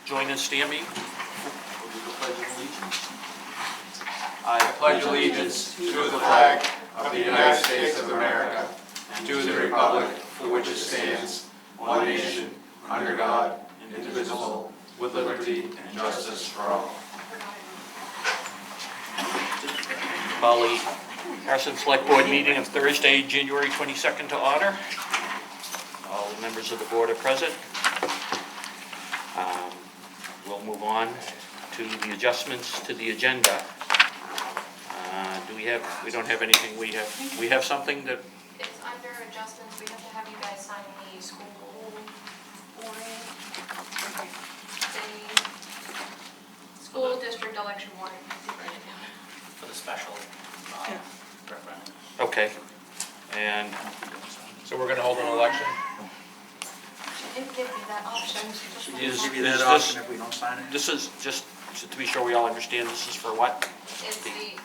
join and stand me. I pledge allegiance to the flag of the United States of America and to the republic for which it stands, one nation, under God, indivisible, with liberty and justice for all. Call the Harrison Select Board meeting of Thursday, January 22nd to order. All the members of the board are present. We'll move on to the adjustments to the agenda. We don't have anything, we have something that, It's under adjustments, we have to have you guys sign the school warning. The school district election warning. Write it down. For the special referendum. okay. And So we're going to hold an election? She did give me that option. You just give you Is that this- option if we don't sign it? this is, just to be sure we all understand, this is for what? It's the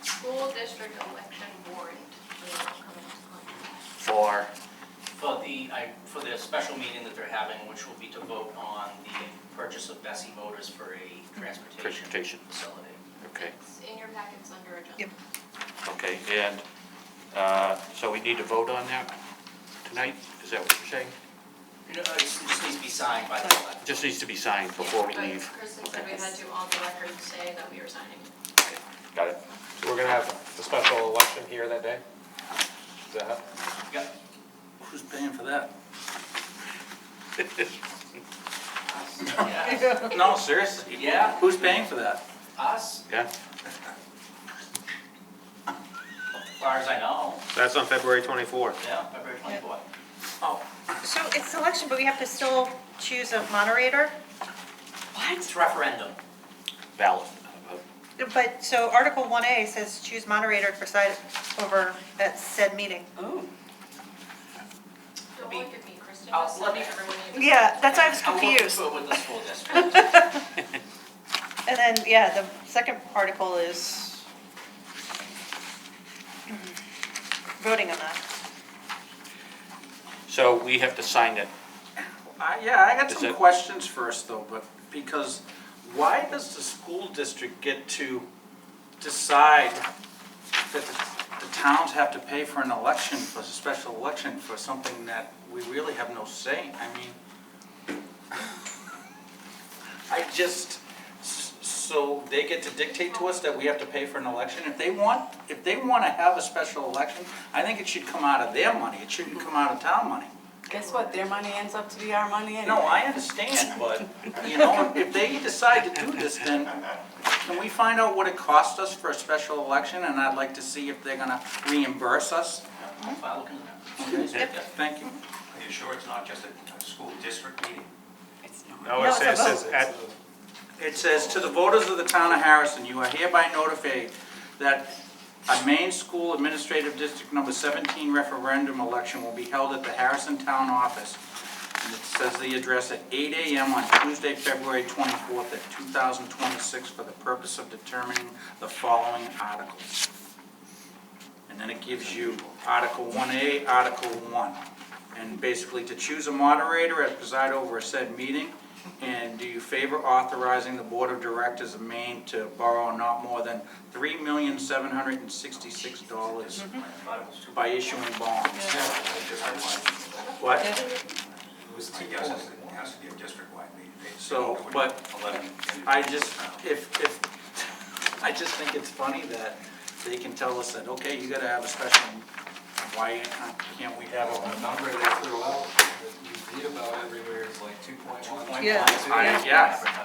school district election warrant. For, For the special meeting that they're having, which will be to vote on the purchase of Bessie Motors for a transportation facility. okay, It's in your packets under adjustments. okay, and, so we need to vote on that tonight? Is that what you're saying? No, it just needs to be signed by the elect. Just needs to be signed before we But leave. Kristen said we had to on the record say that we were signing. Okay, got it. So we're gonna have a special election here that day? Is that? Yeah. Who's paying for that? Yeah. No, seriously. Yeah. Who's paying for that? Us, Yeah, as far as I know. That's on February 24th. Yeah, February 24th. Oh, So it's election, but we have to still choose a moderator? It's referendum. ballot. But, so Article 1A says choose moderator to preside over that said meeting. Ooh. Don't look at me, Kristen, I'll just let tell me- everyone you. Yeah, that's why I was I'll look confused. into it with the school district. And then, yeah, the second article is voting on that. So we have to sign it. Yeah, I got Is some it- questions first though, but because why does the school district get to decide that the towns have to pay for an election, for a special election, for something that we really have no say? I mean, so they get to dictate to us that we have to pay for an election? If they want to have a special election, I think it should come out of their money, it shouldn't come out of town money. Guess what? Their money ends up to be our money anyway. No, I understand, but, you know, if they decide to do this, then can we find out what it cost us for a special election? And I'd like to see if they're gonna reimburse us. I'll look into that. Okay, thank you. Are you sure it's not just a school district meeting? It's not. No, No, it it's a says vote. at, It says, "To the voters of the town of Harrison, you are hereby notified that a Maine School Administrative District Number 17 referendum election will be held at the Harrison Town Office." And it says the address at 8 a.m. on Tuesday, February 24th at 2026 for the purpose of determining the following articles. And then it gives you Article 1A, Article 1. And basically to choose a moderator as preside over a said meeting. And do you favor authorizing the Board of Directors of Maine to borrow not more than $3,766 by issuing bonds? What? It has to be a district-wide meeting. So, but I just think it's funny that they can tell us that, okay, you gotta have a special, why can't we have The a? number they threw out, that you read about everywhere is like 2.1. Yeah,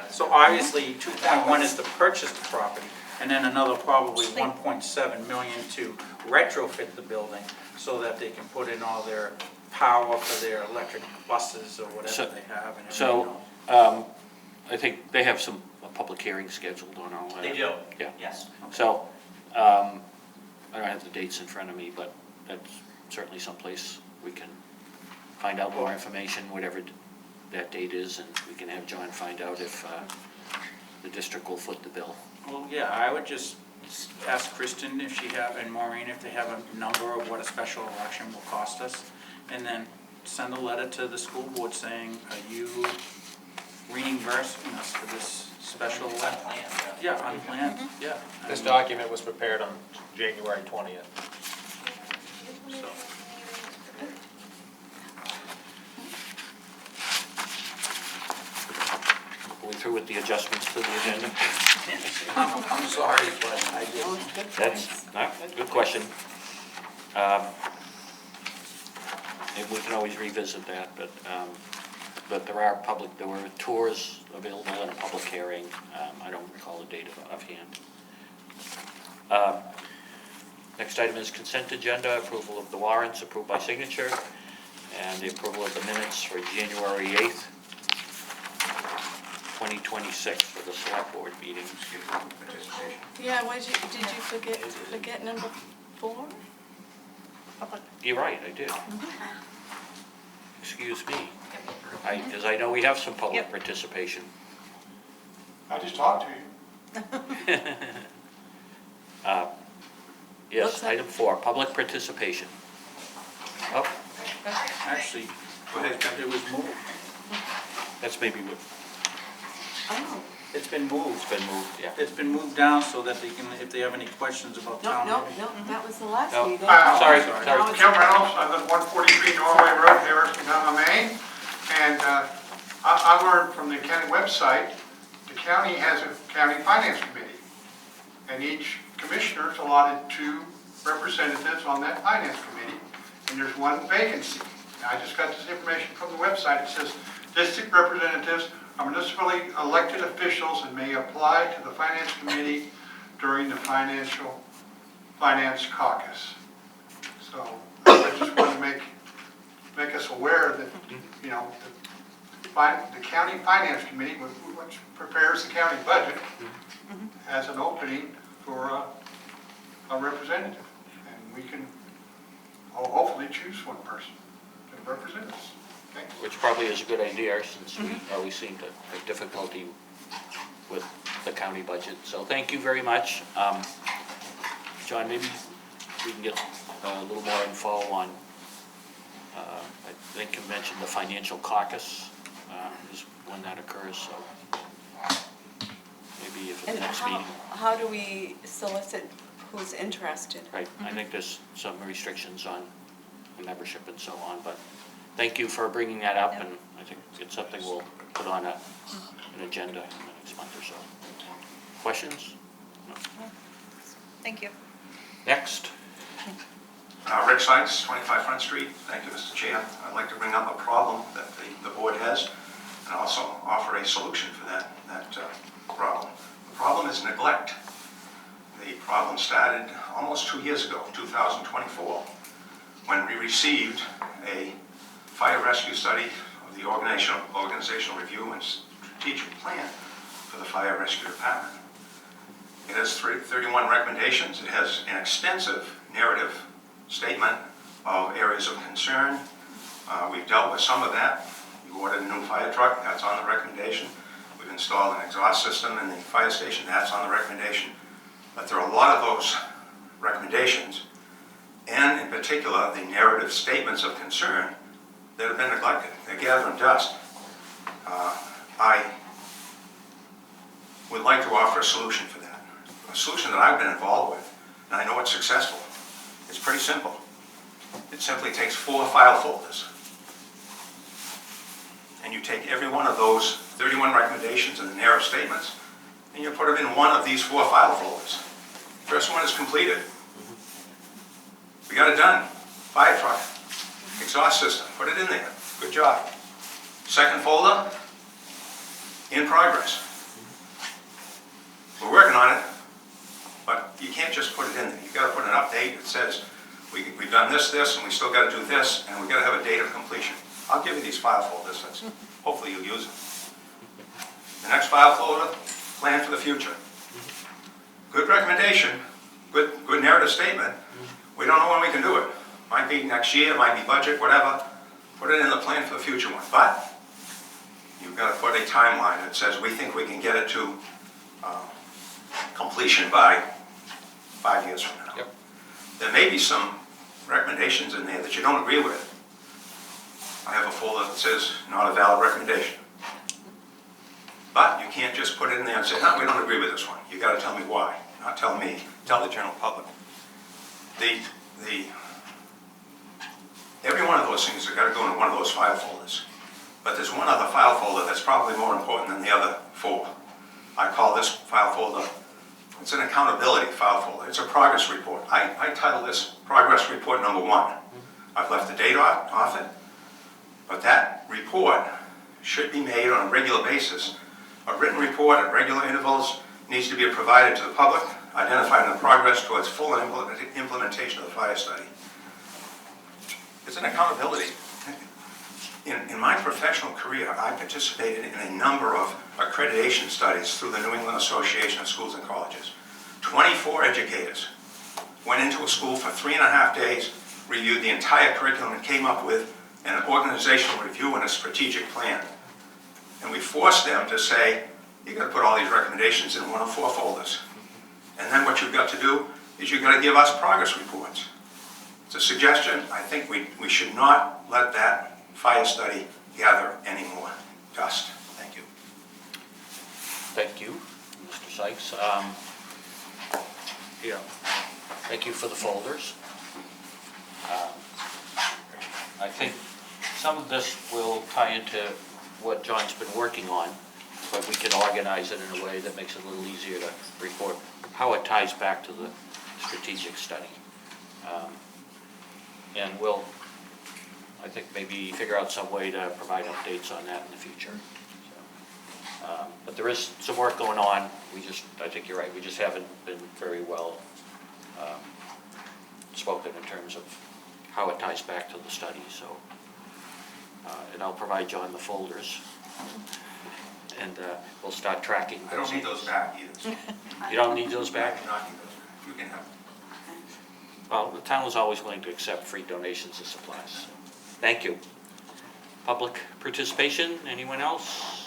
so obviously 2.1 is to purchase the property, and then another probably 1.7 million to retrofit the building so that they can put in all their power for their electric buses or whatever they have and everything So, else. I think they have a public hearing scheduled on all that. They do? Yeah. Yes. So, I don't have the dates in front of me, but that's certainly someplace we can find out more information, whatever that date is, and we can have John find out if the district will foot the bill. Well, yeah, I would just ask Kristen if she have, and Maureen, if they have a number of what a special election will cost us, and then send a letter to the school board saying, are you reimbursing us for this special, Plan, yeah, unplanned, yeah. This document was prepared on January 20th. So, Are we through with the adjustments to the agenda? I'm sorry, but I didn't. That's, good question. And we can always revisit that, but there were tours available and a public hearing. I don't recall the date offhand. Next item is consent agenda, approval of the warrants approved by signature, and the approval of the minutes for January 8th, 2026 for the select board meeting. Participation. Yeah, did you forget number 4? You're right, I did. Excuse me. Because I know we have some public Yep. participation. I just talked to you. Yes, Looks like- item 4, public participation. Oh, Actually, it was moved. that's maybe what, Oh, It's been moved. it's been moved, yeah. It's been moved down so that they can, if they have any questions about no, town no, meeting. no, that was the last No. meeting. Sorry, Now sorry. it's- Kim Reynolds, I live 143 Norway Road, Harrison, Maine. And I learned from the county website, the county has a county finance committee. And each commissioner is allotted 2 representatives on that finance committee, and there's 1 vacancy. Now, I just got this information from the website. It says, district representatives are municipally elected officials and may apply to the finance committee during the finance caucus. So I just want to make us aware that, you know, the county finance committee, which prepares the county budget, has an opening for a representative. And we can hopefully choose 1 person to represent us. Okay? Which probably is a good idea, since we always seem to have difficulty with the county budget. So thank you very much. John, maybe we can get a little more info on, I think you mentioned the financial caucus is when that occurs, so maybe if at And the next meeting. how do we solicit who's interested? Right, I think there's some restrictions on membership and so on, but thank you for bringing that up, and I think it's something we'll put on an agenda in the next month or so. Questions? No. Thank you. Next. Rick Sykes, 25 Front Street. Thank you, Mr. Chair. I'd like to bring up a problem that the board has and also offer a solution for that problem. The problem is neglect. The problem started almost 2 years ago, 2024, when we received a fire rescue study of the organizational review and strategic plan for the fire rescue department. It has 31 recommendations. It has an extensive narrative statement of areas of concern. We've dealt with some of that. We ordered a new fire truck, that's on the recommendation. We've installed an exhaust system in the fire station, that's on the recommendation. But there are a lot of those recommendations, and in particular, the narrative statements of concern that have been neglected. They're gathering dust. I would like to offer a solution for that. A solution that I've been involved with, and I know it's successful. It's pretty simple. It simply takes 4 file folders. And you take every one of those 31 recommendations and the narrative statements, and you put them in one of these 4 file folders. First one is completed. We got it done. Fire truck, exhaust system, put it in there. Good job. Second folder, in progress. We're working on it, but you can't just put it in there. You've got to put an update that says, we've done this, and we still got to do this, and we've got to have a date of completion. I'll give you these file folders. Hopefully you'll use them. The next file folder, plan for the future. Good recommendation, good narrative statement. We don't know when we can do it. Might be next year, might be budget, whatever. Put it in the plan for the future one. But you've got to put a timeline that says we think we can get it to completion by 5 years from now. Yep. There may be some recommendations in there that you don't agree with. I have a folder that says not a valid recommendation. can't just put it in there and say, no, we don't agree with this one. You got to tell me why, not tell me, tell the general public. Every one of those things has got to go into one of those file folders. But there's one other file folder that's probably more important than the other four. I call this file folder, it's an accountability file folder. It's a progress report. I title this Progress Report Number 1. I've left the date off it, but that report should be made on a regular basis. A written report at regular intervals needs to be provided to the public, identifying the progress towards full implementation of the fire study. It's an accountability. In my professional career, I participated in a number of accreditation studies through the New England Association of Schools and Colleges. 24 educators went into a school for 3.5 days, reviewed the entire curriculum, and came up with an organizational review and a strategic plan. And we forced them to say, you got to put all these recommendations in one of 4 folders. And then what you've got to do is you've got to give us progress reports. It's a suggestion. I think we should not let that fire study gather any more dust. Thank you. Thank you, Mr. Sykes. Yeah, thank you for the folders. I think some of this will tie into what John's been working on, but we can organize it in a way that makes it a little easier to report how it ties back to the strategic study. And we'll, I think, maybe figure out some way to provide updates on that in the future. So, but there is some work going on. I think you're right, we just haven't been very well spoken in terms of how it ties back to the study. So, and I'll provide John the folders, and we'll start tracking. I don't need those back either. You don't need those back? I do not need those back. You can have them. Well, the town is always willing to accept free donations of supplies. So. Thank you. Public participation, anyone else?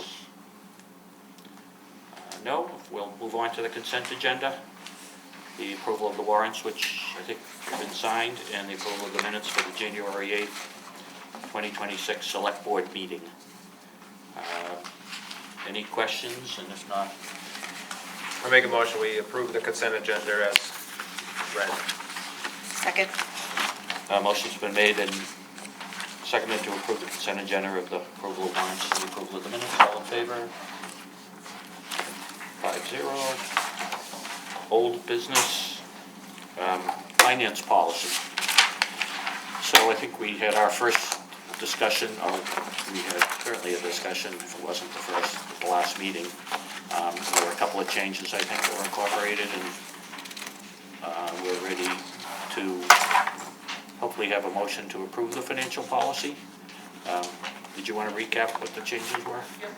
No, we'll move on to the consent agenda. The approval of the warrants, which I think have been signed, and the approval of the minutes for the January 8th, 2026 Select Board meeting. Any questions? And if not, I make a motion, we approve the consent agenda as read. Second. Motion's been made and seconded to approve the consent agenda of the approval of warrants and the approval of the minutes. All in favor? 5-0. Old business, finance policy. So I think we had our first discussion, or we had certainly a discussion, if it wasn't the first, at the last meeting. There were a couple of changes I think that were incorporated, and we're ready to hopefully have a motion to approve the financial policy. Did you want to recap what the changes were? Yep.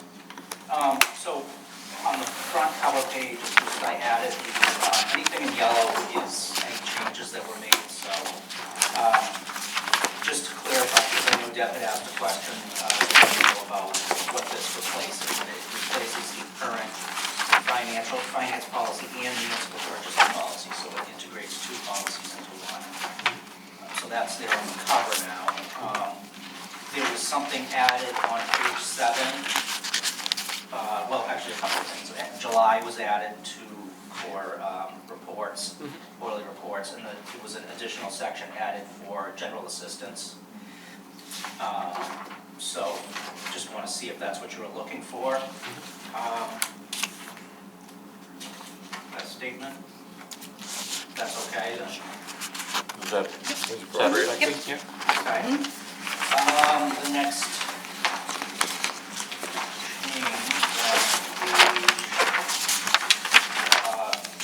So on the front cover page, is just I added, anything in yellow is any changes that were made. So just to clarify, because I know Deb had asked a question about what this replaces, and it replaces the current finance policy and municipal purchasing policy, so it integrates 2 policies into one. So that's there on the cover now. There was something added on page 7. Well, actually a couple of things. July was added for reports, quarterly reports, and there was an additional section added for general assistance. So just want to see if that's what you were looking for. That statement? That's okay then? Is that satisfactory? Yep. Okay. The next change was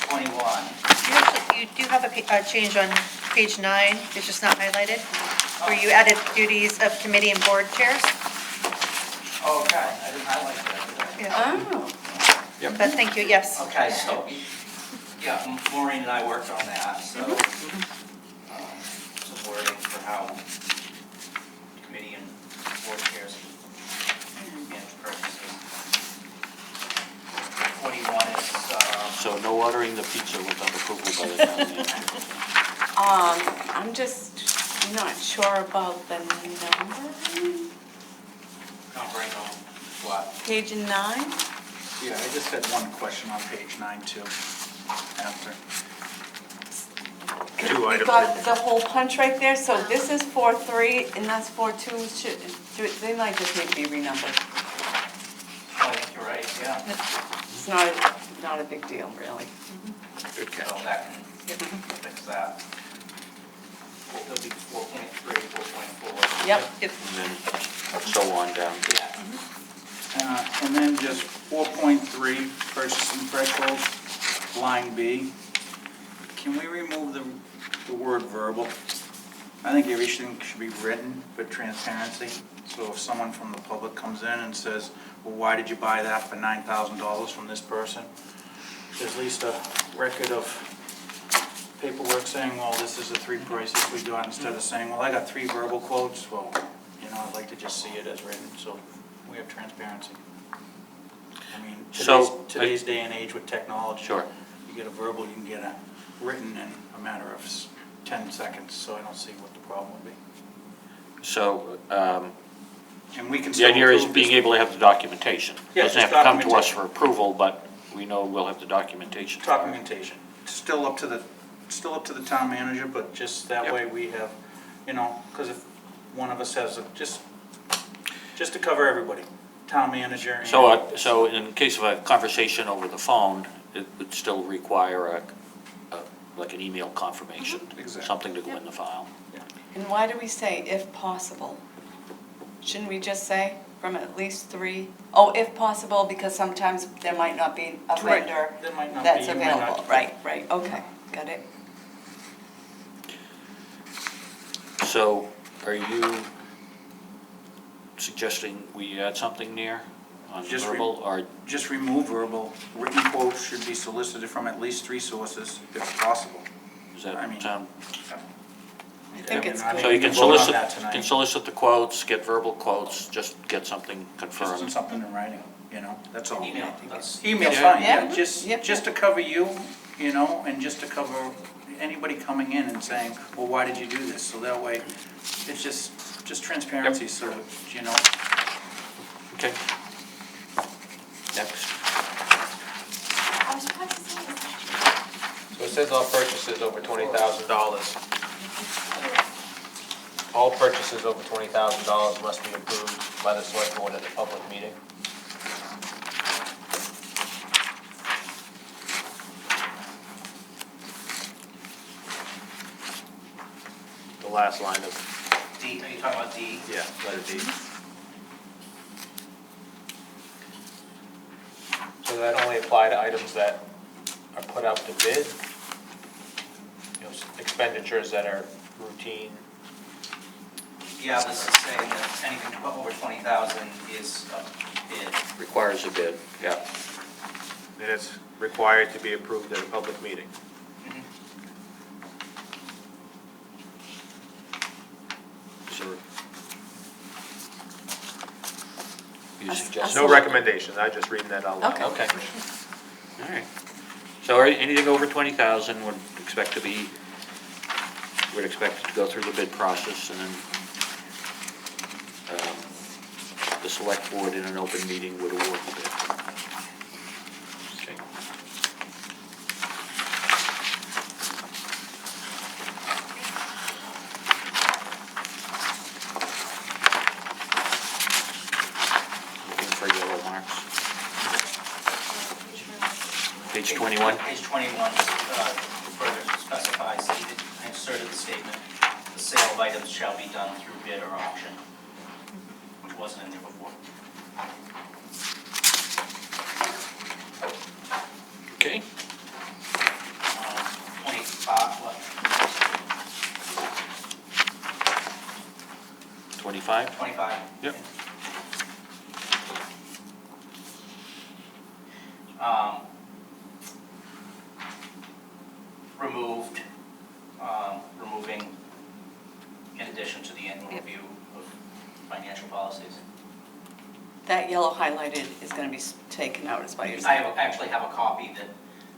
21. You do have a change on page 9, it's just not highlighted, where you added duties of committee and board chairs. Oh, okay, I didn't highlight that, did I? Oh. But thank you, yes. Okay, so, yeah, Maureen and I worked on that, so some wording for how committee and board chairs manage purchases. 21 is, So no ordering the pizza without approval by the town manager. I'm just not sure about the number. numbering of what? Page 9? Yeah, I just had one question on page 9 too, after. Two You items. got the whole punch right there, so this is 4-3 and that's 4-2, they might just need to be renumbered. I think you're right, yeah. It's not a big deal, really. Good So catch. that can fix that. It'll be 4.3, 4.4. Yep. Yep. And then so on down. Yeah. And then just 4.3, purchasing threshold, line B. Can we remove the word verbal? I think everything should be written for transparency. So if someone from the public comes in and says, well, why did you buy that for $9,000 from this person? There's at least a record of paperwork saying, well, this is the 3 prices we got, instead of saying, well, I got 3 verbal quotes. Well, I'd like to just see it as written, so we have transparency. I mean, So, today's day and age with technology. Sure. You get a verbal, you can get a written in a matter of 10 seconds, so I don't see what the problem would be. So, And we can the still idea is approve this. being able to have the documentation. Yeah, Doesn't have just to come to us documentation. for approval, but we know we'll have the documentation. Documentation. It's still up to the town manager, but just that Yep. way we have, because if one of us has just to cover everybody, town manager and. So in case of a conversation over the phone, it would still require like an email confirmation. Exactly. Something to go in the file. And why do we say if possible? Shouldn't we just say from at least 3? Oh, if possible, because sometimes there might not be a Right. vendor There might not be, that's you might not- available. Right, okay, got it. So are you suggesting we add something near on Just verbal or? Just remove verbal. Written quotes should be solicited from at least 3 sources if possible. Does that I mean- sound? I think it's I mean, So good. you can we can vote on solicit, that tonight. can solicit the quotes, get verbal quotes, just get something Just confirmed. something in writing, that's all. Email, that's. Email's Yeah. fine, Yeah. yeah, just Yep. to cover you, and just to cover anybody coming in and saying, well, why did you do this? So that way, it's just transparency, so, Okay. Next. I was about to say that. So it says all purchases over $20,000. All purchases over $20,000 must be approved by the select board at a public meeting. The last line of, D, are you talking about D? yeah, letter D. So that only apply to items that are put out to bid? Expenditures that are routine? Yeah, this is saying that anything over 20,000 is a bid. Requires a bid, yeah. And it's required to be approved at a public meeting. So you Us- suggest? No recommendations, I'm just reading that out loud. Okay. Okay. All right. So anything over 20,000 would expect it to go through the bid process and then the select board in an open meeting would award the bid. Okay. Looking for yellow marks. Page 21. Page 21 further specifies, I inserted the statement, the sale of items shall be done through bid or auction, which wasn't in there before. Okay. 25, what, 25? 25? Yep. Removing, in addition to the annual Yep. review of financial policies. That yellow highlighted is going to be taken out, is what you're I saying? actually have a copy that,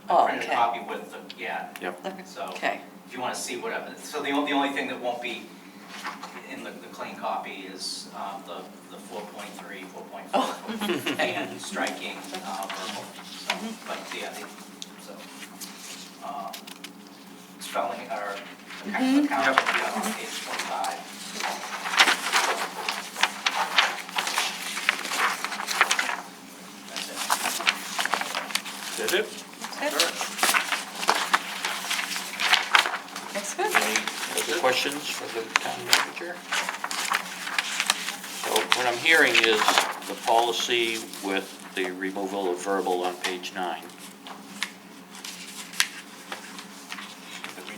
Oh, I printed a okay. copy with the, yeah, Yep. so. Okay, If you want to see whatever, so the only thing that won't be in the clean copy is the 4.3, 4.4, Oh. and striking verbal. So, but yeah, so, spelling or account will be on page 25. That's it. Is it? That's good. Any other questions for the town manager? So what I'm hearing is the policy with the removal of verbal on page 9.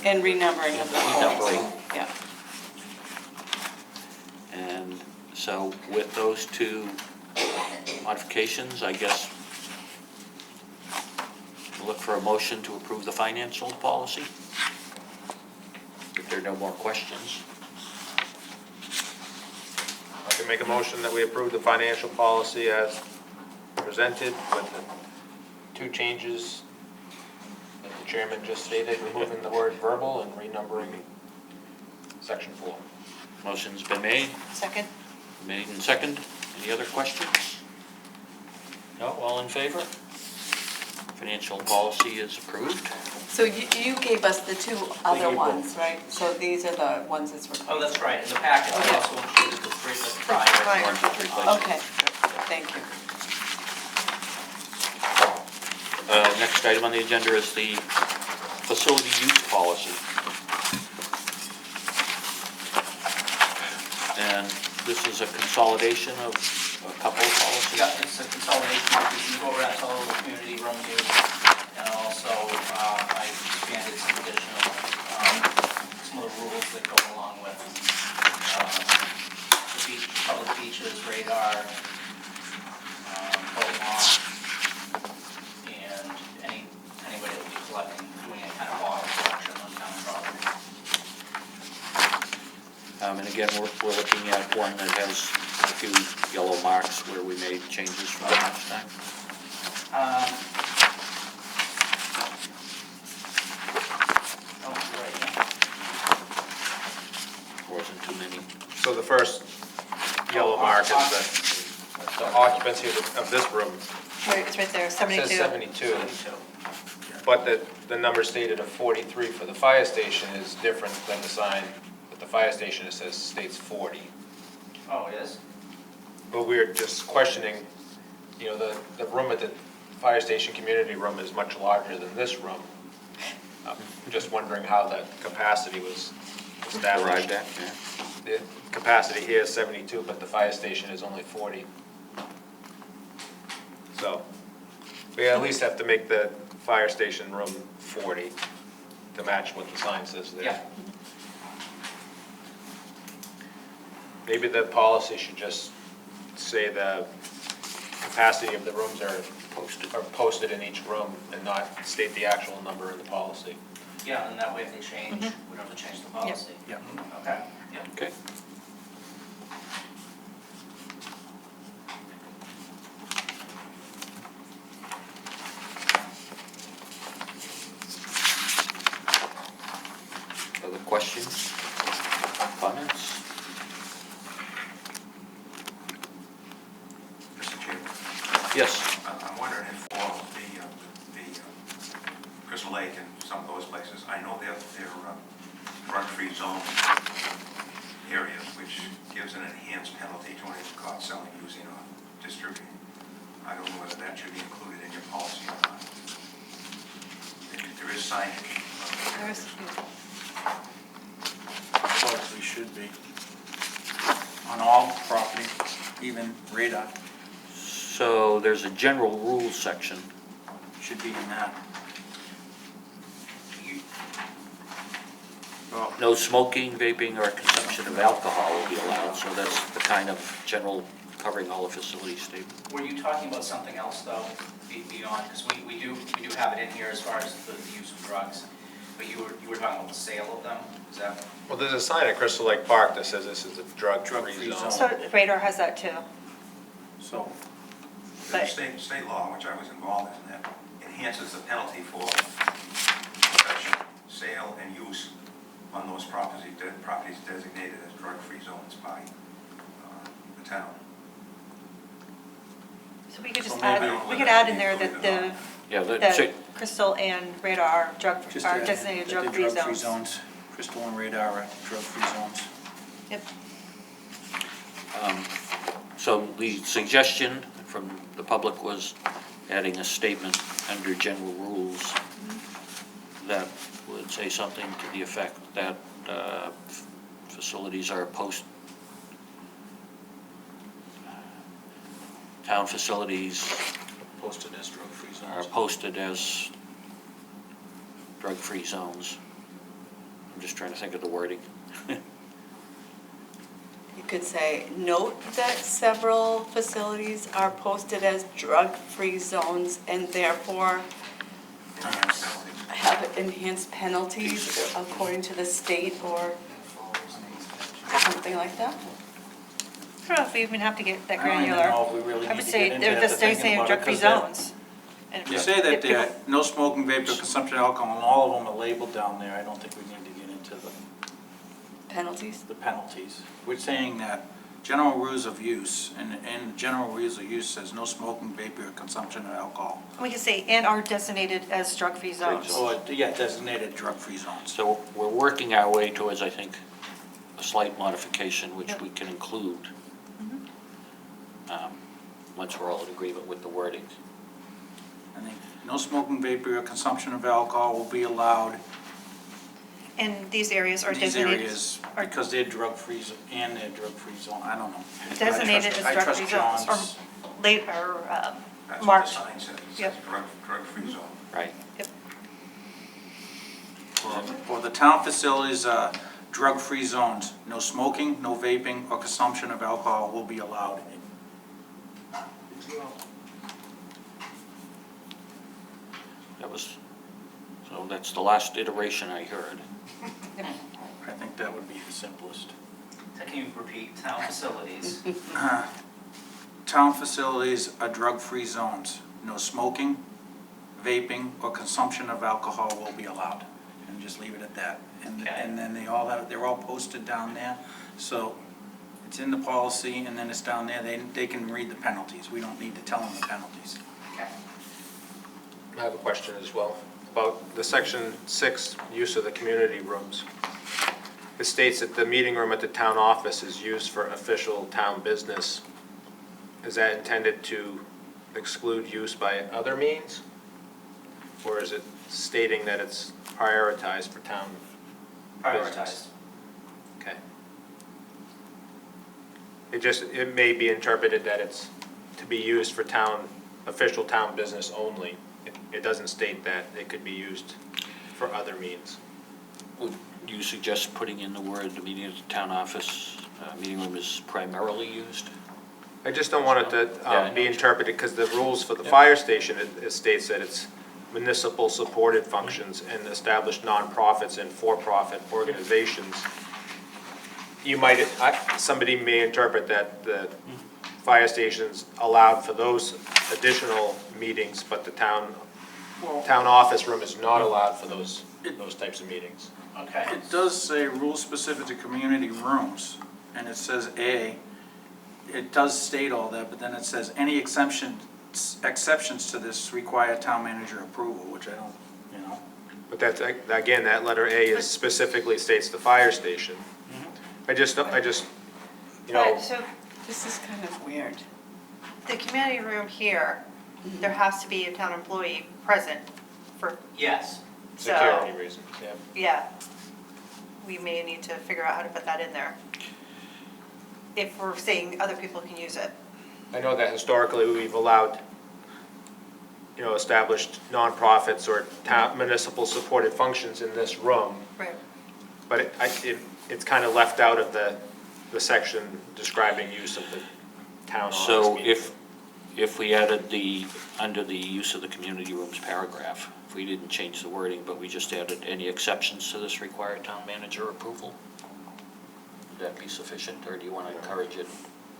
And renumbering of the polls. Renumbering. Yeah. And so with those two modifications, I guess we'll look for a motion to approve the financial policy. If there are no more questions. I can make a motion that we approve the financial policy as presented with the 2 changes that the chairman just stated, removing the word verbal and renumbering section 4. Motion's been made, Second? made and second. Any other questions? No, all in favor? Financial policy is approved. So you gave us the 2 other gave both. ones, right? So these are the ones that's replaced? Oh, that's right, in the packet, I also included the three, the prior. Okay, thank you. Next item on the agenda is the facility use policy. And this is a consolidation of a couple of policies. Yeah, it's a consolidation of the Evo rental, community room use, and also I expanded some additional, some of the rules that go along with the beach, public beaches, radar, boat launch, and anybody that will be collecting, doing any kind of water collection on town property. And again, we're looking at one that has a few yellow marks where we made changes from last time. Oh, right, Wasn't too many. So the first yellow mark is the occupancy of this room. Right, it's right there, It 72. says 72, 72. but the number stated of 43 for the fire station is different than the sign at the fire station. It says states 40. Oh, it is? But we were just questioning, you know, the room at the fire station community room is much larger than this room. Just wondering how that capacity was established. Arrived at, yeah. The capacity here is 72, but the fire station is only 40. So, we at least have to make the fire station room 40 to match what the sign says there. Yeah. Maybe the policy should just say the capacity of the rooms are posted in each room and not state the actual number in the policy. Yeah, and that way if they change, we don't have to change the policy. Yep. Okay, yeah. Okay. Other questions, comments? Mr. Chairman, Yes. I'm wondering if for the Crystal Lake and some of those places, I know they're drug-free zone areas, which gives an enhanced penalty to anyone caught selling, using, or distributing. I don't know whether that should be included in your policy or not. There is signage. Probably should be. On all property, even radar, So there's a general rules section. should be in that. No smoking, vaping, or consumption of alcohol will be allowed, so that's the kind of general covering all the facilities statement. Were you talking about something else though, beyond, because we do have it in here as far as the use of drugs, but you were talking about the sale of them, is that? Well, there's a sign at Crystal Lake Park that says this is a drug-free Drug-free zone. zone. So Radar has that too. So, There's a state law, which I was involved in, that enhances the penalty for possession, sale, and use on those properties designated as drug-free zones by the town. So we could just So maybe- add, we could add in there that the, Yeah, that Crystal and Radar Just are add designated that the drug-free drug-free zones. zones. Crystal and Radar are drug-free zones. Yep. So the suggestion from the public was adding a statement under general rules that would say something to the effect that facilities are town facilities Posted as drug-free are zones. posted as drug-free zones. I'm just trying to think of the wording. You could say, note that several facilities are posted as drug-free zones and therefore have enhanced penalties according to the state or something like that. I don't know if we even have to get that I don't even granular. know if we really I need would to say get into they're it just, after they're thinking saying about it, drug-free 'cause that- zones. And You say that if people- there, no smoking, vapor, consumption of alcohol, and all of them are labeled down there. I don't think we need to get into Penalties? the penalties. We're saying that general rules of use, and general rules of use says no smoking, vapor, or consumption of alcohol. We could say, and are designated as drug-free zones. Or, yeah, designated drug-free zones. So we're working our way towards, I think, a slight modification, which Yep. we can include once we're all in agreement with the wording. I think no smoking, vapor, or consumption of alcohol will be allowed And these areas are in these designated, areas are because they're drug-free and they're drug-free zone. I don't know. designated as I trust drug-free zones, or John's. or That's what marked. the sign says, it says Yep. drug-free zone. Right. Yep. For the town facilities, drug-free zones, no smoking, no vaping, or consumption of alcohol will be allowed. That was, so that's the last iteration I heard. I think that would be the simplest. So can you repeat town facilities? Town facilities are drug-free zones. No smoking, vaping, or consumption of alcohol will be allowed. And just leave it at that. Okay. And then they're all posted down there. So it's in the policy and then it's down there. They can read the penalties. We don't need to tell them the penalties. Okay. I have a question as well about the section 6, use of the community rooms. It states that the meeting room at the town office is used for official town business. Is that intended to exclude use by other means? Or is it stating that it's prioritized for town business? Prioritized. Okay. It may be interpreted that it's to be used for official town business only. It doesn't state that it could be used for other means. Would you suggest putting in the word, the meeting at the town office, meeting room is primarily used? I just don't want it to Yeah, I know be what you- interpreted, because the rules for the fire station, it states that it's municipal supported functions and established nonprofits and for-profit organizations. Somebody may interpret that the fire station's allowed for those additional meetings, but the town office room is not allowed for those types of meetings. Okay. It does say rules specific to community rooms, and it says it does state all that, but then it says any exceptions to this require town manager approval, which I don't, But that's, again, that letter A specifically states the fire station. I just, Right, so This is kind of weird. the community room here, there has to be a town employee present for, Yes. security so, reasons, yeah. yeah. We may need to figure out how to put that in there. If we're saying other people can use it. I know that historically we've allowed, established nonprofits or municipal supported functions in this room, Right. but it's kind of left out of the section describing use of the town office. So meeting. if we added under the use of the community rooms paragraph, if we didn't change the wording, but we just added any exceptions to this require town manager approval, would that be sufficient, or do you want to encourage it,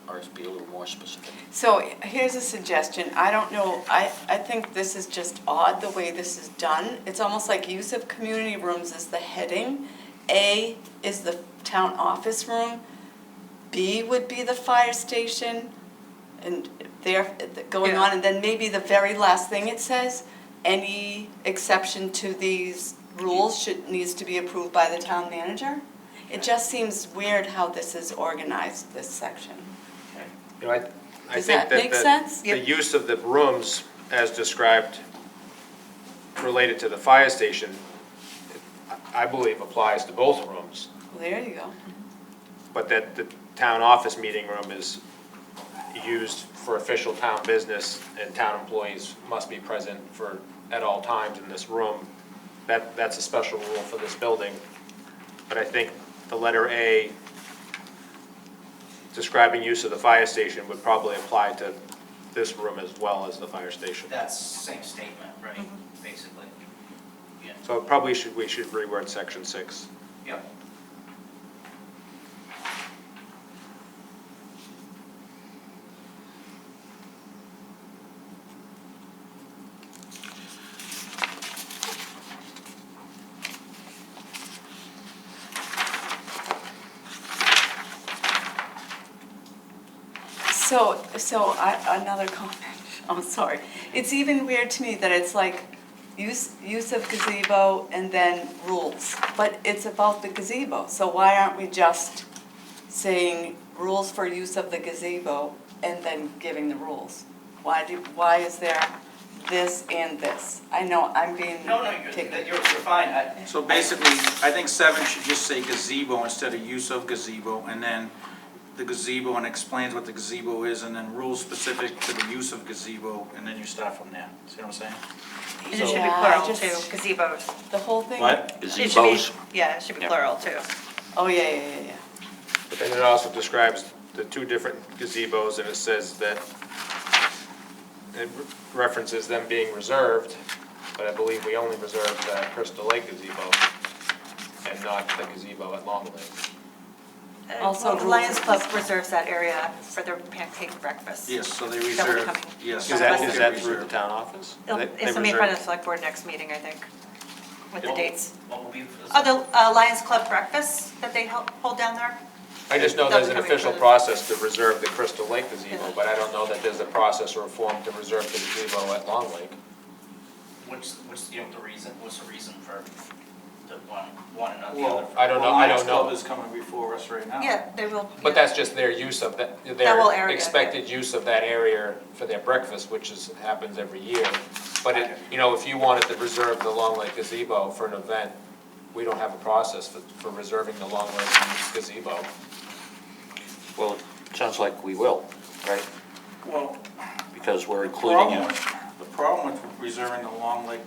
or be a little more specific? So here's a suggestion. I don't know, I think this is just odd the way this is done. It's almost like use of community rooms is the heading, A is the town office room, B would be the fire station, and they're going on, and then maybe the very last thing it says, any exception to these rules needs to be approved by the town manager? It just seems weird how this is organized, this section. You know, I Does think that make sense? the use of the rooms as described related to the fire station, I believe applies to both rooms, Well, there you go. but that the town office meeting room is used for official town business and town employees must be present at all times in this room. That's a special rule for this building. But I think the letter A describing use of the fire station would probably apply to this room as well as the fire station. That's same statement, right, basically. Yeah, So probably we should reword section 6. yep. Another comment, I'm sorry. It's even weird to me that it's like use of gazebo and then rules, but it's about the gazebo. So why aren't we just saying rules for use of the gazebo and then giving the rules? Why is there this and this? I know I'm being No, taken. you're fine. So basically, I think 7 should just say gazebo instead of use of gazebo, and then the gazebo and explains what the gazebo is, and then rules specific to the use of gazebo, and then you start from there. See what I'm saying? And it should be Yeah, plural I just- too, gazebos. The whole thing? What? It should be, Gazebos. yeah, it should be Yeah. plural too. Oh, yeah. But then it also describes the 2 different gazebos, and it says that it references them being reserved, but I believe we only reserved the Crystal Lake gazebo and not the gazebo at Long Lake. Also, The Lions Club reserves that area for their pancake breakfast. Yes, so they That will be reserve, coming. yes. Is that that through the town office? They It's gonna be in front of reserve- the select board next meeting, I think, with the dates. What will be for this? Oh, the Lions Club breakfast that they hold down there? I just know They'll there's be an coming official for the- process to reserve the Crystal Lake gazebo, Yeah. but I don't know that there's a process or a form to reserve the gazebo at Long Lake. What's the reason, what's the reason for the one and not the Well, other? I don't know, Lions Club is coming before us right now. Yeah, they will. But that's just their use of that, whole their area, expected use of that area for their breakfast, which happens every year. But if you wanted to reserve the Long Lake gazebo for an event, we don't have a process for reserving the Long Lake gazebo. Well, it sounds like we will, right? Well, Because we're including it. the problem with reserving the Long Lake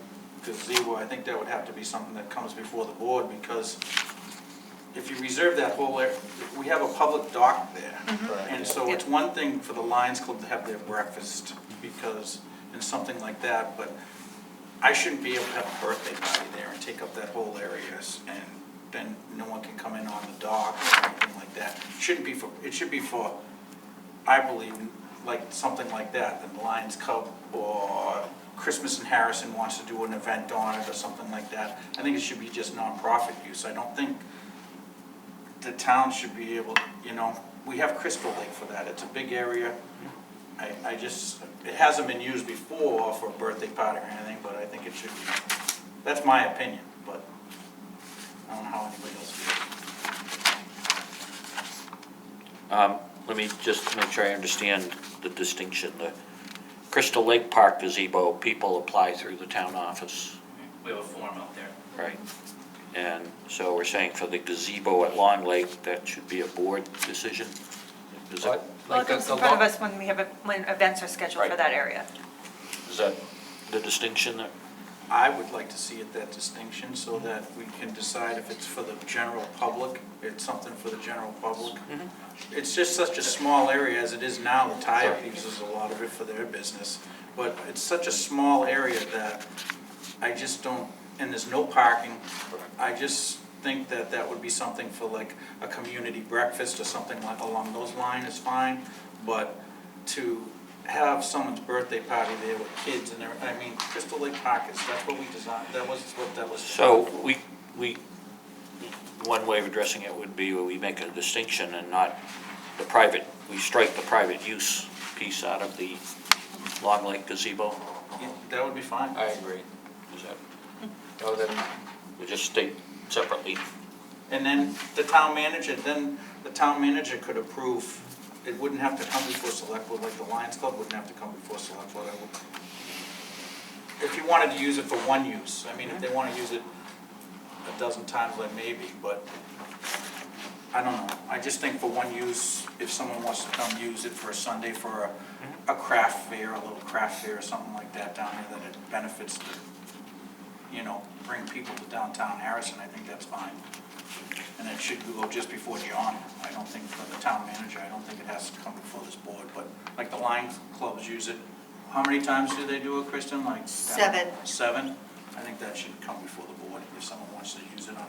gazebo, I think that would have to be something that comes before the board, because if you reserve that whole area, we have a public dock there. And so it's one thing for the Lions Club to have their breakfast, because, and something like that, but I shouldn't be able to have a birthday party there and take up that whole area, and then no one can come in on the dock or anything like that. It should be for, I believe, like, something like that, the Lions Club or Christmas in Harrison wants to do an event on it or something like that. I think it should be just nonprofit use. I don't think the town should be able, we have Crystal Lake for that. It's a big area. It hasn't been used before for a birthday party or anything, but I think it should be. That's my opinion, but I don't know how anybody else feels. Let me just make sure I understand the distinction. The Crystal Lake Park gazebo, people apply through the town office, We have a form out there. right? And so we're saying for the gazebo at Long Lake, that should be a board decision? Is But, Well, like it comes the in front of lo- us when events are scheduled for Right. that area. that the distinction there? I would like to see it that distinction so that we can decide if it's for the general public, it's something for the general public. It's just such a small area as it is now, the tire uses a lot of it for their business, but it's such a small area that I just don't, and there's no parking. I just think that that would be something for like a community breakfast or something like along those lines is fine, but to have someone's birthday party there with kids and Crystal Lake Park that's what we designed, that was what that was. So we one way of addressing it would be where we make a distinction and not the private, we strike the private use piece out of the Long Lake gazebo. Yeah, that would be fine. I agree. Is that, Oh, then, we just state separately. And then the town manager could approve, it wouldn't have to come before select board, like the Lions Club wouldn't have to come before select board. If you wanted to use it for one use, I mean, if they want to use it a dozen times, like maybe, but I don't know. I just think for one use, if someone wants to come use it for a Sunday for a craft fair, a little craft fair or something like that down here, that it benefits to, bring people to downtown Harrison, I think that's fine. And it should go just before John. I don't think for the town manager, I don't think it has to come before this board, but like the Lions Clubs use it. How many times do they do it, Kristen? Like 7. 7? I think that should come before the board if someone wants to use it on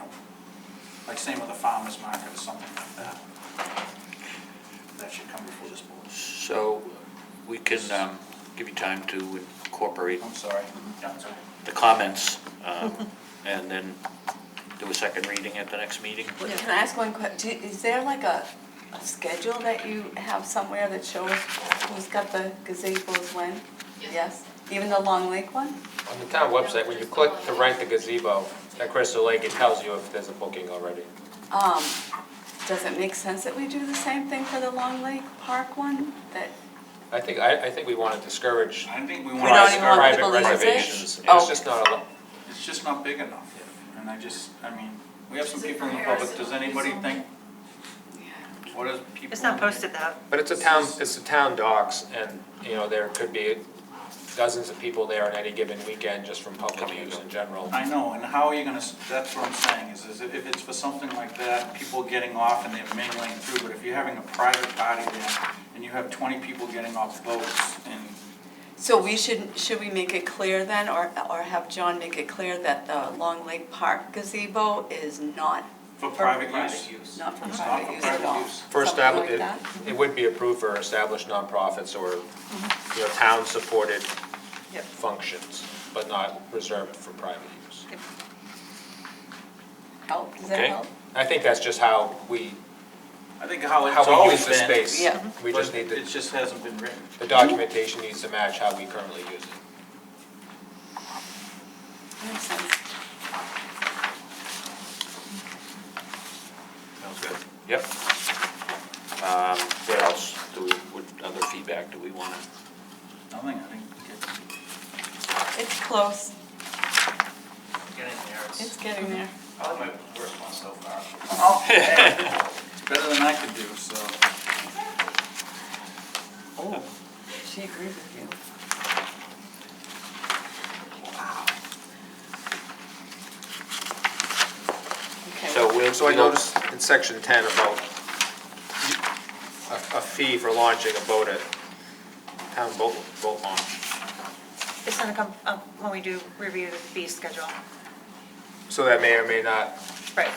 like same with a farmer's market or something like that. That should come before this board. So we can give you time to incorporate I'm sorry. Yeah, it's okay. the comments and then do a second reading at the next meeting. Can I ask one question? Is there like a schedule that you have somewhere that shows who's got the gazebos when? Yes? Even the Long Lake one? on the town website, when you click to rent the gazebo at Crystal Lake, it tells you if there's a booking already. Does it make sense that we do the same thing for the Long Lake Park one? That, I think we want to discourage I think we We want don't to even want private people to use it? reservations. And Oh. it's just not a, It's just not big enough. And we have some people in the public, does anybody think, what does people? It's not posted though. but it's the town docks, and, there could be dozens of people there on any given weekend just from public use in general. I know, and how are you gonna, that's what I'm saying, is if it's for something like that, people getting off and they're mingling through, but if you're having a private party there, and you have 20 people getting off boats, and so should we make it clear then, or have John make it clear that the Long Lake Park gazebo is not for private Private use. use. Not for It's not private for use at private all? use. For Something like established, that? it would be approved for established nonprofits or, town-supported Yep. functions, but not reserved for private use. Help, does that Okay. help? I think that's just how we I think how it's use always the been. space. Yeah. We just but need It just hasn't been written. the documentation needs to match how we currently use it. Makes sense. Sounds good. Yep. What else? What other feedback do we want to? Nothing, I think It's close, Getting there, it's getting there. probably my worst one so far. Oh, it's better than I could do, so. Oh, she agrees with you. Okay. So I noticed in section 10 about a fee for launching a boat at town boat launch. It's gonna come up when we do review the fee schedule. So that may or may not Right.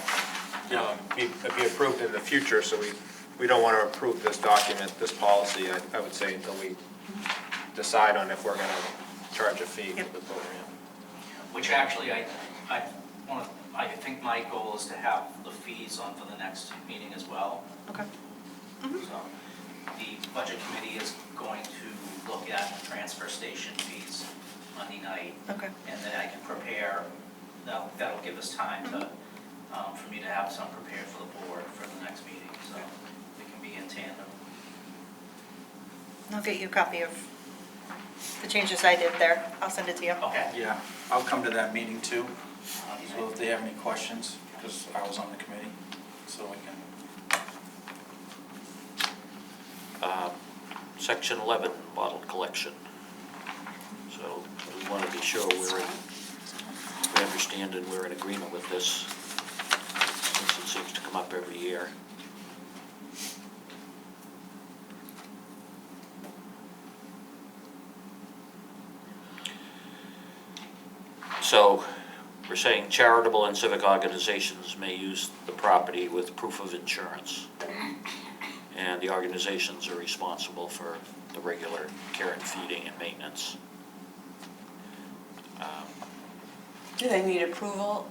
be approved in the future, so we don't want to approve this document, this policy, I would say, until we decide on if we're going to charge a fee for the boat ramp. Which actually, I think my goal is to have the fees on for the next meeting as well. Okay. So the budget committee is going to look at transfer station fees Monday night, Okay. and then I can prepare, that'll give us time to, for me to have some prepared for the board for the next meeting, so we can be in tandem. I'll get you a copy of the changes I did there. I'll send it to you. Okay. Yeah, I'll come to that meeting too, so if they have any questions, because I was on the committee, so we can. Section 11, bottle collection. So we want to be sure we understand and we're in agreement with this, since it seems to come up every year. So we're saying charitable and civic organizations may use the property with proof of insurance. And the organizations are responsible for the regular care and feeding and maintenance. Do they need approval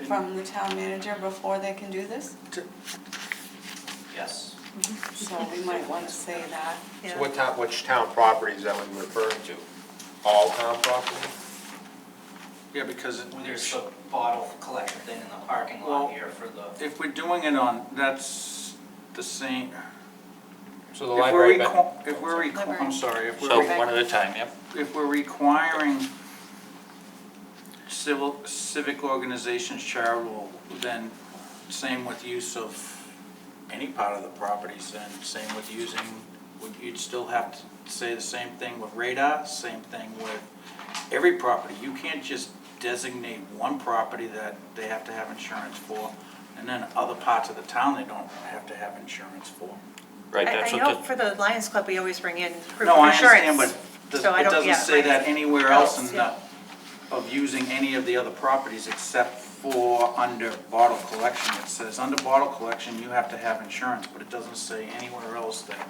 from the town manager before they can do this? Yes. So we might want to say that. Yeah. So which town properties are we referring to? All town property? Yeah, because There's the bottle collection thing in the parking Well, lot here for the, if we're doing it on, that's the same. So the If we're, library, if we're, I'm sorry, if So we're, one at a time, yep. if we're requiring civic organizations charitable, then same with use of any part of the properties, and same with using, you'd still have to say the same thing with radar, same thing with every property. You can't just designate one property that they have to have insurance for, and then other parts of the town they don't have to have insurance for. Right, that's I what know the, for the Lions Club, we always bring in proof No, of I insurance. understand, but So I it don't- doesn't yeah, say that anywhere else in yeah. of using any of the other properties except for under bottle collection. It says under bottle collection, you have to have insurance, but it doesn't say anywhere else that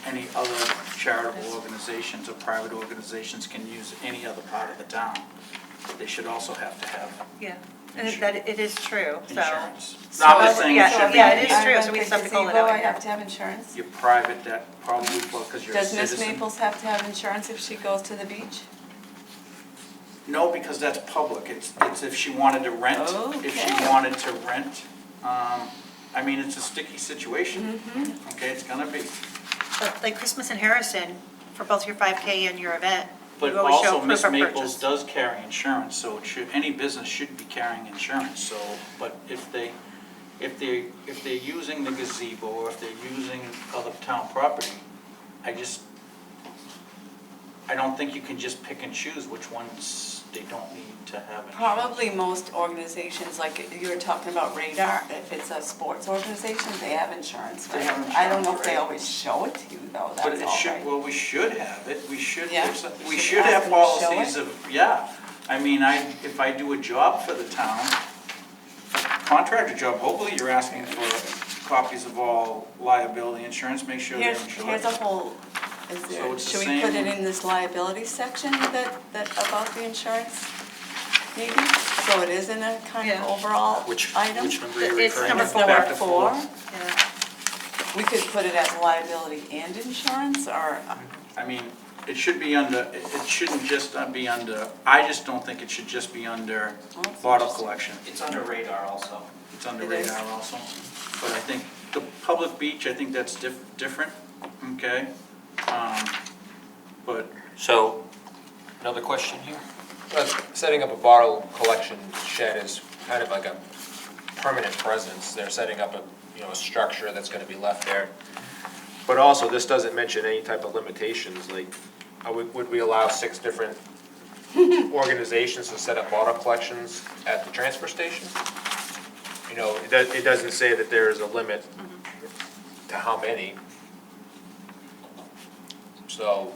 any other charitable organizations or private organizations can use any other part of the town. They should also have to have Yeah, and it is true, so. insurance. No, I'm just saying it Yeah, should be. yeah, it is I true, rent so we the just have to call it gazebo, out, I yeah. have to have insurance. You're private, that probably, because you're a Does Miss citizen. Maples have to have insurance if she goes to the beach? No, because that's public. It's if she wanted to rent, if she Okay. wanted to rent. I mean, it's a sticky situation. Mm-hmm. Okay, it's gonna be. But like Christmas in Harrison, for both your 5K and your event, But you always show also, proof Miss of Maples purchase. does carry insurance, so it should, any business should be carrying insurance, so, but if they're using the gazebo, or if they're using other town property, I don't think you can just pick and choose which ones they don't need to have insurance. Probably most organizations, like you were talking about Radar, if it's a sports organization, they have insurance, They right? have I don't know if insurance, they right. always show it to you though, But that's it all should, right. well, we should have it, we should, Yeah, we we should should have ask them to show policies it. of, yeah. I mean, if I do a job for the town, contractor job, hopefully you're asking for copies of all liability insurance, make sure they're insured. Here's a whole, is So there, it's the should we put same- it in this liability section that about the insurance? Maybe, so it is in a kind of Yeah. overall which item? number are you It's referring number to? four. Back to Four? Yeah. We could put it as liability and insurance, or, I mean, it should be under, it shouldn't just be under, I just don't think it should just be under Oh, that's bottle interesting. collection. it's under radar also. It's under It is. radar also. But I think the public beach, I think that's different, okay? But So, another question here? setting up a bottle collection shed is kind of like a permanent presence. They're setting up a structure that's gonna be left there. But also, this doesn't mention any type of limitations, like, would we allow 6 different organizations to set up bottle collections at the transfer station? It doesn't say that there is a limit to how many. So,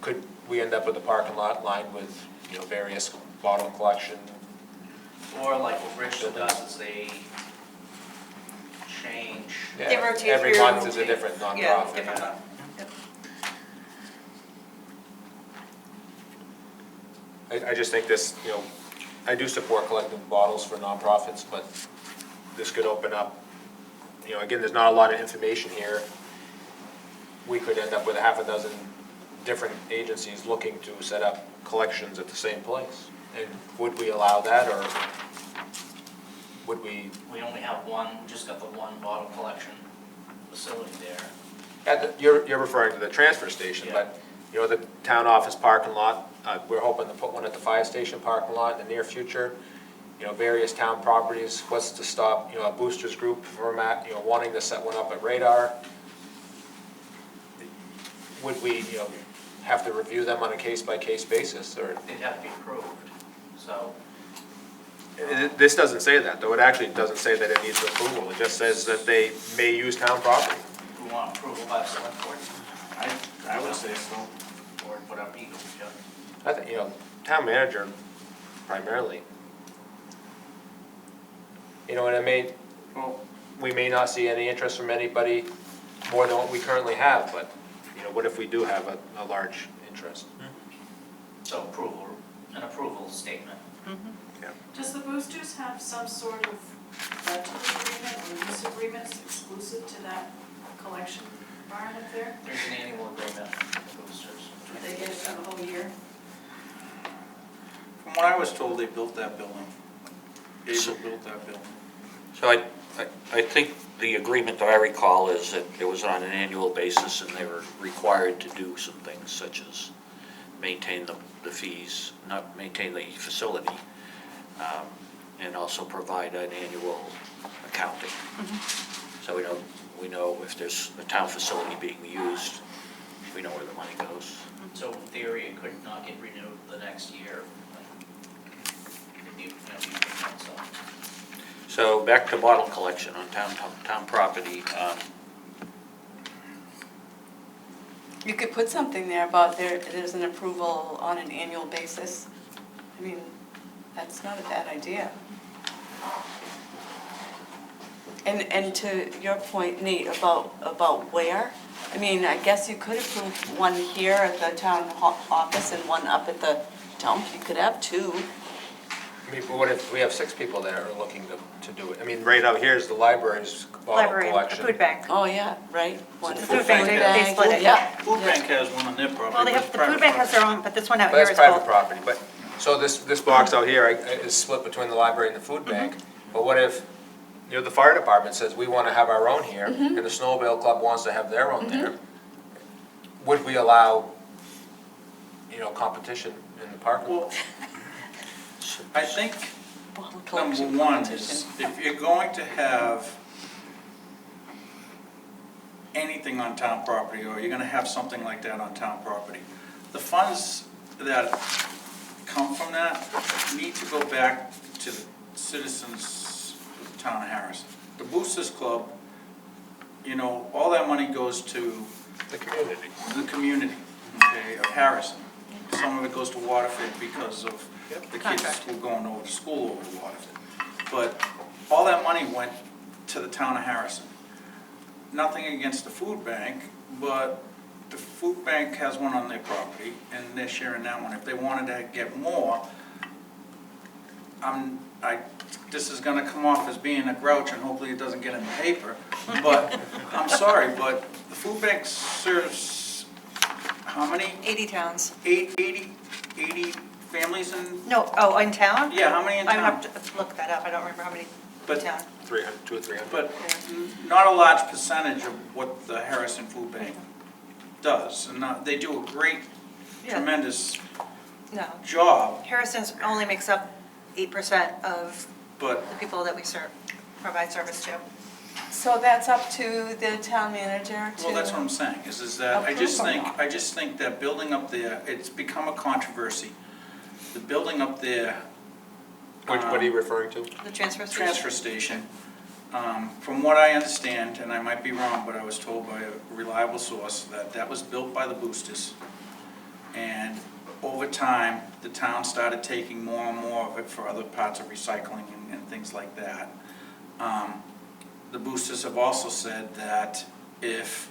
could we end up with a parking lot lined with, various bottle collection? Or like what Richland does is they change. They rotate Every through. month is a different Yeah, nonprofit. different one. I just think this, I do support collecting bottles for nonprofits, but this could open up, again, there's not a lot of information here. We could end up with a half a dozen different agencies looking to set up collections at the same place. And would we allow that, or would we, We only have one, just got the one bottle collection facility there. you're referring to the transfer station, Yeah. but, the town office parking lot, we're hoping to put one at the fire station parking lot in the near future. Various town properties, what's to stop, a boosters group from, wanting to set one up at Radar? Would we, have to review them on a case-by-case basis, or? They'd have to be approved, so. This doesn't say that, though. It actually doesn't say that it needs approval. It just says that they may use town property. We want approval by the select board, I would say so. or whatever you go, Jeff. I think, town manager primarily. And Well, we may not see any interest from anybody more than what we currently have, but, what if we do have a large interest? So approval an approval statement. Does the Boosters have some sort of rental agreement or use agreements exclusive to that collection barn up there? There's an annual agreement with the Boosters. They get it for the whole year? From what I was told, they built that building. Able built that building. So I think the agreement that I recall is that it was on an annual basis and they were required to do some things such as maintain the fees, not maintain the facility, and also provide an annual accounting. So we know if there's a town facility being used, we know where the money goes. So in theory, it could not get renewed the next year. If you know, so. So back to bottle collection on town property. You could put something there about there's an approval on an annual basis. I mean, that's not a bad idea. And to your point, Nate, about where, I mean, I guess you could approve one here at the town office and one up at the dump. You could have two. I mean, but what if we have 6 people that are looking to do it? I mean, right out here is the library's bottle Library, the collection. food bank. Oh, yeah, right. One The at food bank, they split it. Yeah. Food bank has one on their property. Well, they have, the food bank has their own, but this one out But here that's is called. private property, but, so this box out here is split between the library and the food bank. But what if, the fire department says, we want to have our own here, and the snowmobile club wants to have their own there? Would we allow, competition in the parking lot? Well, I think Bottle number collection one competition. is, if you're going to have anything on town property, or you're gonna have something like that on town property, the funds that come from that need to go back to the citizens of the town of Harrison. The Boosters Club, all that money goes to The community. the community, okay, of Harrison. Some of it goes to Waterford because of the kids who are going over to school over to Waterford. But all that money went to the town of Harrison. Nothing against the food bank, but the food bank has one on their property, and they're sharing that one. If they wanted to get more, this is gonna come off as being a grouch, and hopefully it doesn't get in the paper, but, I'm sorry, but the food bank serves, how many? 80 towns. 80 families in, No, oh, in town? yeah, how many in I would town? have to look that up, I don't remember how many in But- town. 300, 200 or 300. But not a large percentage of what the Harrison Food Bank does. And they do a great, Yeah. tremendous No, job, Harrison's only makes up 8% of but the people that we provide service to. So that's up to the town manager to. well, that's what I'm saying, is that I just Approve. think that building up there, it's become a controversy. The building up there, What are you referring to? The transfer station? transfer station, from what I understand, and I might be wrong, but I was told by a reliable source that that was built by the Boosters. And over time, the town started taking more and more of it for other parts of recycling and things like that. The Boosters have also said that if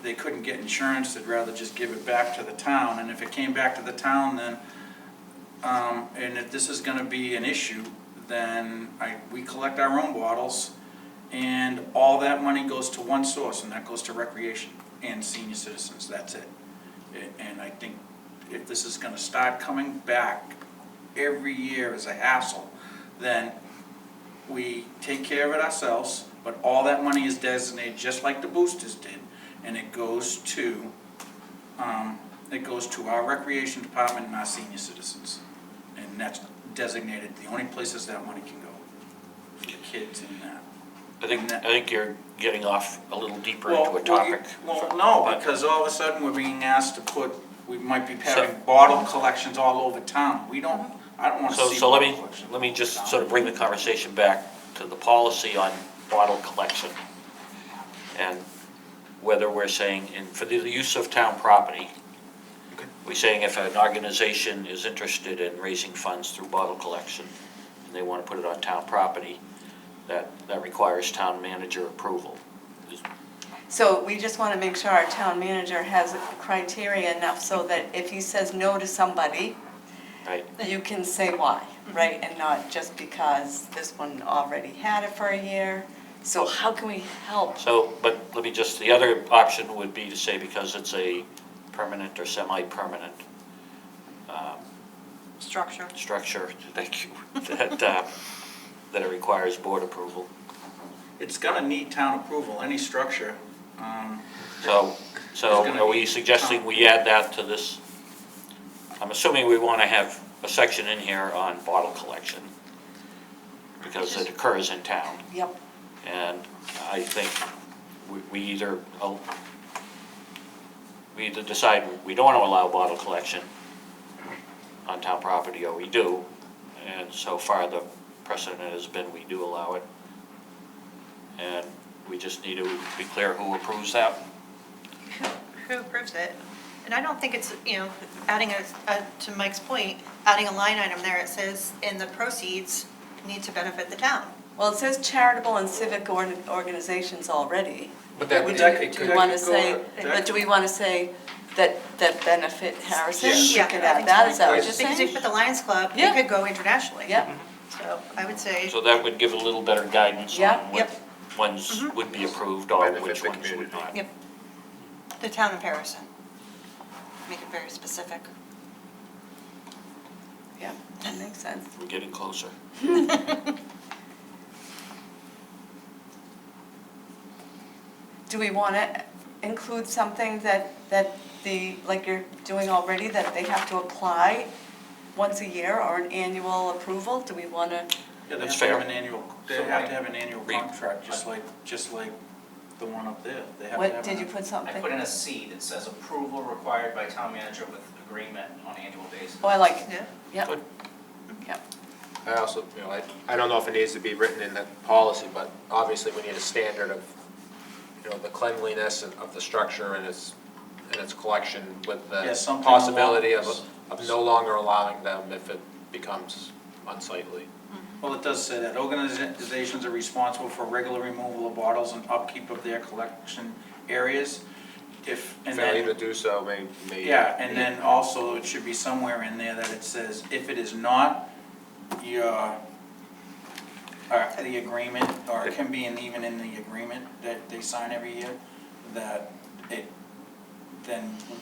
they couldn't get insurance, they'd rather just give it back to the town. And if it came back to the town, then, and if this is gonna be an issue, then we collect our own bottles, and all that money goes to one source, and that goes to recreation and senior citizens, that's it. And I think if this is gonna start coming back every year as a hassle, then we take care of it ourselves, but all that money is designated, just like the Boosters did, and it goes to our recreation department and our senior citizens. And that's designated, the only places that money can go, for the kids and that. I think you're getting off a little deeper Well, into a topic. Well, no, because all of a sudden we're being asked to we might be having bottle collections all over town. I don't wanna see So let bottle collection. me just sort of bring the conversation back to the policy on bottle collection. And whether we're saying, for the use of town property, we're saying if an organization is interested in raising funds through bottle collection, and they wanna put it on town property, that requires town manager approval. So we just want to make sure our town manager has criteria enough so that if he says no to somebody, right? You can say why, right, and not just because this one already had it for a year. So how can we help? So, but let me just, the other option would be to say because it's a permanent or semi-permanent Structure. structure, thank you, that it requires board approval. It's gonna need town approval, any structure. So It's gonna are we be suggesting we add that to this? I'm assuming we want to have a section in here on bottle collection because it occurs in town. Yep. And I think we either decide we don't want to allow bottle collection on town property, or we do. And so far, the precedent has been we do allow it. And we just need to be clear who approves that. Who approves it? And I don't think it's, adding to Mike's point, adding a line item there, it says, in the proceeds need to benefit the town. Well, it says charitable and civic organizations already. But that, Would it that- it Do could, we want to could go- say, that- but do we want to say that benefit Harrison? Yes. We Yeah, could I add think that, so. is that what you're Because if saying? you put the Lions Club, Yeah. it could go internationally. Yep, So I would say, So that would give a little better guidance Yeah, on yep. which ones would be approved or Benefit which the ones would community. not. yep, the town of Harrison. Make it very specific. yeah, that makes sense. We're getting closer. Do we want to include something that like you're doing already, that they have to apply once a year or an annual approval? Do we want to? Yeah, they That's have to have fair. an annual, they have to have an annual contract, just like the one up there. They have to What, have did an- you put I something? put in a C that says approval required by town manager with agreement on annual basis. Oh, I like it. Yeah. Yep. Good. Yep. I also, I don't know if it needs to be written in the policy, but obviously we need a standard of, the cleanliness of the structure and its collection with Yeah, the something possibility along- of no longer allowing them if it becomes unsightly. Well, it does say that organizations are responsible for regular removal of bottles and upkeep of their collection areas. And Failure then, to do so may. yeah, and then also it should be somewhere in there that it says, if it is not your, the agreement, or it can be even in the agreement that they sign every year, then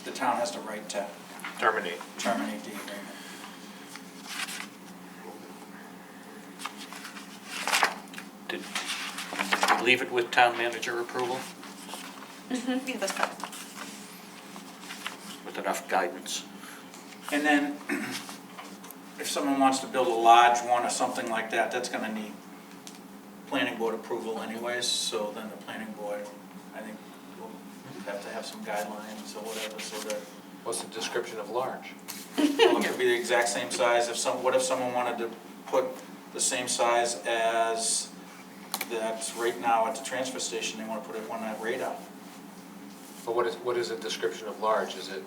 the town has the right to Terminate. terminate the agreement. Did we leave it with town manager approval Yeah, that's fine. with enough guidance? And then, if someone wants to build a large one or something like that, that's gonna need planning board approval anyways, so then the planning board, I think, will have to have some guidelines or whatever, so that, What's the description of large? well, it could be the exact same size, what if someone wanted to put the same size as that's right now at the transfer station, they wanna put it on that radar? But what is a description of large? Is it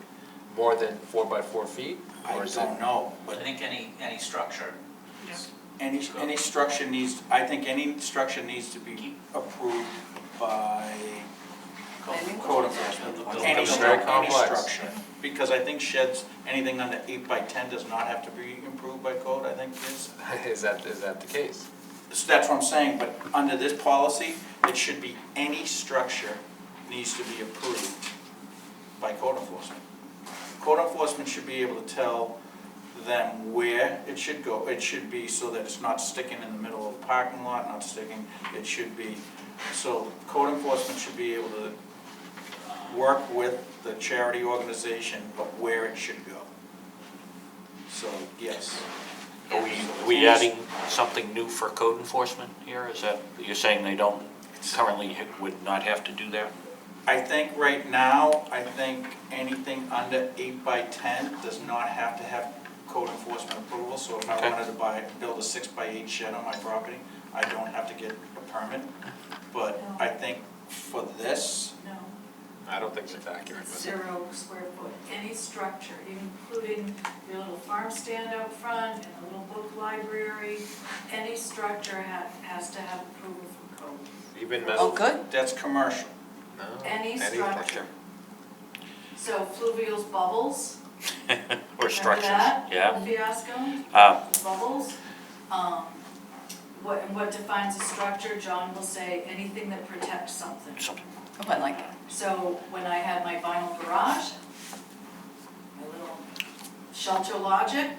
more than 4 by 4 feet? I Or is don't know, I but think any structure. any structure needs, I think any structure needs to be approved by Planning code enforcement. Building Any code. Very any complex. structure, because I think sheds, anything under 8 by 10 does not have to be improved by code, I think is. Is that the case? So that's what I'm saying, but under this policy, it should be any structure needs to be approved by code enforcement. Code enforcement should be able to tell them where it should go. It should be so that it's not sticking in the middle of a parking lot, not sticking, it should be, so code enforcement should be able to work with the charity organization of where it should go. So, yes. Are we adding something new for code enforcement here? Is that, you're saying they don't currently would not have to do that? I think right now, anything under 8 by 10 does not have to have code enforcement approval. So if I Okay. wanted to build a 6 by 8 shed on my property, I don't have to get a permit. But I think for this, No, I don't think it's accurate. it's But 0 square foot, any structure, including your little farm stand out front and a little book library, any structure has to have approval from code. even Oh, metal. good. that's commercial. Any structure. So fluvial's bubbles, For structures, Remember yeah. that fiasco? Uh, Bubbles? What defines a structure, John will say anything that protects something. something, Oh, I like it. So when I had my vinyl garage, my little shelter logic,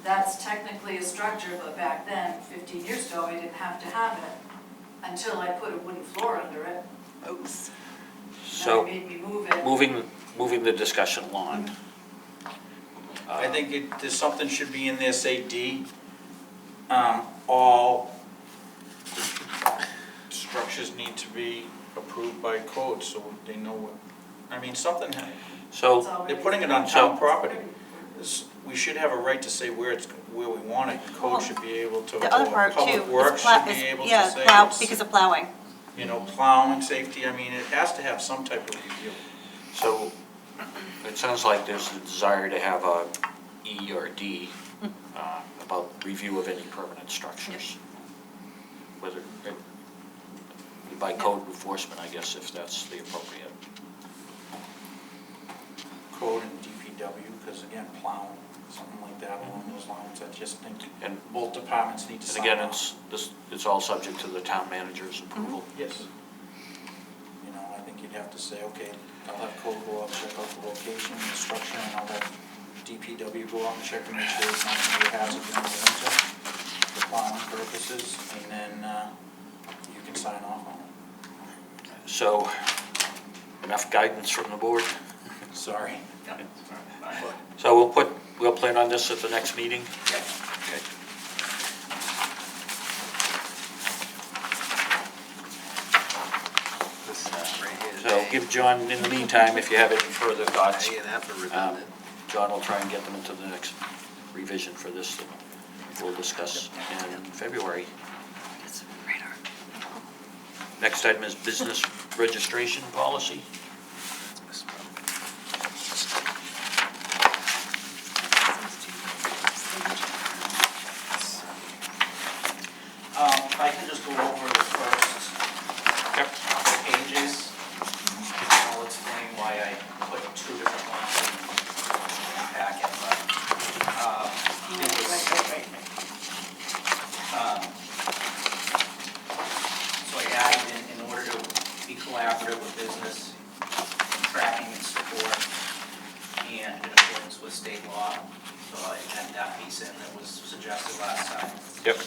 that's technically a structure, but back then, 15 years ago, I didn't have to have it until I put a wooden floor under it. Oops. so, Then it made me move it. moving the discussion along. I think there's something should be in there, say D, all structures need to be approved by code, so they know what, I mean, something, It's So, already- they're putting it on town property. We should have a right to say where we want it, code should be able to, The other or part too public is works plow, should be able to yeah, say. plow, it's, because of plowing. you know, plowing, safety, I mean, it has to have some type of review. so it sounds like there's a desire to have a E or D about review of any permanent structures. Whether, by code enforcement, I guess, if that's the appropriate. Code and DPW, because again, plowing, something like that along those lines, I just think And, both departments need to and sign again, off. it's all subject to the town manager's approval. Yes. You know, I think you'd have to say, okay, I'll have code go out and check out the location, the structure, and I'll have DPW go out and check to make sure it's not going to be a hazard during the winter for plowing purposes, and then you can sign off on it. So, enough guidance from the board? Sorry. So we'll plan on this at the next meeting? Okay. So give John, in the meantime, if you have any further thoughts, John will try and get them into the next revision for this that we'll discuss in February. Next item is business registration policy. If I can just go over the first couple pages, I'll explain why I put two different ones in the packet, but, it was, so I added in order to be collaborative with business, tracking and support, and in accordance with state law, so I had that piece in that was suggested last time. Yep.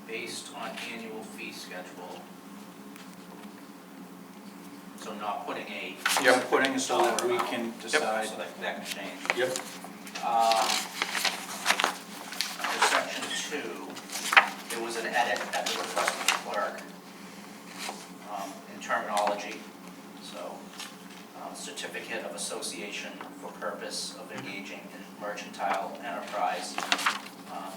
Based on annual fee schedule. So not putting a. Yep, putting it so that we can So decide. that can change. Yep. For section 2, there was an edit at the request of the clerk in terminology. So certificate of association for purpose of engaging in mercantile enterprise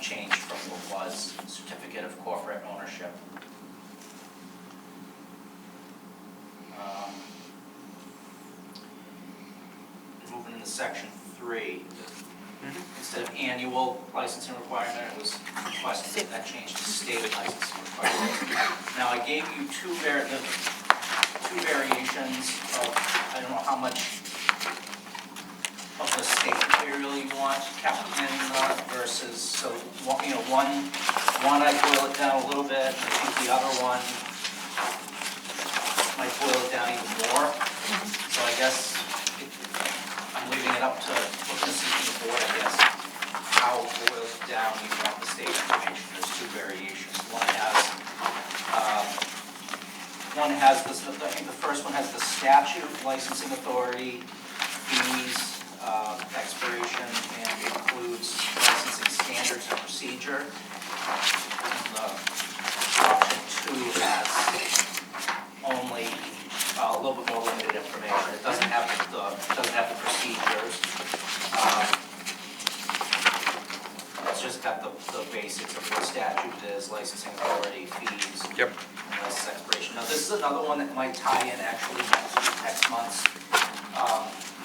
changed from what was certificate of corporate ownership. Moving into section 3, instead of annual licensing requirement, it was requested that changed to state licensing requirement. Now, I gave you two variations of, I don't know how much of the state material you want kept in versus, so, you know, one I boil it down a little bit, and I think the other one might boil it down even more. So I guess I'm leaving it up to witnesses in the board, I guess, how boiled down you want the state information. There's two variations. One has this, I think the first one has the statute, licensing authority, fees, expiration, and includes licensing standards and procedure. And the option 2 has only a little bit more limited information. It doesn't have the procedures. It's just got the basics of what statute is, licensing authority, fees. Yep. And license expiration. Now, this is another one that might tie in actually next month's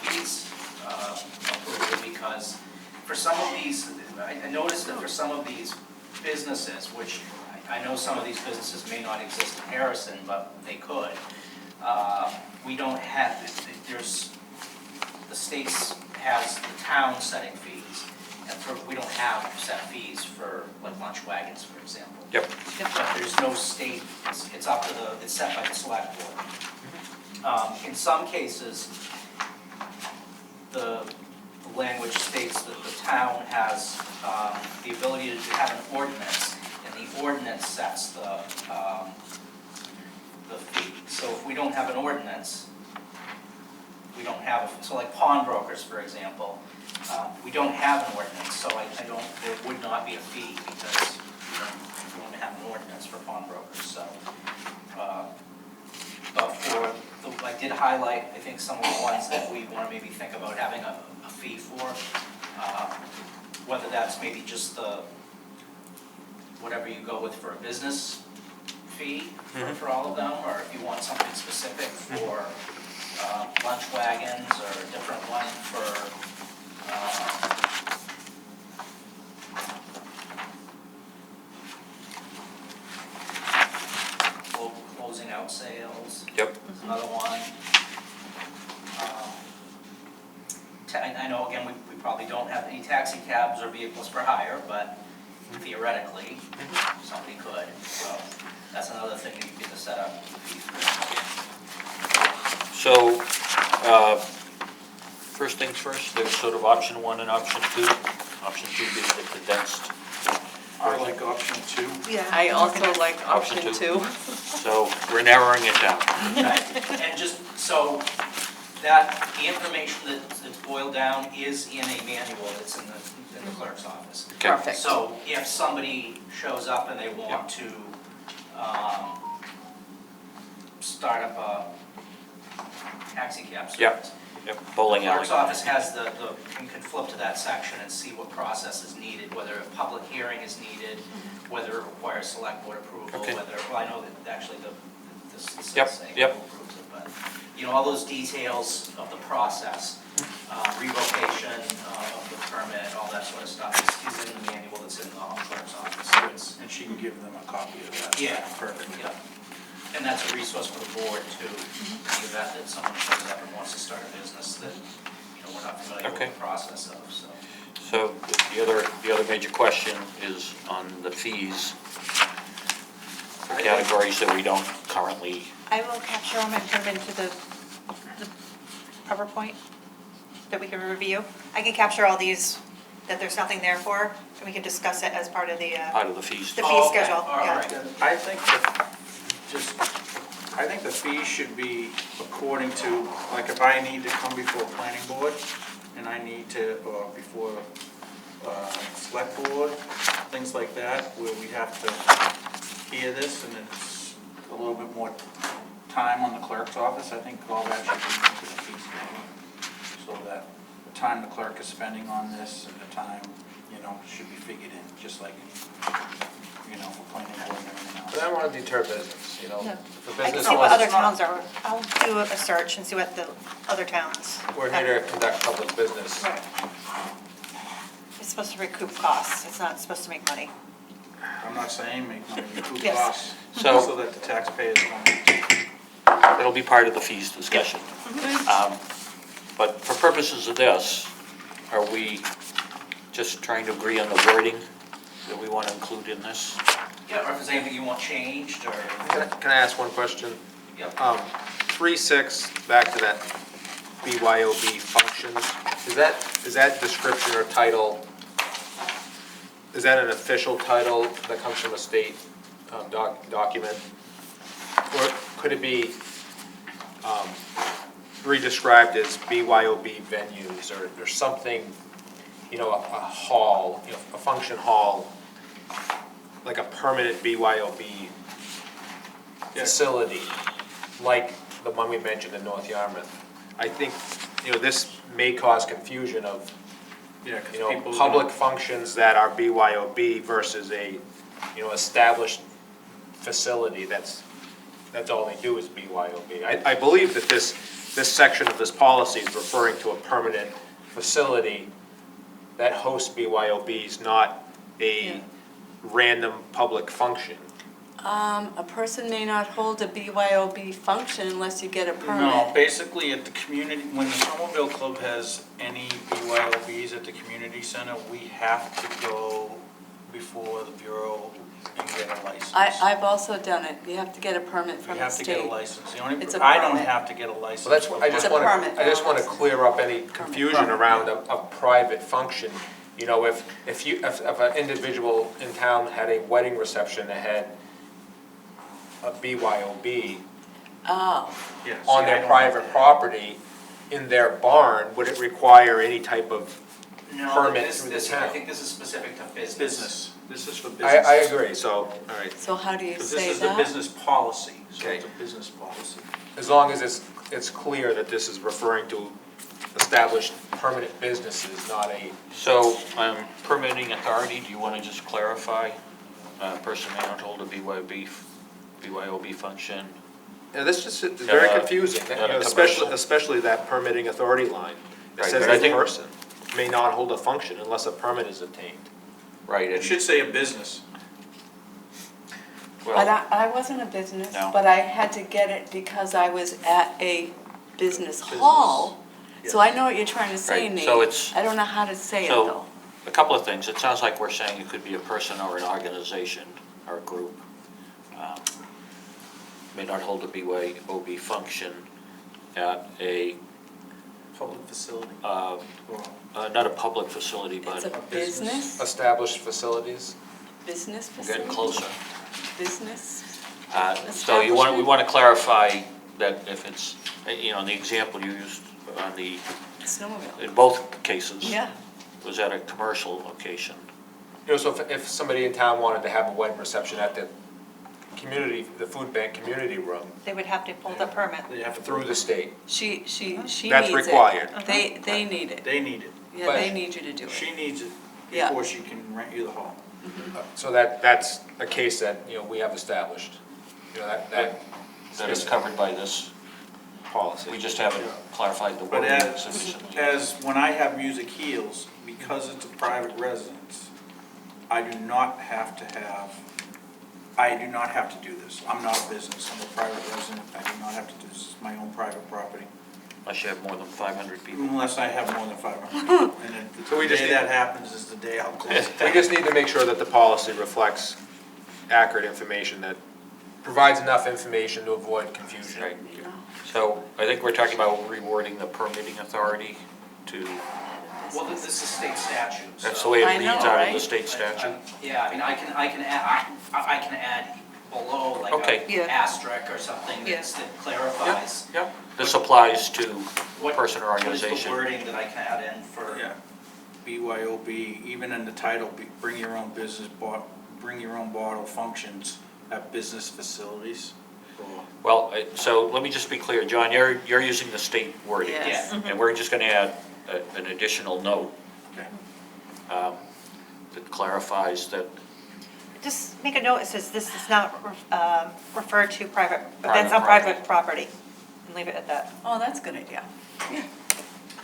fees approval, because for some of these, I noticed that for some of these businesses, which I know some of these businesses may not exist in Harrison, but they could, we don't the states has the town setting fees, and we don't have set fees for like lunch wagons, for example. Yep. But there's no state, it's up to it's set by the select board. In some cases, the language states that the town has the ability to have an ordinance, and the ordinance sets the fee. So if we don't have an ordinance, we don't have, so like pawnbrokers, for example, we don't have an ordinance, so there would not be a fee because we don't have an ordinance for pawnbrokers, so. But I did highlight, I think, some of the ones that we want to maybe think about having a fee for, whether that's maybe just whatever you go with for a business fee for all of them, or if you want something specific for lunch wagons, or a different one for closing out sales. Yep. Another one. I know, again, we probably don't have any taxi cabs or vehicles for hire, but theoretically, somebody could. So that's another thing that you get to set up. So, first things first, there's sort of option 1 and option 2. Option 2 being the condensed. I like option 2. Yeah, I also like Option option two. 2. So we're narrowing it down. And just so that the information that's boiled down is in a manual that's in the clerk's office. Okay. Perfect. So if somebody shows up and they want to start up a taxi cab service. Yep. Yep, bowling The alley. clerk's office has can flip to that section and see what process is needed, whether a public hearing is needed, whether it requires select board approval, Okay. well, I know that actually the Yep, saying yep. who approves it, but, all those details of the process, revocation of the permit, all that sort of stuff is in the manual that's in the clerk's office. So it's, And she can give them a copy of that. yeah, Perfect. yeah. And that's a resource for the board too, in the event that someone shows up and wants to start a business that, we're not familiar with Okay. the process of, so. So the other major question is on the fees for categories that we don't currently. I will capture them and put them into the PowerPoint that we can review. I can capture all these that there's nothing there for, and we can discuss it as part of the Part of the fees. The fee Oh, okay. schedule, All yeah. right. I think the fee should be according to, like if I need to come before planning board and I need to, or before select board, things like that, where we have to hear this and it's a little bit more time on the clerk's office, I think all that should be into the fee schedule. So that the time the clerk is spending on this and the time, should be figured in, just like, for planning board and everything else. But I don't want to deter business, No. The I can business, see what other it's not- towns are. I'll do a search and see what the other towns. we're here to conduct public business. Right. It's supposed to recoup costs, it's not supposed to make money. I'm not saying make money, recoup Yes. costs, So- so that the taxpayers don't. It'll be part of the fees discussion. But for purposes of this, are we just trying to agree on the wording that we want to include in this? Yeah, or if there's anything you want changed, or, Can I ask one question? yep. 3.6, back to that BYOB functions, is that description or title, is that an official title that comes from a state document? Or could it be re-described as BYOB venues or something, a hall, a function hall, like a permanent BYOB facility, like the one we mentioned in North Yarmouth? I think, this may cause confusion of, Yeah, 'cause people. public functions that are BYOB versus a, established facility that's all they do is BYOB. I believe that this section of this policy is referring to a permanent facility that hosts BYOBs, not a random public function. A person may not hold a BYOB function unless you get a No, permit. basically at the community, when the Somerville Club has any BYOBs at the community center, we have to go before the Bureau and get a license. I've also done it. You have to get a permit We from the have to get a state. license. The only, It's a I don't permit. have to get a license. Well, that's, I just It's a want permit, to, I just not a want to license. clear up any confusion around a private function. You know, if an individual in town had a wedding reception that had a BYOB Oh, Yeah, see, on I their don't private have that. property in their barn, would it require any type of No, permit this, through the this, I town? think this is specific to business. Business. This is for business. I agree, so, all right, so how do you Because say this is the that? business policy, so Okay. it's a business policy. as long as it's clear that this is referring to established permanent businesses, not a, So, permitting authority, do you want to just clarify? Person may not hold a BYOB function. yeah, this just, it's very Yeah, confusing, yeah, especially, commercial. especially that permitting authority line. It Right, says but I a think- person may not hold a function unless a permit is obtained. Right, It and, should say a business. But well, I wasn't a business, No. but I had to get it because I was at a business hall. So I know what you're trying to say, Right, Nate. so it's- I don't know how to say it So- though. a couple of things. It sounds like we're saying it could be a person or an organization or a group. May not hold a BYOB function at a, Public facility. not a public facility, It's but a business, Established facilities, business we're facility? getting closer. Business, So we want to clarify that if it's, in the example you used on the, snowmobile. in both cases. Yeah, Was at a commercial location. so if somebody in town wanted to have a wedding reception at the community, the food bank community room They would have to pull the permit. They have to through the state, she needs it. That's required. They need it. They need it. Yeah, But- they need you to do it. She needs it Yeah. before she can rent you the hall. so that's a case that, we have established, that That is covered by this. policy. We just haven't clarified the But wording as, sufficiently. as when I have Music Heals, because it's a private residence, I do not have to do this. I'm not a business, I'm a private resident, I do not have to do this, it's my own private property. Unless you have more than 500 people. Unless I have more than 500. And then So we the just day need- that happens is the day I'll close it. We just need to make sure that the policy reflects accurate information, that provides enough information to avoid confusion. Right. So I think we're talking about rewording the permitting authority to, Well, this is state statute, so. that's the way I it know, reads out of the right? state statute. Yeah, I mean, I can add below like Okay. Yeah. a asterisk or something that clarifies. Yep. This applies to What- person or What is the organization. wording that I can add in for? Yeah. BYOB, even in the title, bring your own bring your own bottle functions at business facilities. Well, so let me just be clear, John, you're using the state wording. Yes. Yeah. And we're just gonna add an additional note Okay. that clarifies that Just make a note, it says this is not referred to private, Private events on property. private property. And leave it at that. Oh, that's a good idea.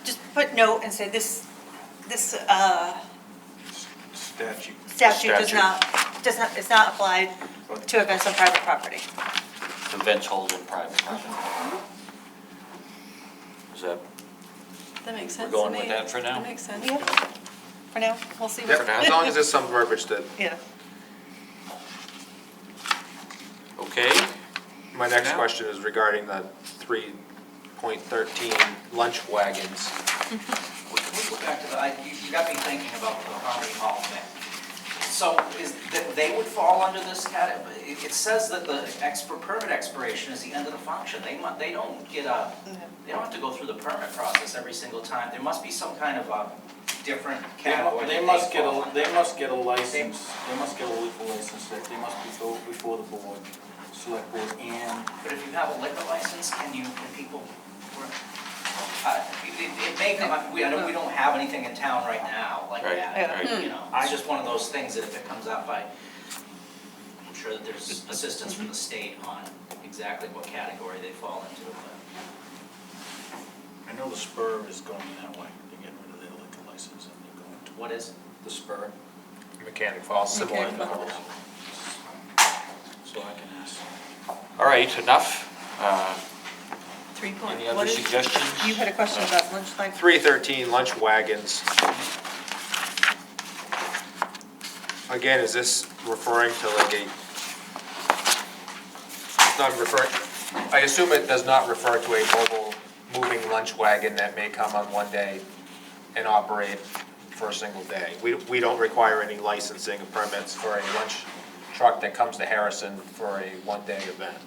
Just put note and say this Statute. statute Statute. does not, it's not applied to events on private property. events held in private property. Is that, That makes sense going to me. with that for now? That makes sense. Yep. For now, we'll see. Yep, as long as there's some verbiage that, Yeah. okay? my next Now? question is regarding the 3.13 lunch wagons. Can we go back to you got me thinking about the Harmony Hall thing. So they would fall under this category? It says that the permit expiration is the end of the function. They don't have to go through the permit process every single time. There must be some kind of a different category. They that must fall under. they must get a license, they must get a liquor license, they must be go before the board, select board, and But if you have a liquor license, can people, it may come up, I know we don't have anything in town right now like Right, that. right. It's just one of those things that if it comes up, I'm sure that there's assistance from the state on exactly what category they fall into. But I know the Spur is going that way, they're getting rid of their liquor license and they're going to what is? the Spur. Mechanic Falls, similar. Mechanic Falls. So I right, enough. 3 point, Any what other is, suggestions? you had a question about lunchtime? 313 lunch wagons. Again, is this referring to like a, not referring, I assume it does not refer to a mobile moving lunch wagon that may come on one day and operate for a single day. We don't require any licensing or permits for a lunch truck that comes to Harrison for a one-day event.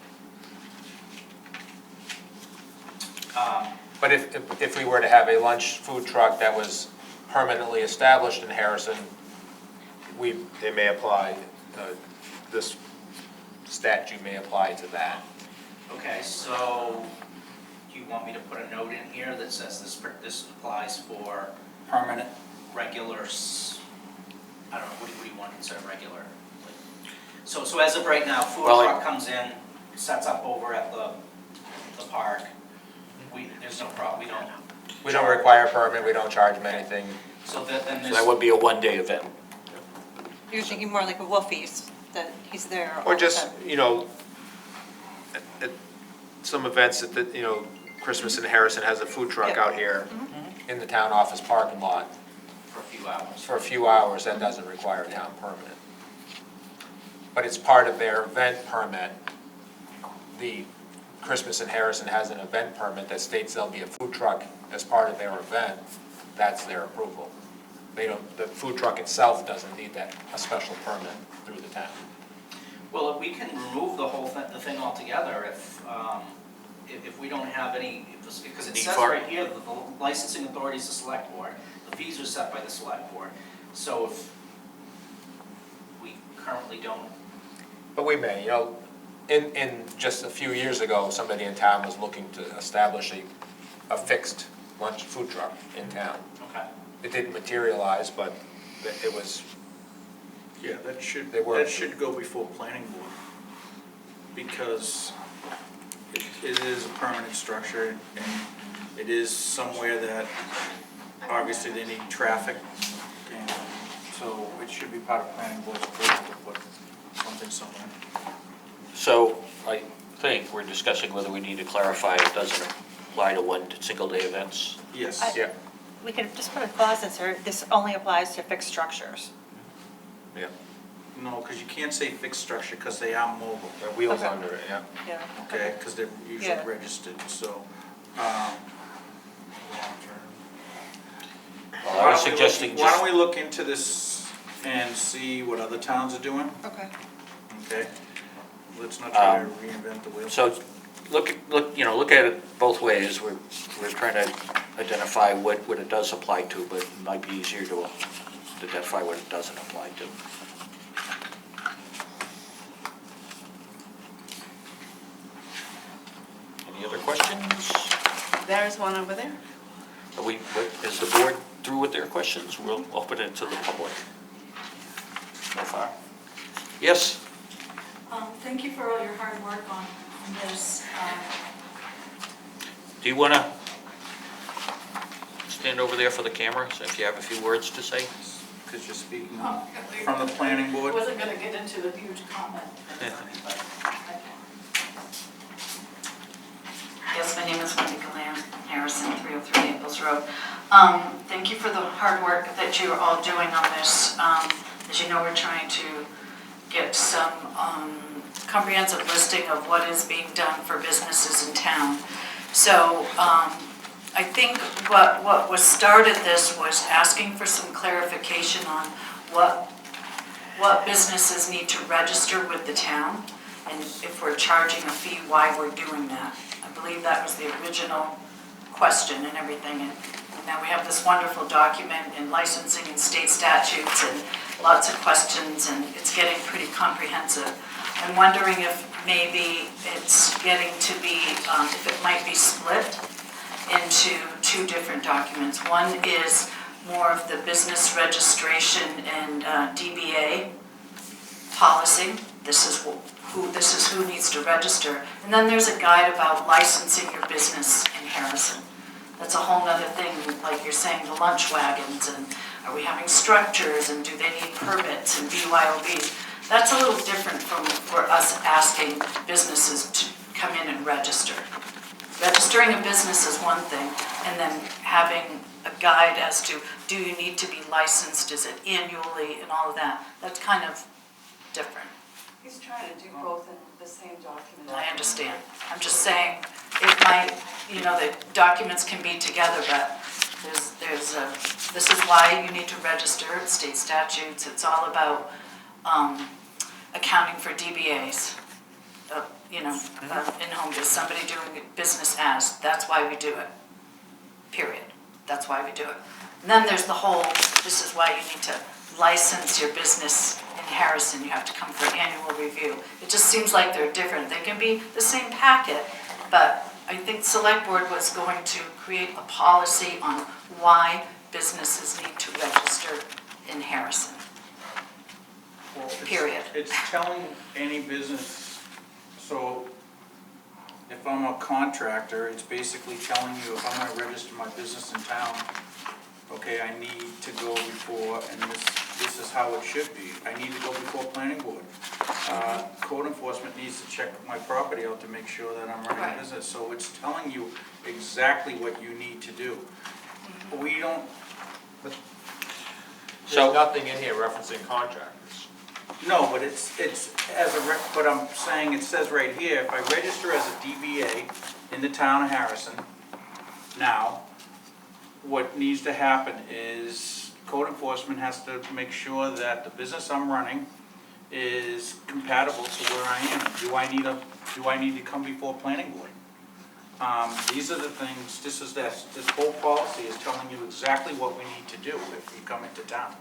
But if we were to have a lunch food truck that was permanently established in Harrison, they may apply, this statute may apply to that. Okay, so do you want me to put a note in here that says this applies for Permanent. regular, I don't know, what do you want to consider regular? So as of right now, food Well, truck comes in, sets up over at the park, there's no problem, We don't require a permit, we don't charge them anything. so then So this. that would be a one-day event. You're thinking more like a Wolfies, that he's there all Or the just, time. you know, at some events that, you know, Christmas in Harrison has a food truck Yeah. out here in the town office parking lot For a few hours. for a few hours, that doesn't require a town permit. But it's part of their event permit. The Christmas in Harrison has an event permit that states there'll be a food truck as part of their event. That's their approval. They don't, the food truck itself doesn't need a special permit through the town. Well, we can remove the whole the thing altogether if we don't have any, because it Need says for it? right here, that the licensing authority is the select board, the fees are set by the select board. So if we currently don't, But we may, you know, in just a few years ago, somebody in town was looking to establish a fixed lunch food truck in town. okay. It didn't materialize, but it was, Yeah, that should, They were- that should go before planning board, because it is a permanent structure, and it is somewhere that, obviously, they need traffic, and so it should be part of planning board's approval to put something somewhere. So I think we're discussing whether we need to clarify it doesn't apply to single-day events. Yes. yeah, We could just put a clause that says this only applies to fixed structures. yeah. No, because you can't say fixed structure, because they are mobile, There are wheels Okay. under it, yeah. Yeah. okay, because they're usually Yeah. registered, so. Well, I was suggesting Why don't just, we look into this and see what other towns are doing, Okay. okay? Let's not try to reinvent the wheel. so look at it both ways. We're trying to identify what it does apply to, but it might be easier to identify what it doesn't apply to. Any other questions? There's one over there. Is the board through with their questions? We'll open it to the public. So far. Yes? Thank you for all your hard work on this. Do you want to stand over there for the camera, so if you have a few words to say? Because you're speaking I from the planning board. wasn't gonna get into the huge comment. but I can. Yes, my name is Wendy Galan, Harrison, 303 Naples Road. Thank you for the hard work that you're all doing on this. As you know, we're trying to get some comprehensive listing of what is being done for businesses in town. So I think what was started this was asking for some clarification on what businesses need to register with the town, and if we're charging a fee, why we're doing that. I believe that was the original question and everything, and now we have this wonderful document in licensing and state statutes and lots of questions, and it's getting pretty comprehensive. I'm wondering if maybe it's getting to be, if it might be split into two different documents. One is more of the business registration and DBA policy. This is who needs to register. And then there's a guide about licensing your business in Harrison. That's a whole nother thing, like you're saying, the lunch wagons, and are we having structures, and do they need permits and BYOB? That's a little different from for us asking businesses come in and register. Registering a business is one thing, and then having a guide as to, do you need to be licensed, is it annually, and all of that, that's kind of different. He's trying to do both in the same document. I understand. I'm just saying, it might, the documents can be together, but this is why you need to register, it's state statutes, it's all about accounting for DBAs. In-home business, somebody doing business as, that's why we do it, period. That's why we do it. And then there's the whole, this is why you need to license your business in Harrison, you have to come for annual review. It just seems like they're different. They can be the same packet, but I think Select Board was going to create a policy on why businesses need to register in Harrison. Well, it's- Period. It's telling any business, so if I'm a contractor, it's basically telling you if I'm gonna register my business in town, okay, I need to go before, and this is how it should be. I need to go before planning board. Code enforcement needs to check my property out to make sure that I'm running a Right. business. So it's telling you exactly what you need to do. We don't, There's nothing in here referencing contractors. no, but it's but I'm saying, it says right here, if I register as a DBA in the town of Harrison, now, what needs to happen is code enforcement has to make sure that the business I'm running is compatible to where I am. Do I need to come before planning board? These are the things, this whole policy is telling you exactly what we need to do if you come into town.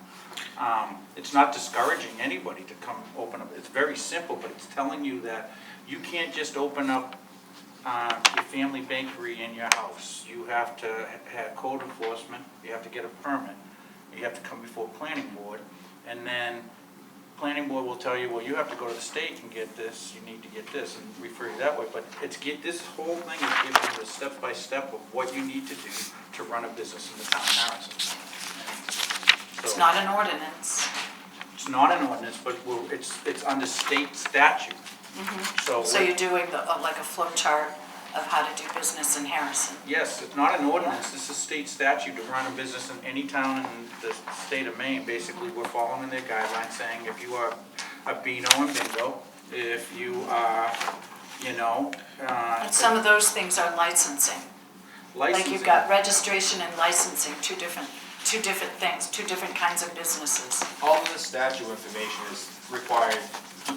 It's not discouraging anybody to come open up, it's very simple, but it's telling you that you can't just open up your family bakery in your house. You have to have code enforcement, you have to get a permit, you have to come before planning board, and then planning board will tell you, well, you have to go to the state and get this, you need to get this, and refer you that way, but this whole thing is giving you a step-by-step of what you need to do to run a business in the town of Harrison. It's not an ordinance. It's not an ordinance, but it's under state statute. So So you're doing like a flow chart of how to do business in Harrison. yes, it's not an ordinance, this is state statute to run a business in any town in the state of Maine. Basically, we're following their guidelines saying if you are a Beano and Bingo, if you are, And some of those things are licensing. Like licensing. you've got registration and licensing, two different things, two different kinds of businesses. All of the statute information is required,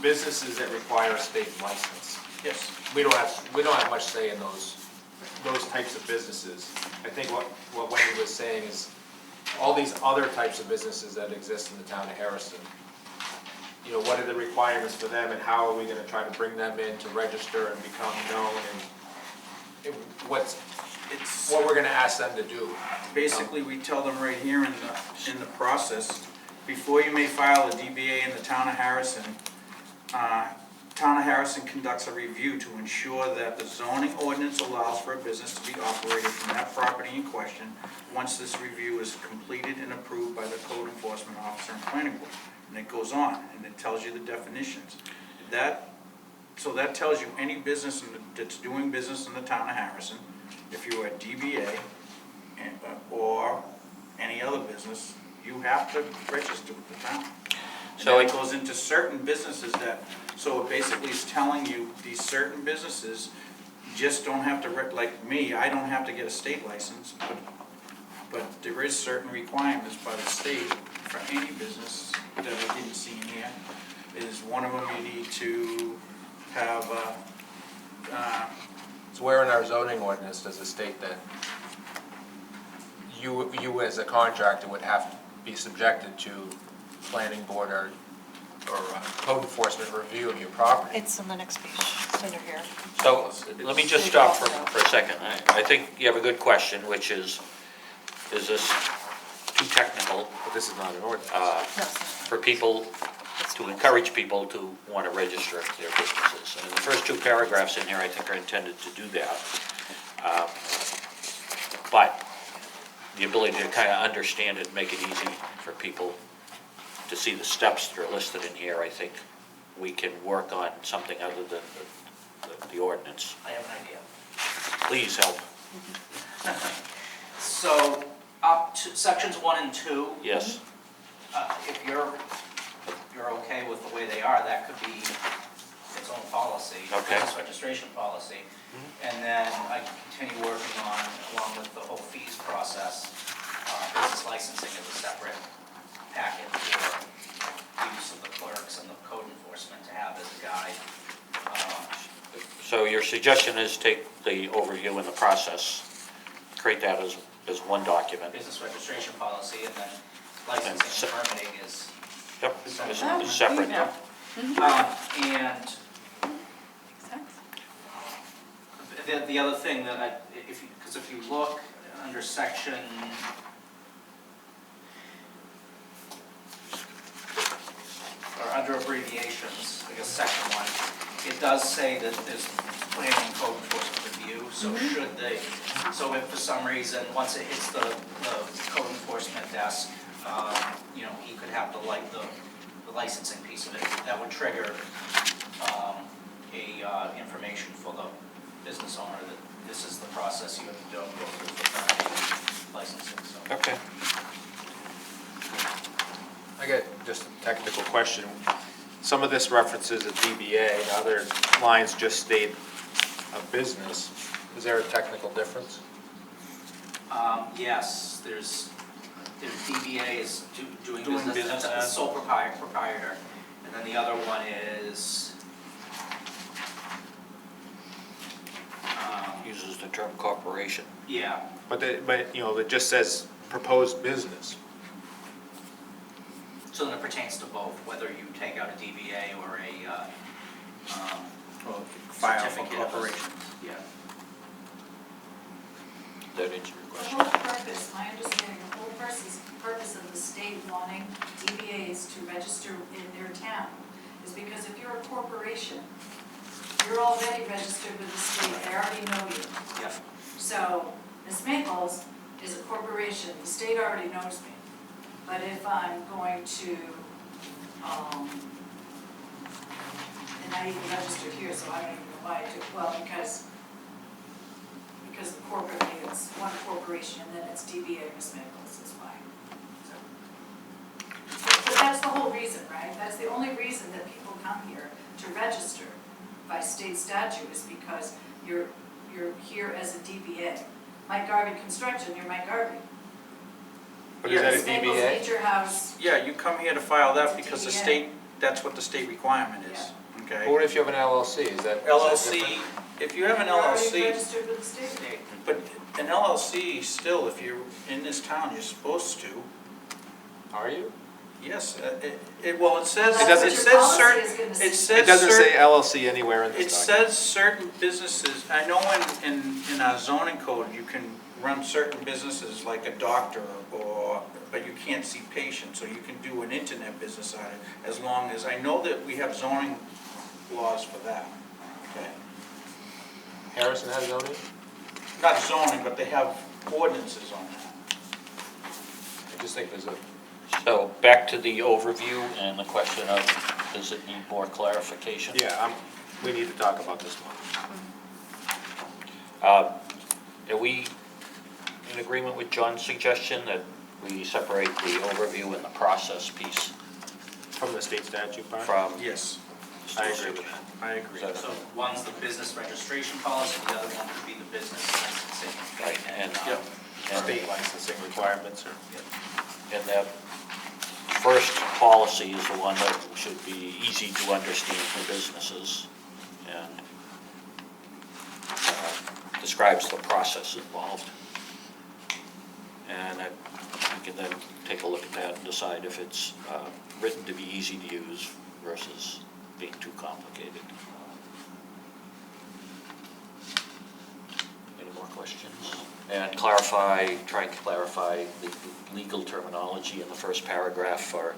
businesses that require a state license. Yes. We don't have much say in those types of businesses. I think what Wendy was saying is, all these other types of businesses that exist in the town of Harrison, what are the requirements for them, and how are we gonna try to bring them in to register and become known, and what we're gonna ask them to do. Basically, we tell them right here in the process, before you may file a DBA in the town of Harrison, Town of Harrison conducts a review to ensure that the zoning ordinance allows for a business to be operated from that property in question. Once this review is completed and approved by the code enforcement officer and planning board. And it goes on, and it tells you the definitions. So that tells you any business that's doing business in the town of Harrison, if you're a DBA or any other business, you have to register with the town. So it goes into certain businesses so it basically is telling you these certain businesses just don't have to, like me, I don't have to get a state license, but there is certain requirements by the state for any business that I didn't see in here. Is one of them you need to have So where in our zoning ordinance does it state that you as a contractor would have to be subjected to planning board or code enforcement review of your property? It's on the next page, it's under here. So, let me just stop for a second. I think you have a good question, which is this too technical But this is not an ordinance. for people, to encourage people to want to register their businesses? And the first two paragraphs in here, I think, are intended to do that. But the ability to kind of understand it, make it easy for people to see the steps that are listed in here, I think we can work on something other than the ordinance. I have an idea. Please help. So, up to sections 1 and 2, Yes, if you're okay with the way they are, that could be its own policy. Okay. Business registration policy. And then I can continue working on, along with the whole fees process, business licensing is a separate packet for use of the clerks and the code enforcement to have as a guide. so your suggestion is take the overview and the process, create that as one document. Business registration policy, and then licensing and permitting is, Yep, Oh, it's separate. yeah. and the other thing that because if you look under section, or under abbreviations, I guess section 1, it does say that there's planning and code enforcement review, so should they, so if for some reason, once it hits the code enforcement desk, he could have to like the licensing piece of it, that would trigger information for the business owner that this is the process you have to go through for licensing, so. Okay. I got just a technical question. Some of this references a DBA, and other lines just state a business. Is there a technical difference? Yes, there's DBA is doing Doing business, business that's a as. sole proprietor, and then the other one is, Uses the term corporation. yeah, But it just says proposed business. so then it pertains to both, whether you take out a DBA or a File for certificate of- corporation. Yeah. That answers your The question. whole purpose, my understanding, the whole purpose of the state wanting DBAs to register in their town is because if you're a corporation, you're already registered with the state, they already know you. Yeah. So, Ms. Maples is a corporation, the state already knows me. But if I'm going to, and I even registered here, so I don't even know why I do, well, because the corporate, it's one corporation and then it's DBA Ms. Maples is why. But that's the whole reason, right? That's the only reason that people come here to register by state statute is because you're here as a DBA. Mike Garvey Construction, you're Mike Garvey. But is that a Ms. Maples DBA? Nature House, Yeah, you come here to file that It's a because the DBA. state, that's what the state requirement is, But okay? what if you have an LLC? Is that LLC, different? if you have an you're already LLC, registered with the state. but an LLC still, if you're in this town, you're supposed to, Are you? yes, well, it says, It doesn't- it Your says policy certain, is gonna it say- says It doesn't say certain, LLC anywhere in it this document. says certain businesses, I know in our zoning code, you can run certain businesses like a doctor but you can't see patients, so you can do an internet business on it, as long as, I know that we have zoning laws for that, okay? Harrison has zoning? Not zoning, but they have ordinances on that. I just think there's a, So back to the overview and the question of, does it need more clarification? we need to talk about this one. Are we in agreement with John's suggestion that we separate the overview and the process piece From the state statute part? from? Yes, I agree with that. I agree. Is that- So one's the business registration policy, the other one would be the business licensing. Right, and, Yep. and State licensing requirements or? And that first policy is the one that should be easy to understand for businesses and describes the process involved. And that we can then take a look at that and decide if it's written to be easy to use versus being too complicated. Any more questions? And clarify, try and clarify the legal terminology in the first paragraph for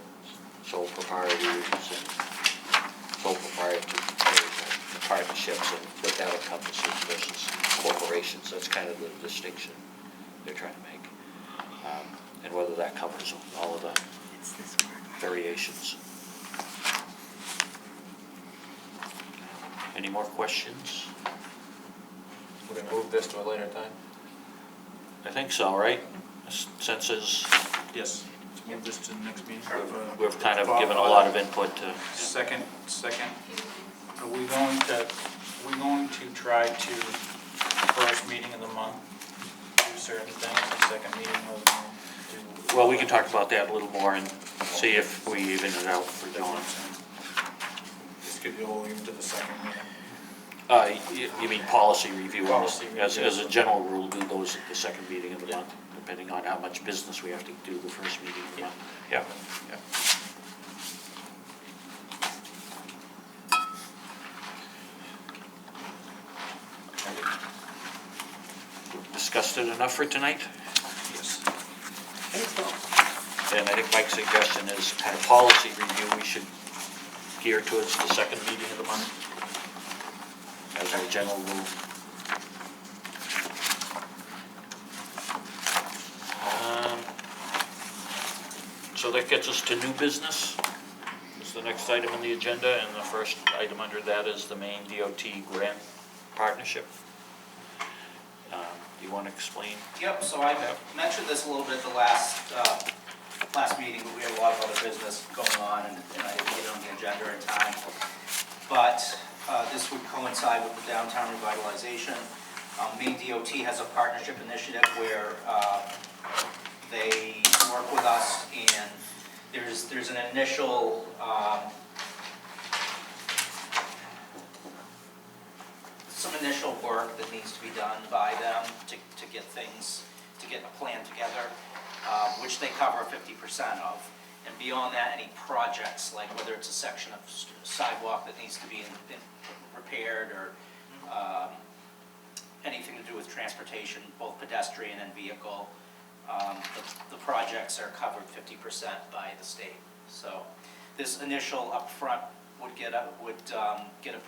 sole proprietors and sole proprietors and partnerships and what that encompasses versus corporations. That's kind of the distinction they're trying to make. And whether that covers all of the variations. Any more questions? We're gonna move this to a later time. I think so, right? Since Yes. Let's move this to the next meeting. we've kind of given a lot of input to, Second, are we going to try to, first meeting of the month, do certain things, the second meeting of the month, do... well, we can talk about that a little more and see if we even it out for John. Just give you all even to the second meeting. You mean policy review? Policy As review. a general rule, do those at the second meeting of the month, depending on how much business we have to do the first meeting of the month. Yeah. We've discussed it enough for tonight? Yes. And I think Mike's suggestion is kind of policy review, we should gear towards the second meeting of the month as our general rule. So that gets us to new business. It's the next item on the agenda, and the first item under that is the Maine DOT grant partnership. Do you want to explain? Yep, so I mentioned this a little bit the last meeting, but we had a lot of other business going on, and I didn't get it on the agenda in time. But this would coincide with the downtown revitalization. Maine DOT has a partnership initiative where they work with us, and there's an initial some initial work that needs to be done by them to get things, to get a plan together, which they cover 50% of. And beyond that, any projects, like whether it's a section of sidewalk that needs to be repaired, or anything to do with transportation, both pedestrian and vehicle, the projects are covered 50% by the state. So this initial upfront would get a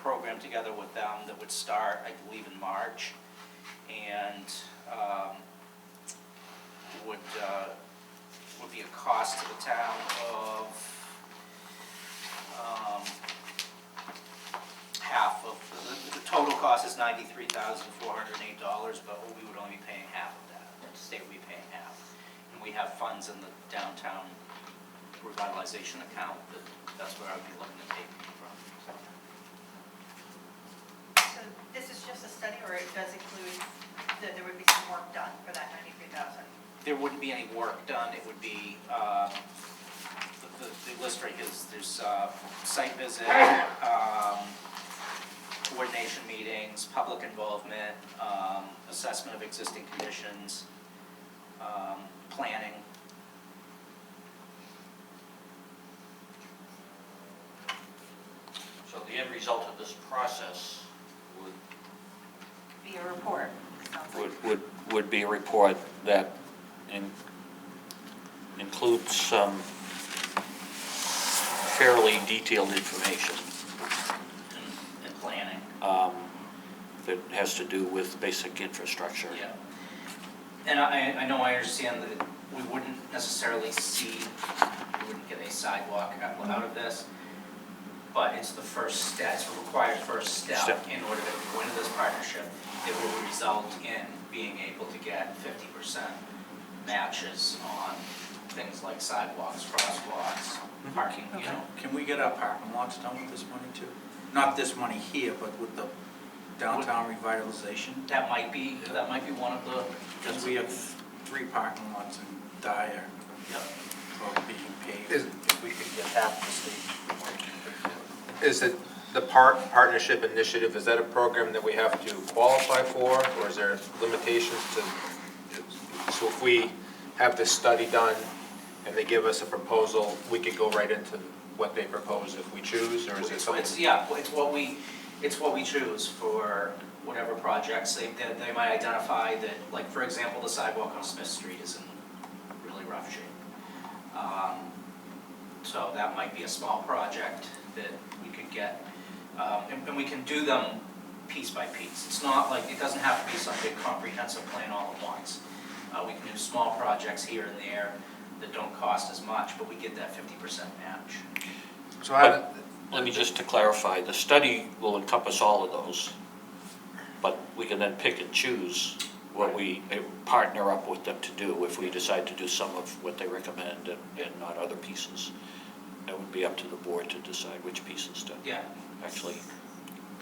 program together with them that would start, I believe, in March, and would be a cost to the town of half of, the total cost is $93,408, but we would only be paying half of that. The state would be paying half. And we have funds in the downtown revitalization account, that's where I would be looking to take from. So this is just a study, or it does include that there would be some work done for that 93,000? There wouldn't be any work done, it would be, the list right here is, there's site visit, coordination meetings, public involvement, assessment of existing conditions, planning. So the end result of this process would Be a report, sounds like. would be a report that includes some fairly detailed information And planning. that has to do with basic infrastructure. Yeah. And I know, I understand that we wouldn't necessarily we wouldn't get a sidewalk out of this, but it's the first step, it's a required first step in order to go into this partnership. It will result in being able to get 50% matches on things like sidewalks, crosswalks, parking, you know. Can we get our parking lots done with this money too? Not this money here, but with the downtown revitalization? That might be one of the. Because we have 3 parking lots in Dyer, Yep. being paved. If we could get half the state. Is it the partnership initiative, is that a program that we have to qualify for, or is there limitations to, so if we have this study done and they give us a proposal, we could go right into what they propose if we choose, or is it something? It's what we choose for whatever projects. They might identify that, like, for example, the sidewalk on Smith Street is in really rough shape. So that might be a small project that we could get, and we can do them piece by piece. It's not like, it doesn't have to be some big comprehensive plan all at once. We can do small projects here and there that don't cost as much, but we get that 50% match. So how, let me just to clarify, the study will encompass all of those, but we can then pick and choose what we partner up with them to do if we decide to do some of what they recommend and not other pieces. That would be up to the board to decide which pieces to Yeah. actually.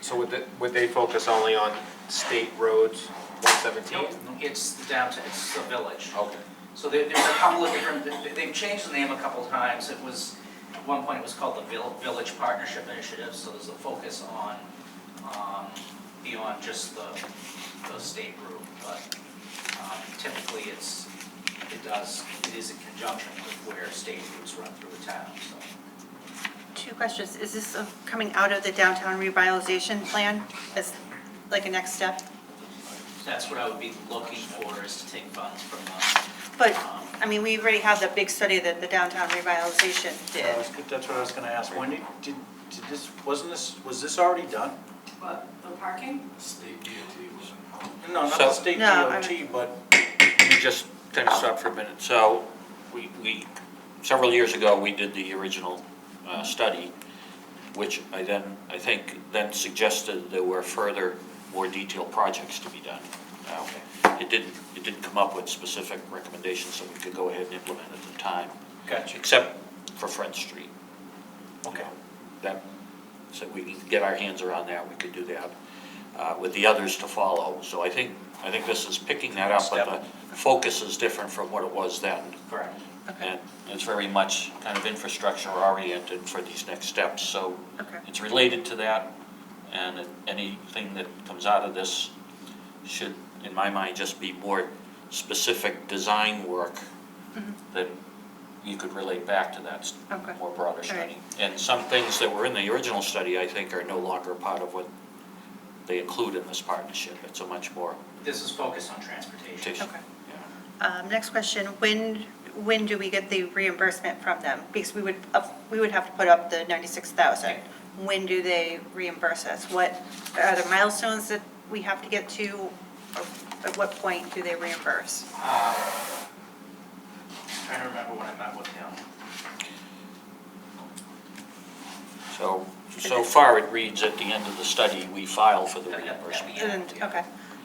So would they focus only on state roads, 117? Nope, it's the downtown, it's the village. Okay. So there's a couple of different, they've changed the name a couple of times. It was, at one point it was called the Village Partnership Initiative, so there's a focus on, beyond just the state route. But typically it is in conjunction with where state routes run through the town, so. 2 questions. Is this coming out of the downtown revitalization plan as like a next step? That's what I would be looking for, is to take funds from the. But, I mean, we already have the big study that the downtown revitalization did. That's what I was gonna ask. Wendy, was this already done? But the parking? State DOT was involved. No, not So- the state No, DOT, but Let me just kind of stop for a minute. So we several years ago, we did the original study, which I think then suggested there were further, more detailed projects to be done. Now, it didn't come up with specific recommendations, so we could go ahead and implement at the time, gotcha. except for Front Street. Okay. That, so we can get our hands around that, we could do that, with the others to follow. So I think this is picking that up, but the focus is different from what it was then. Correct. And it's very much kind of infrastructure oriented for these next steps, so Okay. it's related to that, and anything that comes out of this should, in my mind, just be more specific design work that you could relate back to that Okay. more broader All study. right. And some things that were in the original study, I think, are no longer part of what they include in this partnership. It's a much more This is focused on transportation. tissue. Okay. Yeah. Next question, when do we get the reimbursement from them? Because we would have to put up the 96,000. When do they reimburse us? What are the milestones that we have to get to? Or at what point do they reimburse? Trying to remember when I met with him. So far it reads at the end of the study, we file for the Yeah, yeah, reimbursement. yeah. And, okay.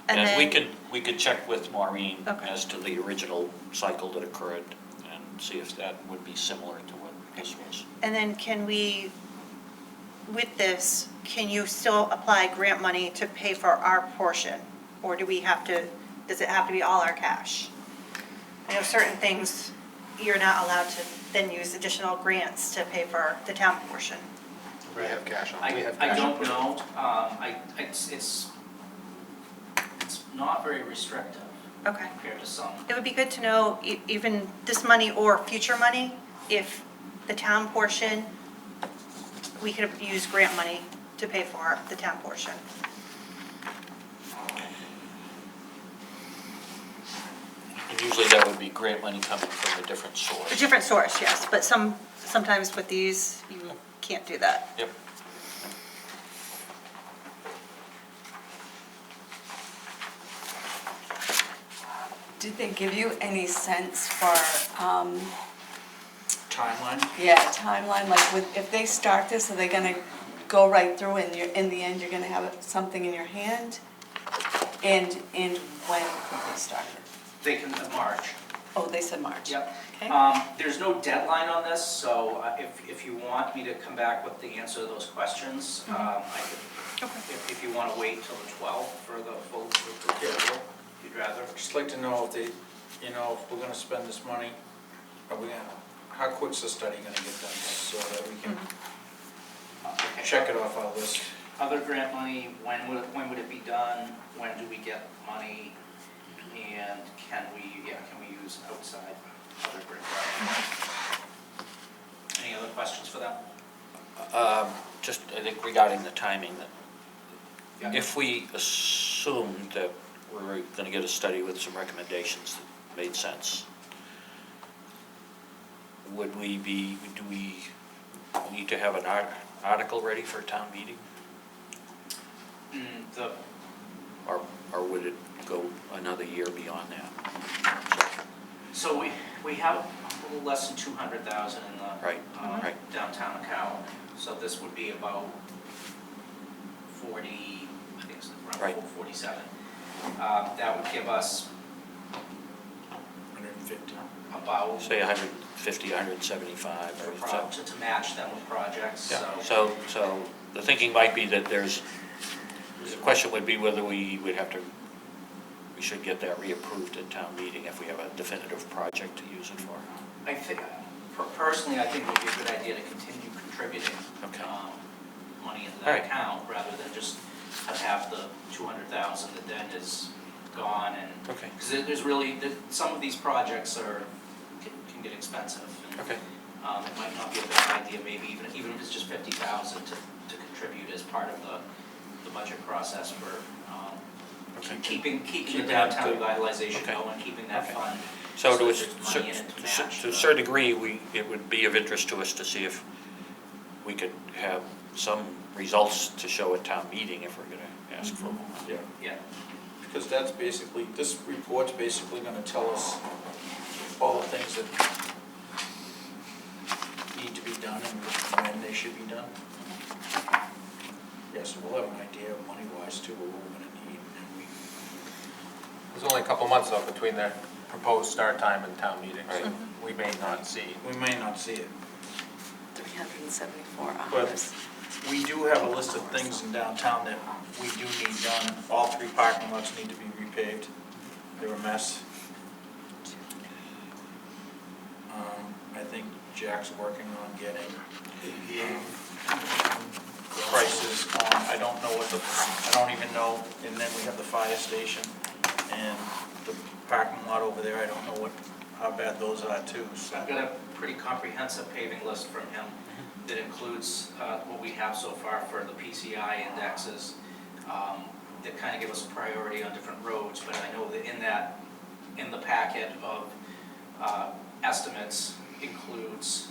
And And then, we could check with Maureen Okay. as to the original cycle that occurred and see if that would be similar to what this was. and then can we, with this, can you still apply grant money to pay for our portion? Or do we have to, does it have to be all our cash? I know certain things, you're not allowed to then use additional grants to pay for the town portion. We have cash on, I we have cash. don't know, it's not very restrictive Okay. compared to some. It would be good to know, even this money or future money, if the town portion, we could use grant money to pay for the town portion. And usually that would be grant money coming from a different A source. different source, yes, but sometimes with these, you can't do that. Yep. Did they give you any sense for, Timeline? timeline, like if they start this, are they gonna go right through and in the end, you're gonna have something in your hand? And when could they start it? They can, March. Oh, they said March. Yep. Okay. There's no deadline on this, so if you want me to come back with the answer to those questions, I could, if you want to wait till the 12th for the full proposal, if you'd rather. Just like to know if if we're gonna spend this money, how quick's the study gonna get done, so that we can Okay. check it off our list? Other grant money, when would it be done? When do we get money? And can we use outside other grant money? Any other questions for them? Just, I think regarding the timing, that Yeah. if we assumed that we were gonna get a study with some recommendations that made sense, do we need to have an article ready for a town meeting? Or would it go another year beyond that? So we have, little less than 200,000 in the Right, right. downtown account. So this would be about 40, I think it's Right. around 47. That would give us 150. about, Say 150, 175 or so. to match them with projects, Yeah, so. so the thinking might be that the question would be whether we should get that reapproved at town meeting if we have a definitive project to use it for. I think, personally, I think it would be a good idea to continue contributing Okay. money into All that right. account, rather than just have the 200,000 that then is gone, and, Okay, because there's really, some of these projects can get expensive. And, okay, it might not be a bad idea, maybe even if it's just 50,000 to contribute as part of the budget process for, okay. keeping the Keeping downtown it to- revitalization Okay. going, keeping that Okay. fund. So to a that there's money in it to match to a the- certain degree, it would be of interest to us to see if we could have some results to show at town meeting if we're gonna ask for more. Yeah, Yeah, because that's basically, this report's basically gonna tell us all the things that need to be done and when they should be done. Yeah, so we'll have an idea money-wise too, what we're gonna need, and we, There's only a couple months though between the proposed start time and town meeting, so Right. we may not see. we may not see it. 374 But hours. we do have a list of things in downtown that we do need done. All 3 parking lots need to be repaved. They're a mess. I think Jack's working on getting prices on, I don't know I don't even know, and then we have the fire station and the parking lot over there, I don't know how bad those are too, so. I've got a pretty comprehensive paving list from him that includes what we have so far for the PCI indexes that kind of give us a priority on different roads, but I know that in the packet of estimates includes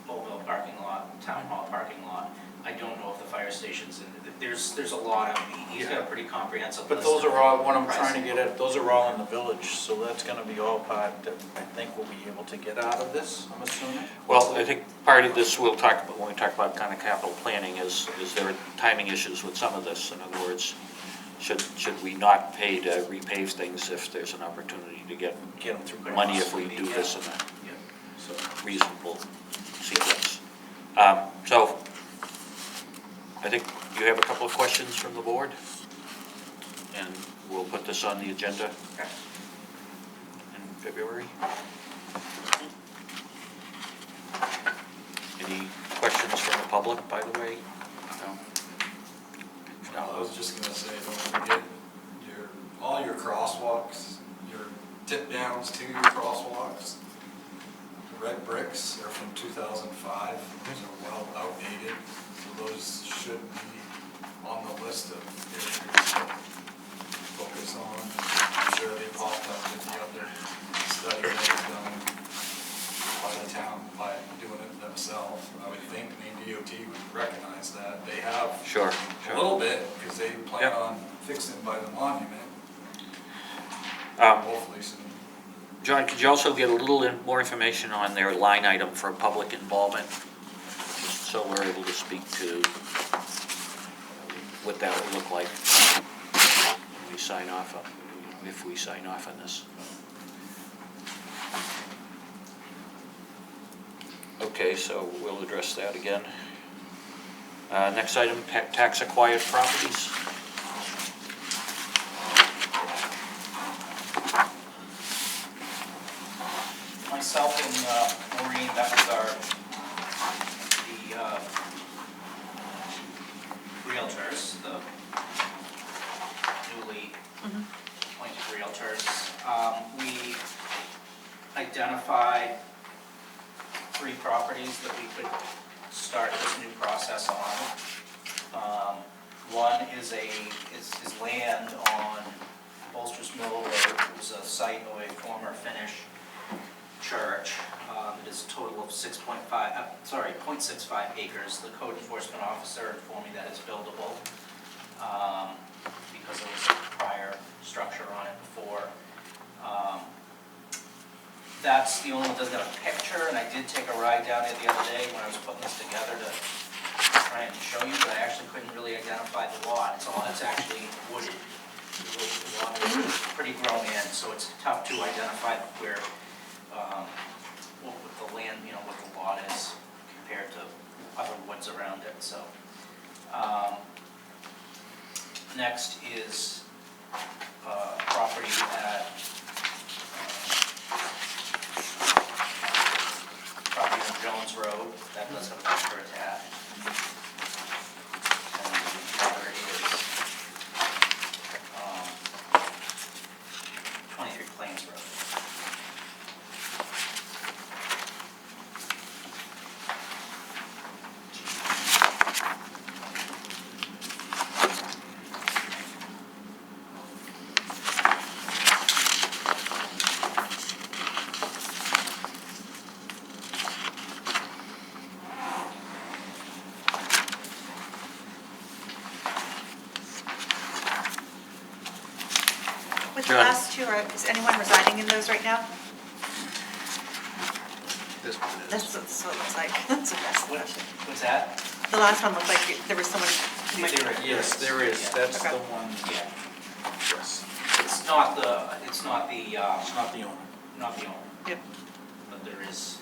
Old Mill parking lot, Town Hall parking lot. I don't know if the fire station's in, there's a lot of, he's got a pretty comprehensive list. But those are all, what I'm of trying to pricing. get at, those are all in the village, so that's gonna be all part that I think we'll be able to get out of this, I'm assuming. Well, I think part of this we'll talk about when we talk about kind of capital planning is there are timing issues with some of this. In other words, should we not pay to repave things if there's an opportunity to get Get them through. money if we do this in a Yeah. So, reasonable sequence? So I think you have a couple of questions from the board, and we'll put this on the agenda Okay. in February. Any questions from the public, by the way? No? I was just gonna say, don't forget all your crosswalks, your tip downs to your crosswalks. The red bricks are from 2005, those are well outdated, so those should be on the list of areas to focus on. I'm sure they popped up with the other study that was done by the town by doing it themselves. I would think Maine DOT would recognize that. They have Sure, a sure. little bit, because they plan Yep. on fixing it by the monument, Um, hopefully soon. John, could you also get a little more information on their line item for public involvement? Just so we're able to speak to what that would look like when we sign off on, if we sign off on this. Okay, so we'll address that again. Next item, tax acquired properties. Myself and Maureen, that was the realtors, the newly appointed realtors. We identified 3 properties that we could start this new process on. One is land on Bolster's Mill Road. It was a site of a former Finnish church. It is a total of 0.65 acres. The code enforcement officer informed me that it's buildable because there was a prior structure on it before. That's the only one that doesn't have a picture, and I did take a ride down there the other day when I was putting this together to try and show you, but I actually couldn't really identify the lot. It's all, it's actually wooded. The lot is pretty grown in, so it's tough to identify where, what the land, you know, what the lot is compared to other woods around it, so. Next is property at property on Jones Road, that does have a picture attached. And the other is 23 Plains Road. With the John. last two, is anyone residing in those right now? This one is. That's what it looks like. That's a best What- question. What's that? The last one looked like there was someone. Yes, there is, that's the Okay. one, Yeah, yes, it's not the, it's not the owner. not the owner, Yep. but there is,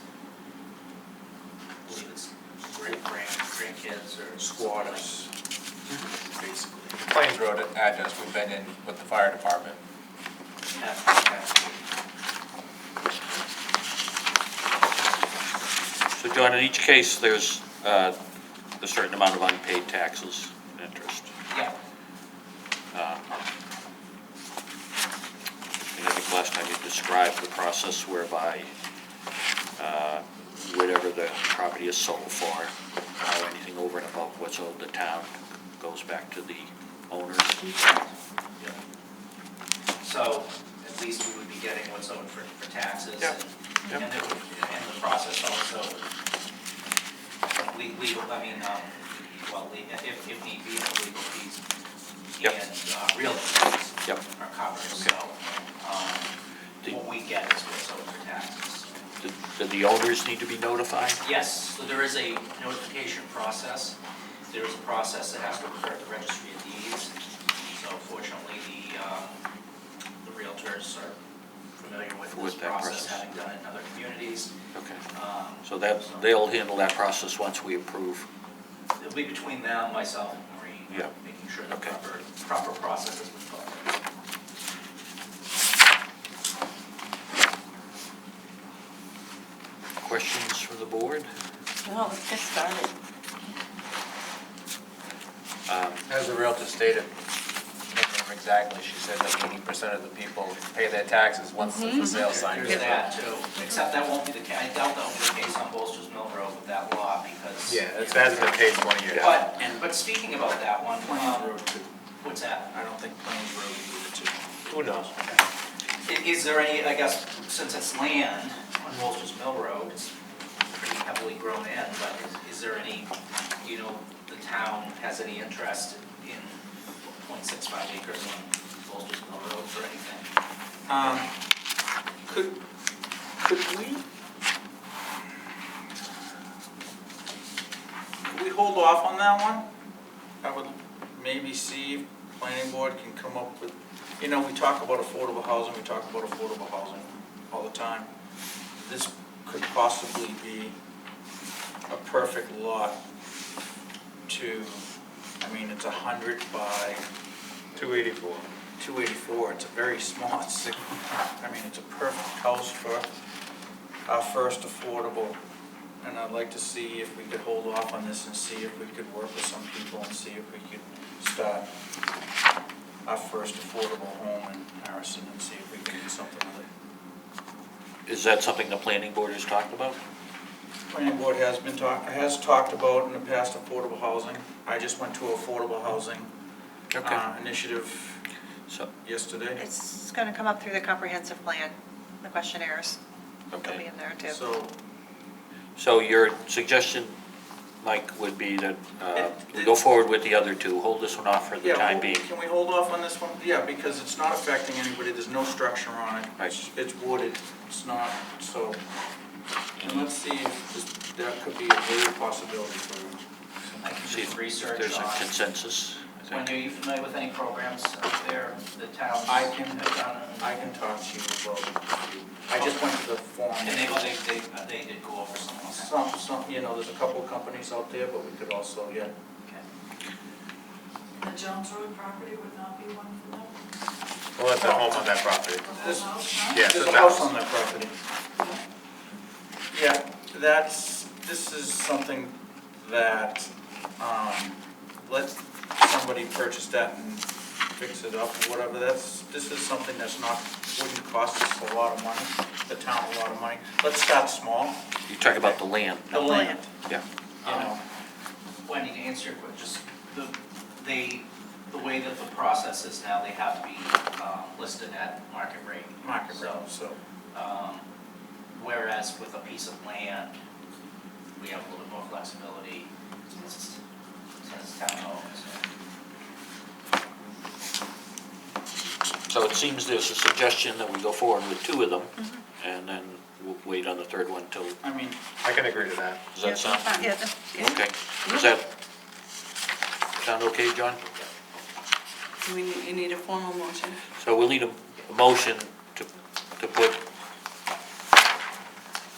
I believe it's grandkids or Squatters, basically. Plains Road address, we've been in with the fire department. So John, in each case, there's a certain amount of unpaid taxes and interest. Yeah, And I think last time you described the process whereby whatever the property is sold for, anything over and above what's owed the town goes back to the owners. so at least we would be getting what's owed for taxes. Yep. And it would, and the process also, legal, I mean, well, if need be, legal fees Yep. and real fees Yep. are covered, so what we get is what's owed for taxes. Do the owners need to be notified? Yes, so there is a notification process. There is a process that has to occur at the registry of deeds. So fortunately, the realtors are familiar with this With that process, process. having done it in other communities. Okay. Um, So they'll handle that process once we approve. It'll be between them, myself, and Maureen, Yeah. making sure the Okay. proper process has been followed. Questions from the board? No, let's get started. As the realtor stated, I can't remember exactly, she said like 80% of the people pay their taxes once the for sale sign is There's that approved. too, except that won't be the case, I doubt that will be the case on Bolster's Mill Road with that law, because. Yeah, it hasn't been paid 20 years. But speaking about that one, Plains Road too. what's that? I don't think Plains Road would be the two. Who knows? Is there any, I guess, since it's land on Bolster's Mill Road, it's pretty heavily grown in, but is there any, you know, the town has any interest in 0.65 acres on Bolster's Mill Road for anything? Could we hold off on that one? I would maybe see if planning board can come up with, you know, we talk about affordable housing all the time. This could possibly be a perfect lot to, I mean, it's 100 by 284. 284, it's a very small, I mean, it's a perfect house for our first affordable. And I'd like to see if we could hold off on this and see if we could work with some people and see if we could start our first affordable home in Harrison and see if we can do something with it. Is that something the planning board has talked about? Planning board has talked about in the past affordable housing. I just went to affordable housing initiative So, yesterday. It's going to come up through the comprehensive plan, the questionnaires. They'll be okay. in there too. So, So your suggestion Mike, would be that we go forward with the other two, hold this one off for the Yeah, time well, being. can we hold off on this one? Yeah, because it's not affecting anybody, there's no structure on it. Right. It's wooded, it's not, so, and let's see if that could be a very possibility for you. I can See do if research there's a on, consensus, I Wendy, think. are you familiar with any programs out there, the towns I have can- done? I can talk to you about it. I just went to the form. And they did go over some of them. Some, you know, there's a couple of companies out there, but we could also, yeah. Okay. The Jones Road property would not be one for them? Well, that's a home on that property. The whole house, huh? Yeah, There's so a house that's, on that property. Yeah, this is something that, let somebody purchase that and fix it up or whatever, this is something that's not, wouldn't cost us a lot of money, the town a lot of money. Let's start small, You talk about the land, the land, yeah. you know. Wendy, to answer your question, just the way that the process is now, they have to be listed at market rate. Market rate, so. Whereas with a piece of land, we have a little bit more flexibility since it's town owned. So it seems there's a suggestion that we go forward with two of them, and then we'll wait on the third one till, I mean, I can agree to that. does that sound? Yeah, Okay, does that sound okay, John? Do you need a formal motion? So we'll need a motion to put,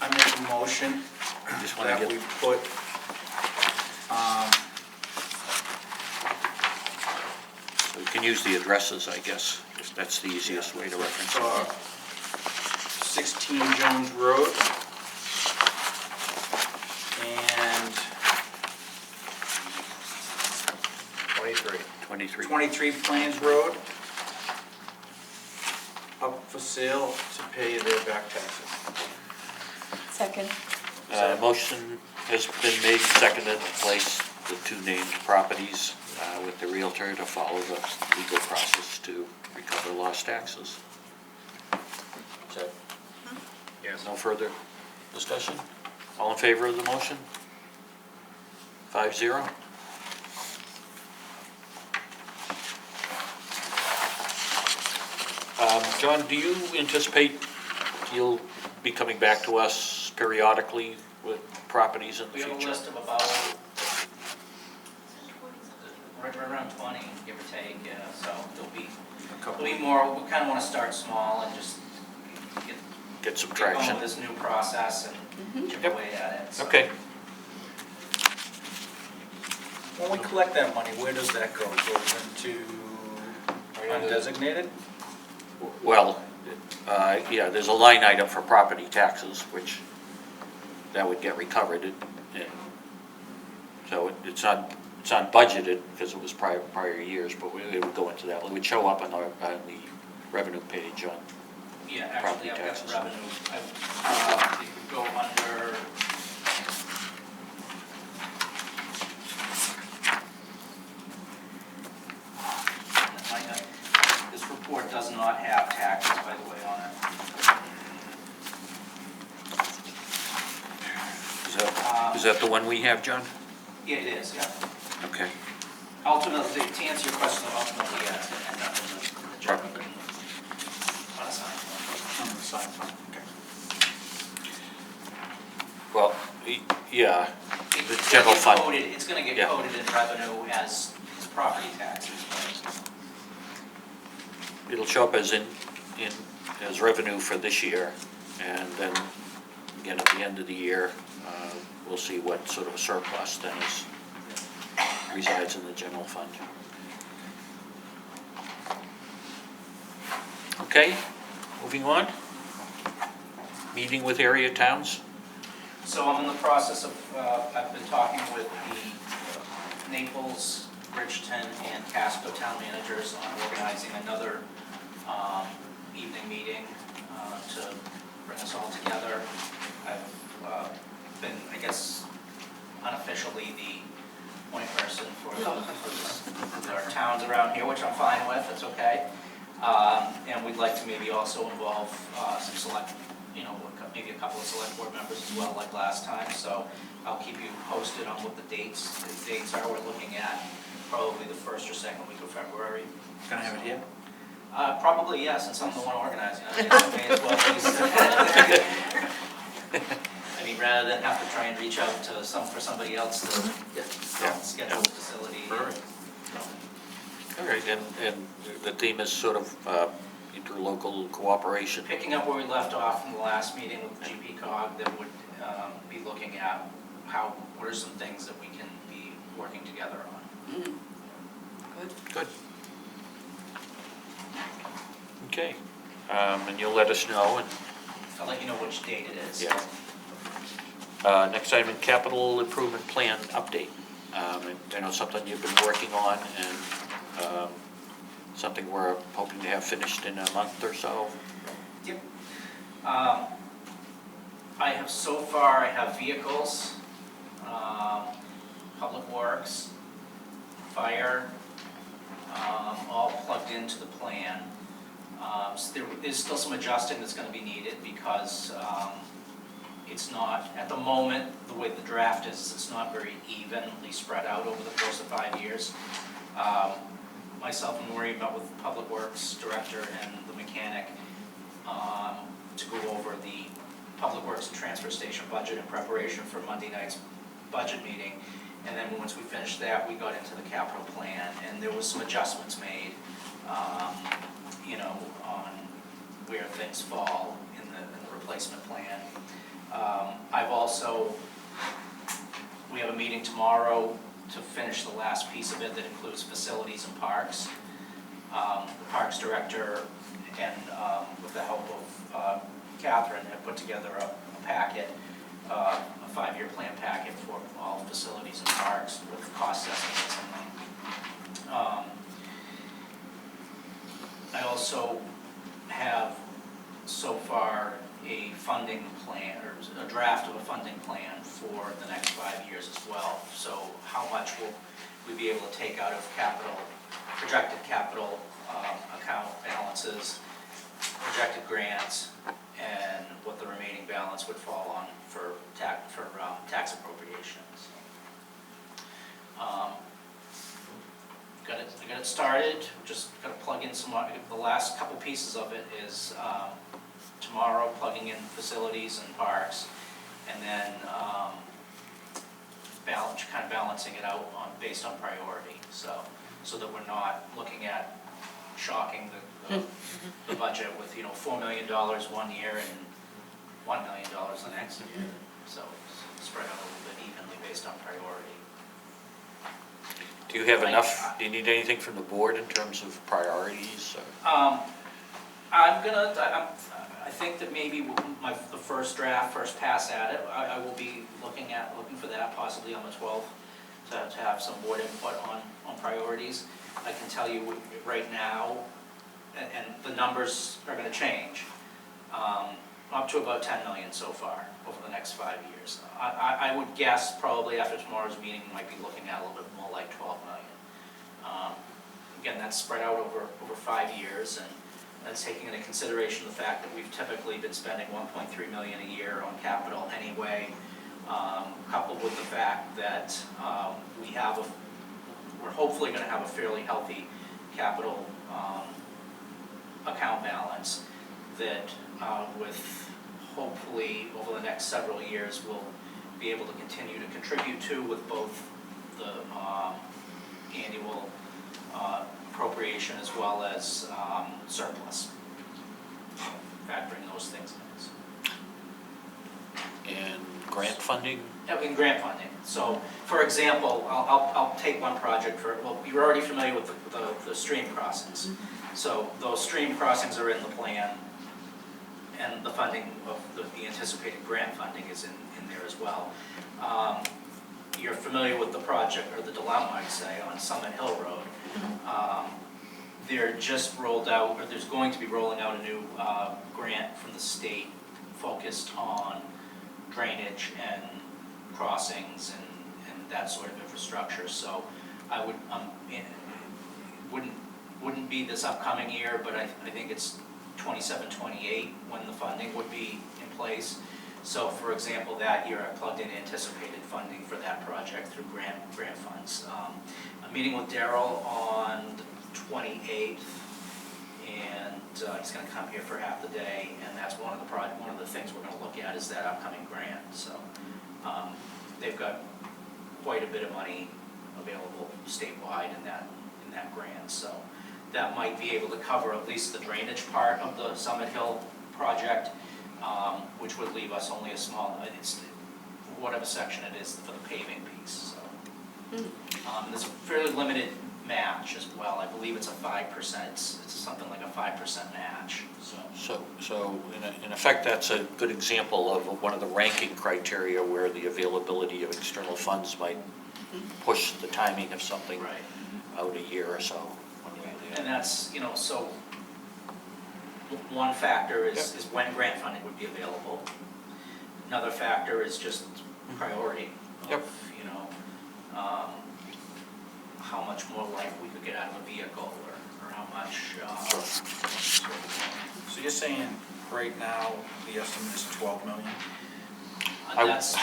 I make a motion just wanna that get, we put, we can use the addresses, I guess, if that's the easiest way to reference it. 16 Jones Road. And 23. 23. 23 Plains Road. Up for sale to pay their back taxes. Second. Motion has been made, seconded, to place the two named properties with the Realtor to follow the legal process to recover lost taxes. Is that, Yes. no further discussion? All in favor of the motion? 5-0. John, do you anticipate you'll be coming back to us periodically with properties in the We have a future? list of about, right around 20, give or take, yeah, so there'll be more, we kind of want to start small and just Get some get going traction? with this new process and chip away at it. so. Okay. When we collect that money, where does that go? Goes into undesignated? Well, yeah, there's a line item for property taxes, which that would get recovered. And so it's not budgeted because it was prior years, but it would go into that. It would show up on the revenue page on, Yeah, actually, property I've got taxes. the revenue, it would go under, this report does not have taxes, by the way, on it. is that the one we have, John? Yeah, it is, yeah. Okay. Ultimately, to answer your question, ultimately, yeah, it's gonna end up in the general, unassigned fund. On the side fund, okay. Well, yeah, It's the gonna general get fund. coded- It's gonna get Yeah. coded in revenue as property taxes, but It'll show up as as revenue for this year, and then, again, at the end of the year, we'll see what sort of a surplus then resides in the general fund. Okay, moving on. Meeting with area towns. So I'm in the process of, I've been talking with the Naples, Bridgeton, and Casco town managers on organizing another evening meeting to bring us all together. I've been, I guess, unofficially the point person for our towns around here, which I'm fine with, it's okay. And we'd like to maybe also involve some select maybe a couple of select board members as well, like last time, so I'll keep you posted on what the dates are. We're looking at probably the first or second week of February. Gonna have it here? Probably, yes, since I'm the one organizing it, I may as well please. I mean, rather than have to try and reach out to for somebody else to schedule the facility. Perfect. All right, and the theme is sort of interlocal cooperation. Picking up where we left off in the last meeting with GP cog, that would be looking at what are some things that we can be working together on. Good. Good. Okay, and you'll let us know, and I'll let you know which date it is. yeah. Next item, capital improvement plan update. And I know something you've been working on, and something we're hoping to have finished in a month or so. Yep. I have vehicles, public works, fire, all plugged into the plan. So there is still some adjusting that's going to be needed because it's not, at the moment, the way the draft is, it's not very evenly spread out over the course of 5 years. Myself and Maureen met with the Public Works Director and the mechanic to go over the Public Works and Transfer Station budget in preparation for Monday night's budget meeting. And then once we finished that, we got into the capital plan, and there was some adjustments made, on where things fall in the replacement plan. We have a meeting tomorrow to finish the last piece of it that includes facilities and parks. The Parks Director and with the help of Catherine have put together a packet, a 5-year plan packet for all facilities and parks with cost estimates in them. I also have so far a funding plan, or a draft of a funding plan for the next 5 years as well. So how much will we be able to take out of projected capital account balances, projected grants, and what the remaining balance would fall on for tax appropriations. Got it started, just got to plug in the last couple pieces of it is tomorrow plugging in facilities and parks, and then balancing it out based on priority, so that we're not looking at shocking the budget with $4 million 1 year and $1 million the next year. So it's spread out a little bit evenly based on priority. Do you have enough, do you need anything from the board in terms of priorities? I think that maybe the first pass at it, I will be looking for that possibly on the 12th to have some board input on priorities. I can tell you right now, and the numbers are going to change, up to about 10 million so far over the next 5 years. I would guess probably after tomorrow's meeting, we might be looking at a little bit more like 12 million. Again, that's spread out over 5 years, and that's taking into consideration the fact that we've typically been spending 1.3 million a year on capital anyway, coupled with the fact that we're hopefully going to have a fairly healthy capital account balance that with hopefully over the next several years we'll be able to continue to contribute to with both the annual appropriation as well as surplus, factoring those things in. And grant funding? In grant funding. So, for example, I'll take one project you're already familiar with the stream crossings. So those stream crossings are in the plan, and the funding of the anticipated grant funding is in there as well. You're familiar with the project, or the dilemma, I'd say, on Summit Hill Road. They're just rolled out, or there's going to be rolling out a new grant from the state focused on drainage and crossings and that sort of infrastructure. So I would, it wouldn't be this upcoming year, but I think it's 27, 28 when the funding would be in place. So for example, that year I plugged in anticipated funding for that project through grant funds. I'm meeting with Daryl on the 28th, and he's gonna come here for half the day, and that's one of the things we're gonna look at is that upcoming grant. So they've got quite a bit of money available statewide in that grant, so that might be able to cover at least the drainage part of the Summit Hill project, which would leave us only a small, it's whatever section it is for the paving piece. So there's a fairly limited match as well. I believe it's a 5%. It's something like a 5% match. So in effect, that's a good example of one of the ranking criteria where the availability of external funds might push the timing of something out a year or so. And that's, so one factor is when grant funding would be available. Another factor is just priority of, how much more life we could get out of a vehicle or how much. So you're saying right now, the estimate is 12 million? That's,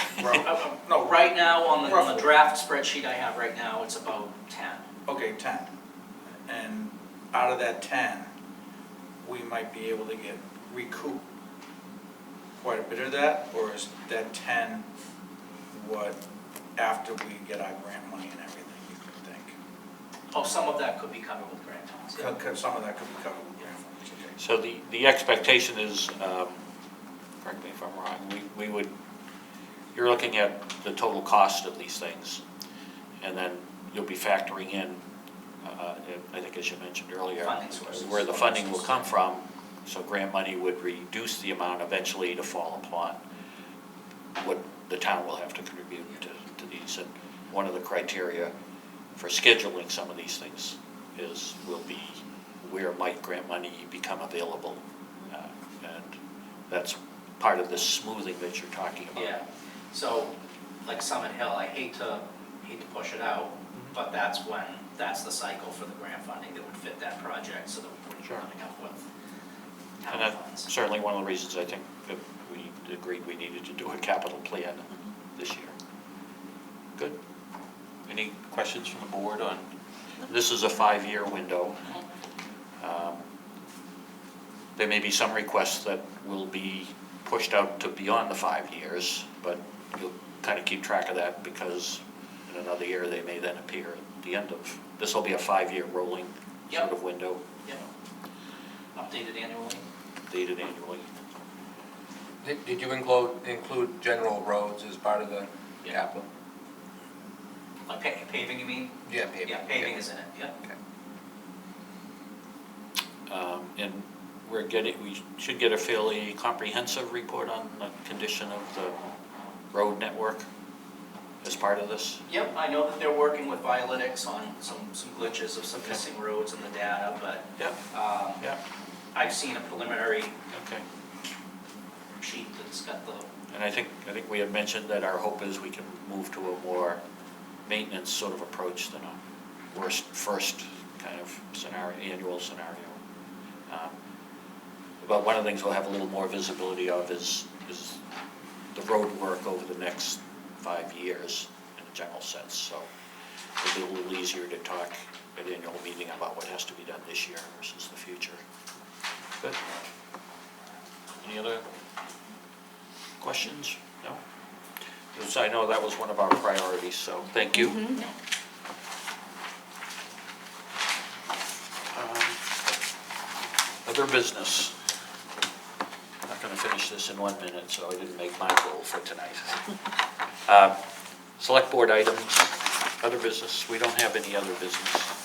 no, right now on the draft spreadsheet I have right now, it's about 10. Okay, 10. And out of that 10, we might be able to recoup quite a bit of that, or is that 10 what, after we get our grant money and everything, you could think? Oh, some of that could be covered with grant funds. Some of that could be covered with grant funds, okay. So the expectation is, correct me if I'm wrong, you're looking at the total cost of these things, and then you'll be factoring in, I think as you mentioned earlier, Funding sources. where the funding will come from, so grant money would reduce the amount eventually to fall upon what the town will have to contribute to these. And one of the criteria for scheduling some of these things will be where might grant money become available, and that's part of this smoothing that you're talking about. Yeah, so like Summit Hill, I hate to push it out, but that's the cycle for the grant funding that would fit that project so that we wouldn't be running up with And town that's funds. certainly one of the reasons I think that we agreed we needed to do a capital plan this year. Good. Any questions from the board on, this is a 5-year window. There may be some requests that will be pushed out to beyond the 5 years, but you'll kind of keep track of that because in another year they may then appear at the end of, this will be a 5-year rolling sort of window. Yep. Updated annually. Dated annually. Did you include general roads as part of the capital? Like paving, you mean? Yeah, paving. Yeah, paving is in it, yeah. Okay. And we should get a fairly comprehensive report on the condition of the road network as part of this. Yep, I know that they're working with Violytics on some glitches of some missing roads in the data, but I've seen a preliminary sheet that's got the. And I think we had mentioned that our hope is we can move to a more maintenance sort of approach than a first kind of annual scenario. But one of the things we'll have a little more visibility of is the road work over the next 5 years in a general sense. So it'll be a little easier to talk at annual meeting about what has to be done this year versus the future. Good. Any other questions? No? Because I know that was one of our priorities, so thank you. Other business. I'm not going to finish this in 1 minute, so I didn't make my goal for tonight. Select board items, other business. We don't have any other business.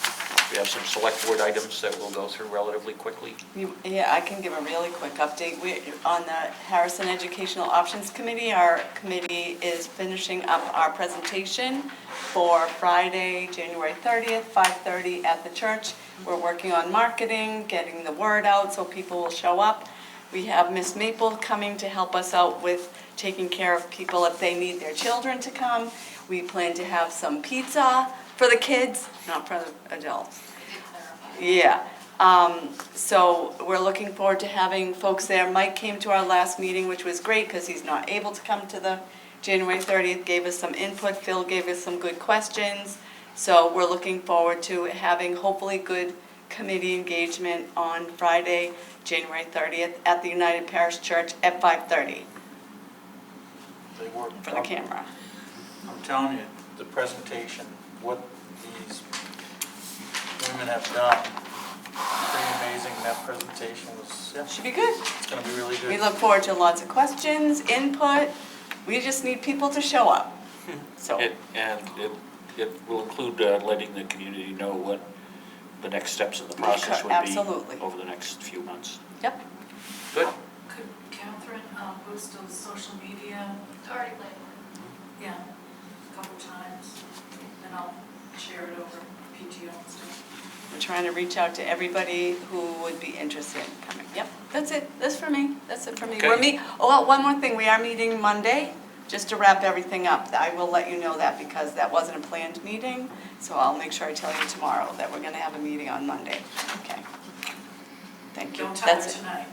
We have some select board items that we'll go through relatively quickly. Yeah, I can give a really quick update. On the Harrison Educational Options Committee, our committee is finishing up our presentation for Friday, January 30th, 5:30 at the church. We're working on marketing, getting the word out so people will show up. We have Miss Maple coming to help us out with taking care of people if they need their children to come. We plan to have some pizza for the kids, not for the adults. Yeah. So we're looking forward to having folks there. Mike came to our last meeting, which was great because he's not able to come to the January 30th, gave us some input. Phil gave us some good questions. So we're looking forward to having hopefully good committee engagement on Friday, January 30th at the United Parish Church at 5:30 They work. for the camera. I'm telling you, the presentation, what these women have done, pretty amazing. That presentation was, yeah, Should be good. it's gonna be really We good. look forward to lots of questions, input. We just need people to show up. So, It will include letting the community know what the next steps in the process would be. Absolutely. Over the next few months. yep. Good. Could Catherine post on social media? It's already planned. Yeah, a couple times, and I'll share it over PTO and stuff. We're trying to reach out to everybody who would be interested in coming. Yep, that's it. That's for me. That's it for me. Okay. One more thing. We are meeting Monday, just to wrap everything up. I will let you know that because that wasn't a planned meeting. So I'll make sure I tell you tomorrow that we're gonna have a meeting on Monday. Okay. Thank you. Don't tell her That's it. tonight.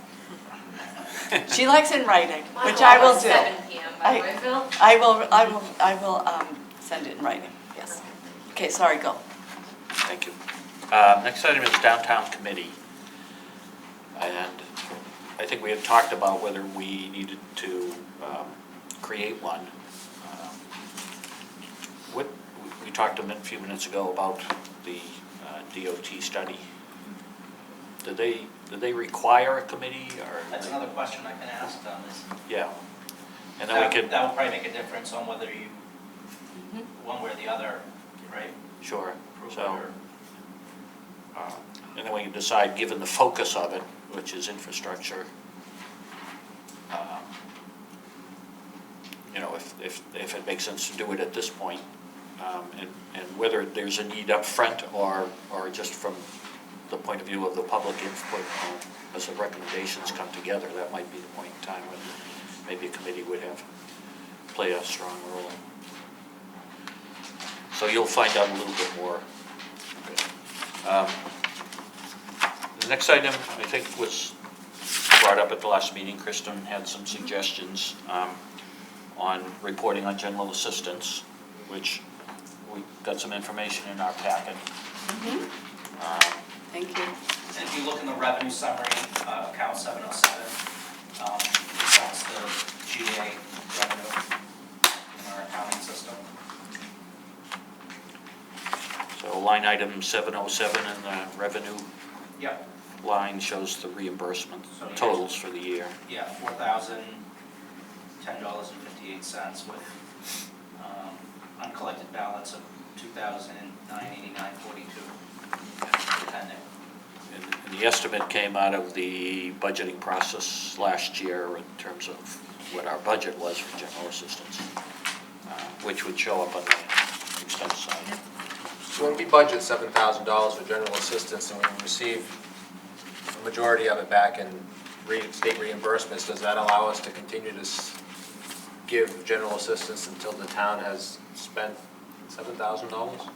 She likes in writing, Mine which I will always do. 7 PM, by the way, Phil. I will send it in writing, yes. Okay, sorry, go. Thank you. Next item is downtown committee. And I think we had talked about whether we needed to create one. We talked a few minutes ago about the DOT study. Did they require a committee or? That's another question I can ask on this. Yeah. And then we could, That would probably make a difference on whether you, one way or the other, right? sure, Approve it so. or- And then we can decide, given the focus of it, which is infrastructure, you know, if it makes sense to do it at this point, and whether there's a need up front or just from the point of view of the public input, as the recommendations come together, that might be the point in time when maybe a committee would play a strong role. So you'll find out a little bit more. The next item, I think, was brought up at the last meeting. Kristen had some suggestions on reporting on general assistance, which we got some information in our packet. Thank you. And if you look in the revenue summary, account 707, that's the GA revenue in our accounting system. So line item 707 in the revenue Yep. line shows the reimbursement So here's- totals for the year. Yeah, $4,010.58 with uncollected balance of $2,989.42 pending. And the estimate came out of the budgeting process last year in terms of what our budget was for general assistance, which would show up on the expense side. So when we budget $7,000 for general assistance and we receive a majority of it back in state reimbursements, does that allow us to continue to give general assistance until the town has spent $7,000?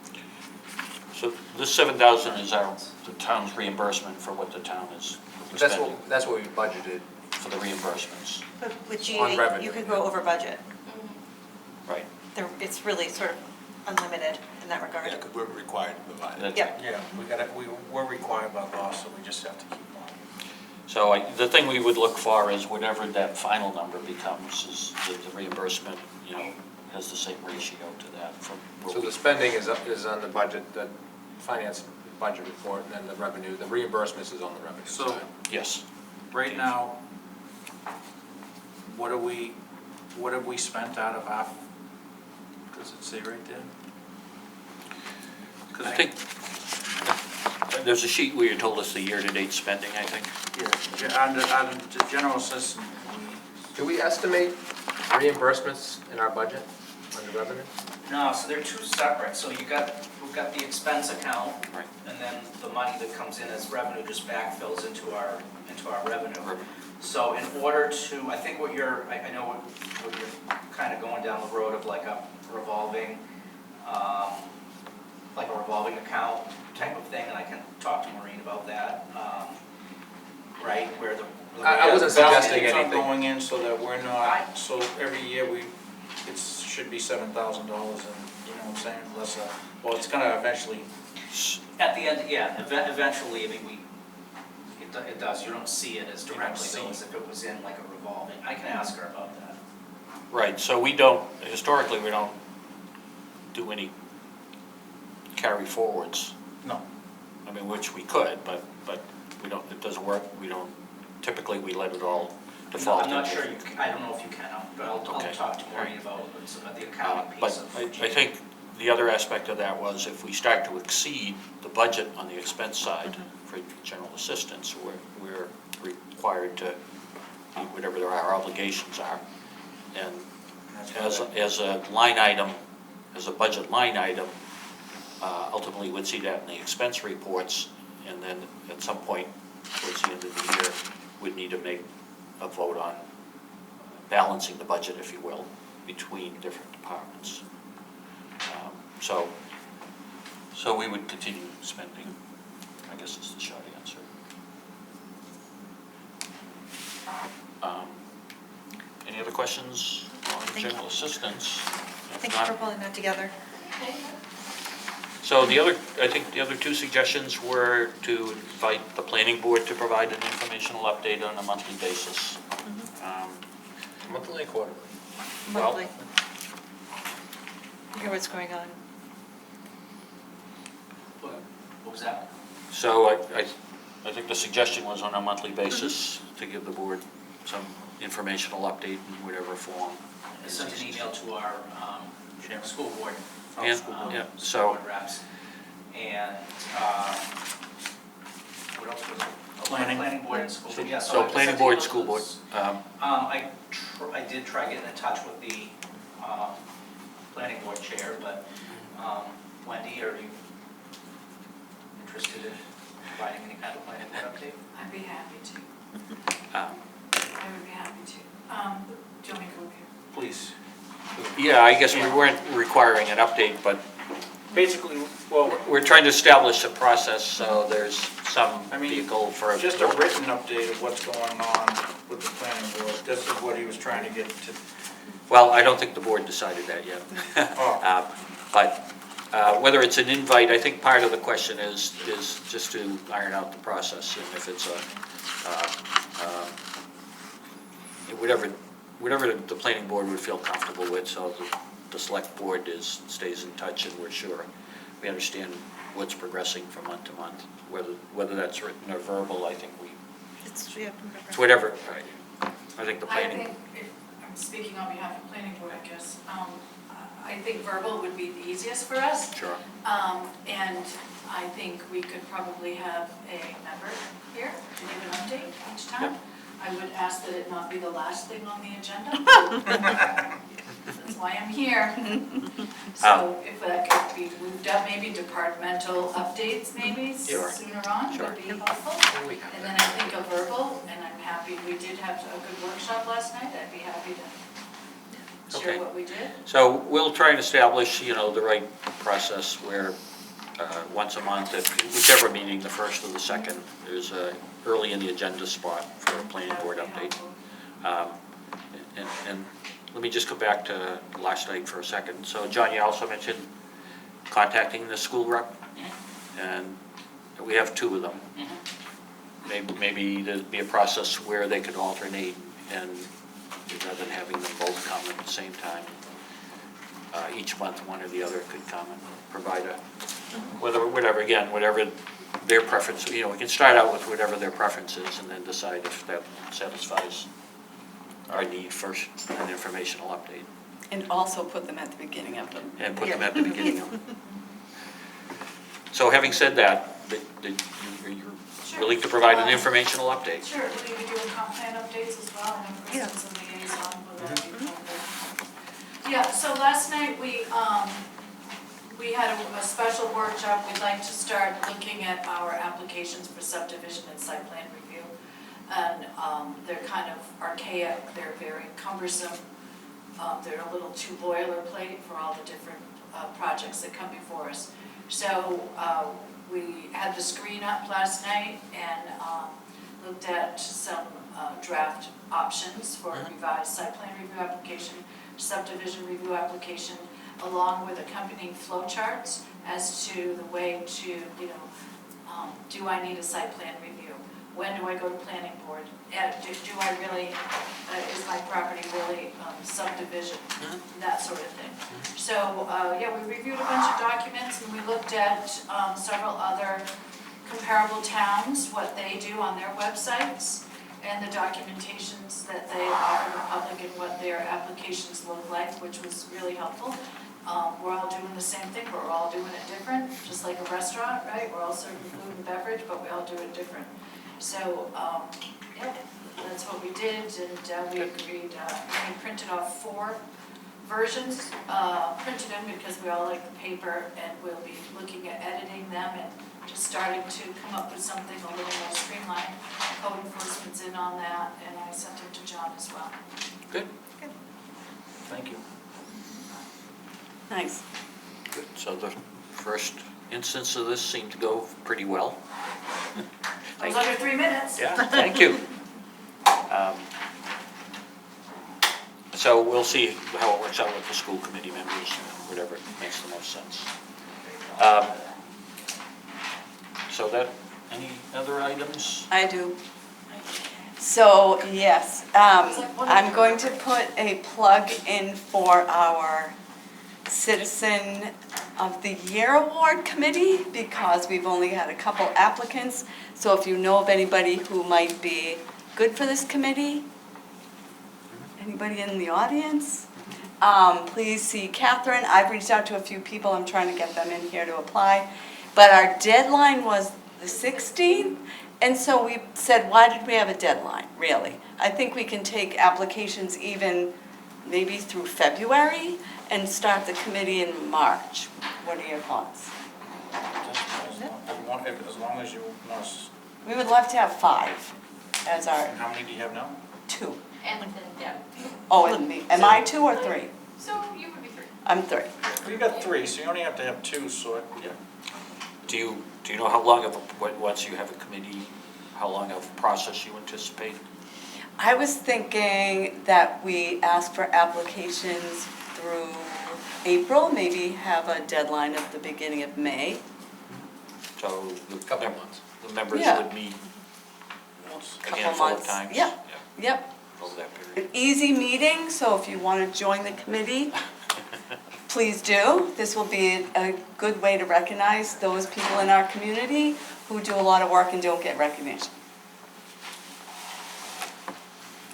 So this 7,000 is the town's reimbursement for what the town is expending That's what we budgeted. for the reimbursements, But with On GA, revenue, you could yeah. go over budget. right? It's really sort of unlimited in that regard. because we're required to provide it. That's- Yep. Yeah, we're required by law, so we just have to keep on. So the thing we would look for is whatever that final number becomes, is that the reimbursement, you know, has the same ratio to that from what So we- the spending is on the budget, the finance budget report, and then the revenue, the reimbursements is on the revenue So- side. Yes. Right now, what have we spent out of our, does it say right there? 'Cause I think, there's a sheet where you told us the year-to-date spending, I think. Yeah, under the general assistance, Do we estimate reimbursements in our budget under revenue? No, so they're two separate, so we've got the expense account, Right. and then the money that comes in as revenue just backfills into our revenue. Revenue. So in order to, I think I know what you're kind of going down the road of like a revolving like a revolving account type of thing, and I can talk to Maureen about that, right, where the. I wasn't suggesting Baskets are anything. going in so that we're not, so every year it should be $7,000 and, you know what I'm saying, less, well, it's gonna eventually, At the end, yeah, eventually, I mean, it does, you don't see it as directly though, as if it was in like a revolving, I can ask her about that. Right, so historically, we don't do any carry forwards. no. I mean, which we could, but we don't, it doesn't work, typically we let it all default. I'm not into- sure I don't know if you can, but I'll Okay. talk to Maureen about the accounting But piece of. I think the other aspect of that was if we start to exceed the budget on the expense side for general assistance, we're required to meet whatever our obligations are. And as a line item, as a budget line item, ultimately we'd see that in the expense reports, and then at some point towards the end of the year, we'd need to make a vote on balancing the budget, if you will, between different departments. So we would continue spending, I guess is the short answer. Any other questions on general assistance? If Thank you not- for pulling that together. So I think the other two suggestions were to invite the planning board to provide an informational update on a monthly basis. Monthly or quarterly? Well- Monthly. Hear what's going on. What was that? So I think the suggestion was on a monthly basis to give the board some informational update in whatever form. I sent an email to our school board. And- yeah, so- Board reps. And, what else was it? Oh, Planning board and school. Yeah, So I planning sent board, emails school to board. those. I did try getting in touch with the planning board chair, but Wendy, are you interested in providing any kind of planning board update? I'd be happy to. Um, I would be happy to. Do you want me to go up here? Please. Yeah, I guess we weren't requiring an update, but Basically, well, we're trying to establish a process, so there's some I mean, vehicle for. just a written update of what's going on with the planning board, this is what he was trying to get to. Well, I don't think the board decided that yet. Oh. But whether it's an invite, I think part of the question is just to iron out the process, and if it's whatever the planning board would feel comfortable with, so the select board stays in touch and we're sure we understand what's progressing from month to month, whether that's written or verbal, I think It's whatever, I think the I planning. think, if I'm speaking on behalf of the planning board, I guess, I think verbal would be the easiest for us. Sure. And I think we could probably have a member here to give an update each time. Yep. I would ask that it not be the last thing on the agenda. That's why I'm here. So if that could be moved up, maybe departmental updates maybe Sure. sooner on Sure. would be helpful. And then I think a verbal, and I'm happy, we did have a good workshop last night, I'd be happy to Okay. share what we did. So we'll try and establish, the right process where once a month, at whichever meeting, the first or the second, there's early in the agenda spot for a planning That would board be update. helpful. And let me just go back to last night for a second. So John, you also mentioned contacting the school rep, and we have two of them. Maybe there'd be a process where they could alternate, and rather than having them both come at the same time, each month one or the other could come and provide whatever their preference, we can start out with whatever their preference is and then decide if that satisfies our need for an informational update. And also put them at the beginning of them. And put them at the beginning of. So having said that, you're willing to provide an informational update? Sure, will you be doing comp plan updates as well? I know Kristen's a liaison, will that be helpful? Yeah, so last night we had a special workshop. We'd like to start looking at our applications for subdivision and site plan review. And they're kind of archaic, they're very cumbersome, they're a little too boilerplate for all the different projects that come before us. So we had the screen up last night and looked at some draft options for a revised site plan review application, subdivision review application, along with accompanying flow charts as to the way to, do I need a site plan review? When do I go to planning board? Do I really, is my property really subdivision? That sort of thing. So, yeah, we reviewed a bunch of documents and we looked at several other comparable towns, what they do on their websites, and the documentations that they offer the public and what their applications look like, which was really helpful. We're all doing the same thing, but we're all doing it different, just like a restaurant, right? We're all serving food and beverage, but we all do it different. So, yeah, that's what we did, and we agreed, we printed off 4 versions, printed them because we all like the paper, and we'll be looking at editing them and just starting to come up with something a little more streamlined. Code enforcement's in on that, and I sent it to John as well. Good. Thank you. Nice. Good. So the first instance of this seemed to go pretty well. It was under 3 minutes. Yeah, thank you. So we'll see how it works out with the school committee members, whatever makes the most sense. So that, any other items? I do. So, yes, I'm going to put a plug in for our Citizen of the Year Award Committee because we've only had a couple applicants. So if you know of anybody who might be good for this committee, anybody in the audience, please see Catherine. I've reached out to a few people. I'm trying to get them in here to apply. But our deadline was the 16th. And so we said, why did we have a deadline, really? I think we can take applications even maybe through February and start the committee in March. What are your thoughts? As long as you want us. We would love to have 5 as our How many do you have now? 2. And then Deb. Oh, and me. Am I 2 or 3? So you would be 3. I'm 3. Well, you got 3, so you only have to have 2, so yeah. Do you know how long of a, once you have a committee, how long of a process you anticipate? I was thinking that we ask for applications through April, maybe have a deadline at the beginning of May. So Couple of months. the members Yeah. would meet a Couple handful of months. times? Yeah. Yep. Over that period. An easy meeting, so if you want to join the committee, please do. This will be a good way to recognize those people in our community who do a lot of work and don't get recognition.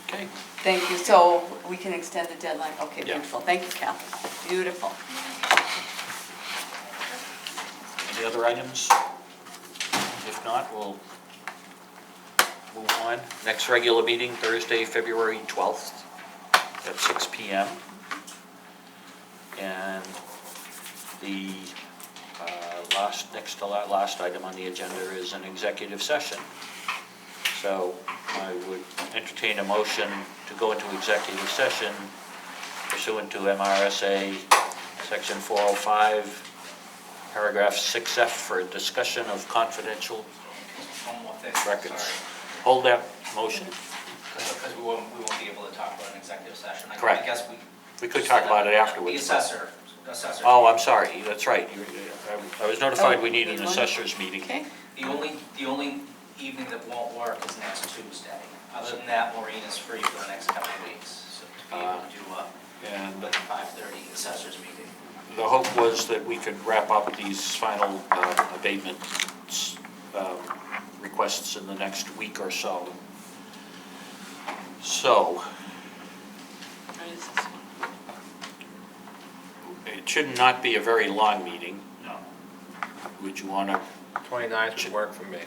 Okay. Thank you. So we can extend the deadline. Okay, Yeah. beautiful. Thank you, Catherine. Beautiful. Any other items? If not, we'll move on. Next regular meeting, Thursday, February 12th at 6 p.m. And the next to last item on the agenda is an executive session. So I would entertain a motion to go into executive session pursuant to MRSA Section 405, Paragraph 6F for a discussion of confidential One more thing. records. Sorry. Hold that motion. Because we won't be able to talk about an executive session. Correct. I guess We could talk about it afterwards. The assessor. Oh, I'm sorry, that's right. I was notified we need an assessors meeting. Okay. The only evening that won't work is next Tuesday. Other than that, Maureen is free for the next couple of weeks, so to be able to do And a 5:30 assessors meeting. the hope was that we could wrap up these final abatement requests in the next week or so. So, it should not be a very long meeting. No. Would you want to, 29th would work for me.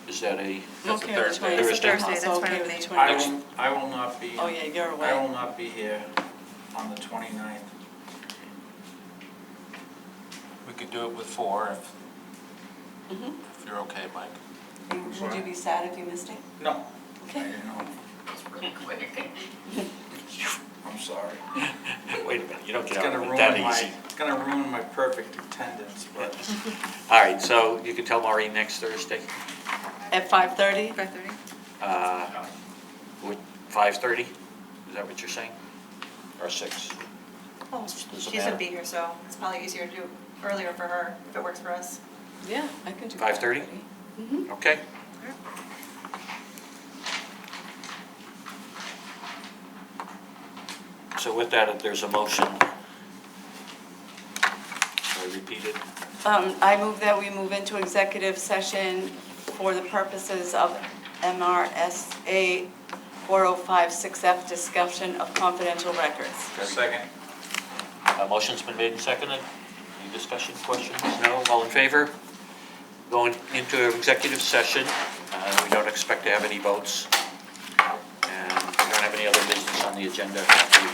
is that a, That's a Okay, Thursday. It's a Thursday. Thursday, that's fine Okay with with me. the I will not be. Oh, yeah, you're away. I will not be here on the 29th. We could do it with 4 Mhm. if you're okay, Mike. Would you be sad if you missed it? No, I Okay. didn't know. It's really quick. I'm sorry. wait a minute, you don't It's get gonna out of it ruin that my, easy. gonna ruin my perfect attendance, but All right, so you can tell Maureen next Thursday, At 5:30? 5:30? with 5:30? Is that what you're saying? Or 6? Oh, Doesn't she's matter. gonna be here, so it's probably easier to do earlier for her, if it works for us. Yeah, I can do 5:30? 5:30. Mhm. Okay. So with that, if there's a motion, I repeat it. I move that we move into executive session for the purposes of MRSA 4056F, discussion of confidential records. second. Motion's been made and seconded. Any discussion, questions? No? All in favor? Going into executive session. We don't expect to have any votes. And we don't have any other business on the agenda. We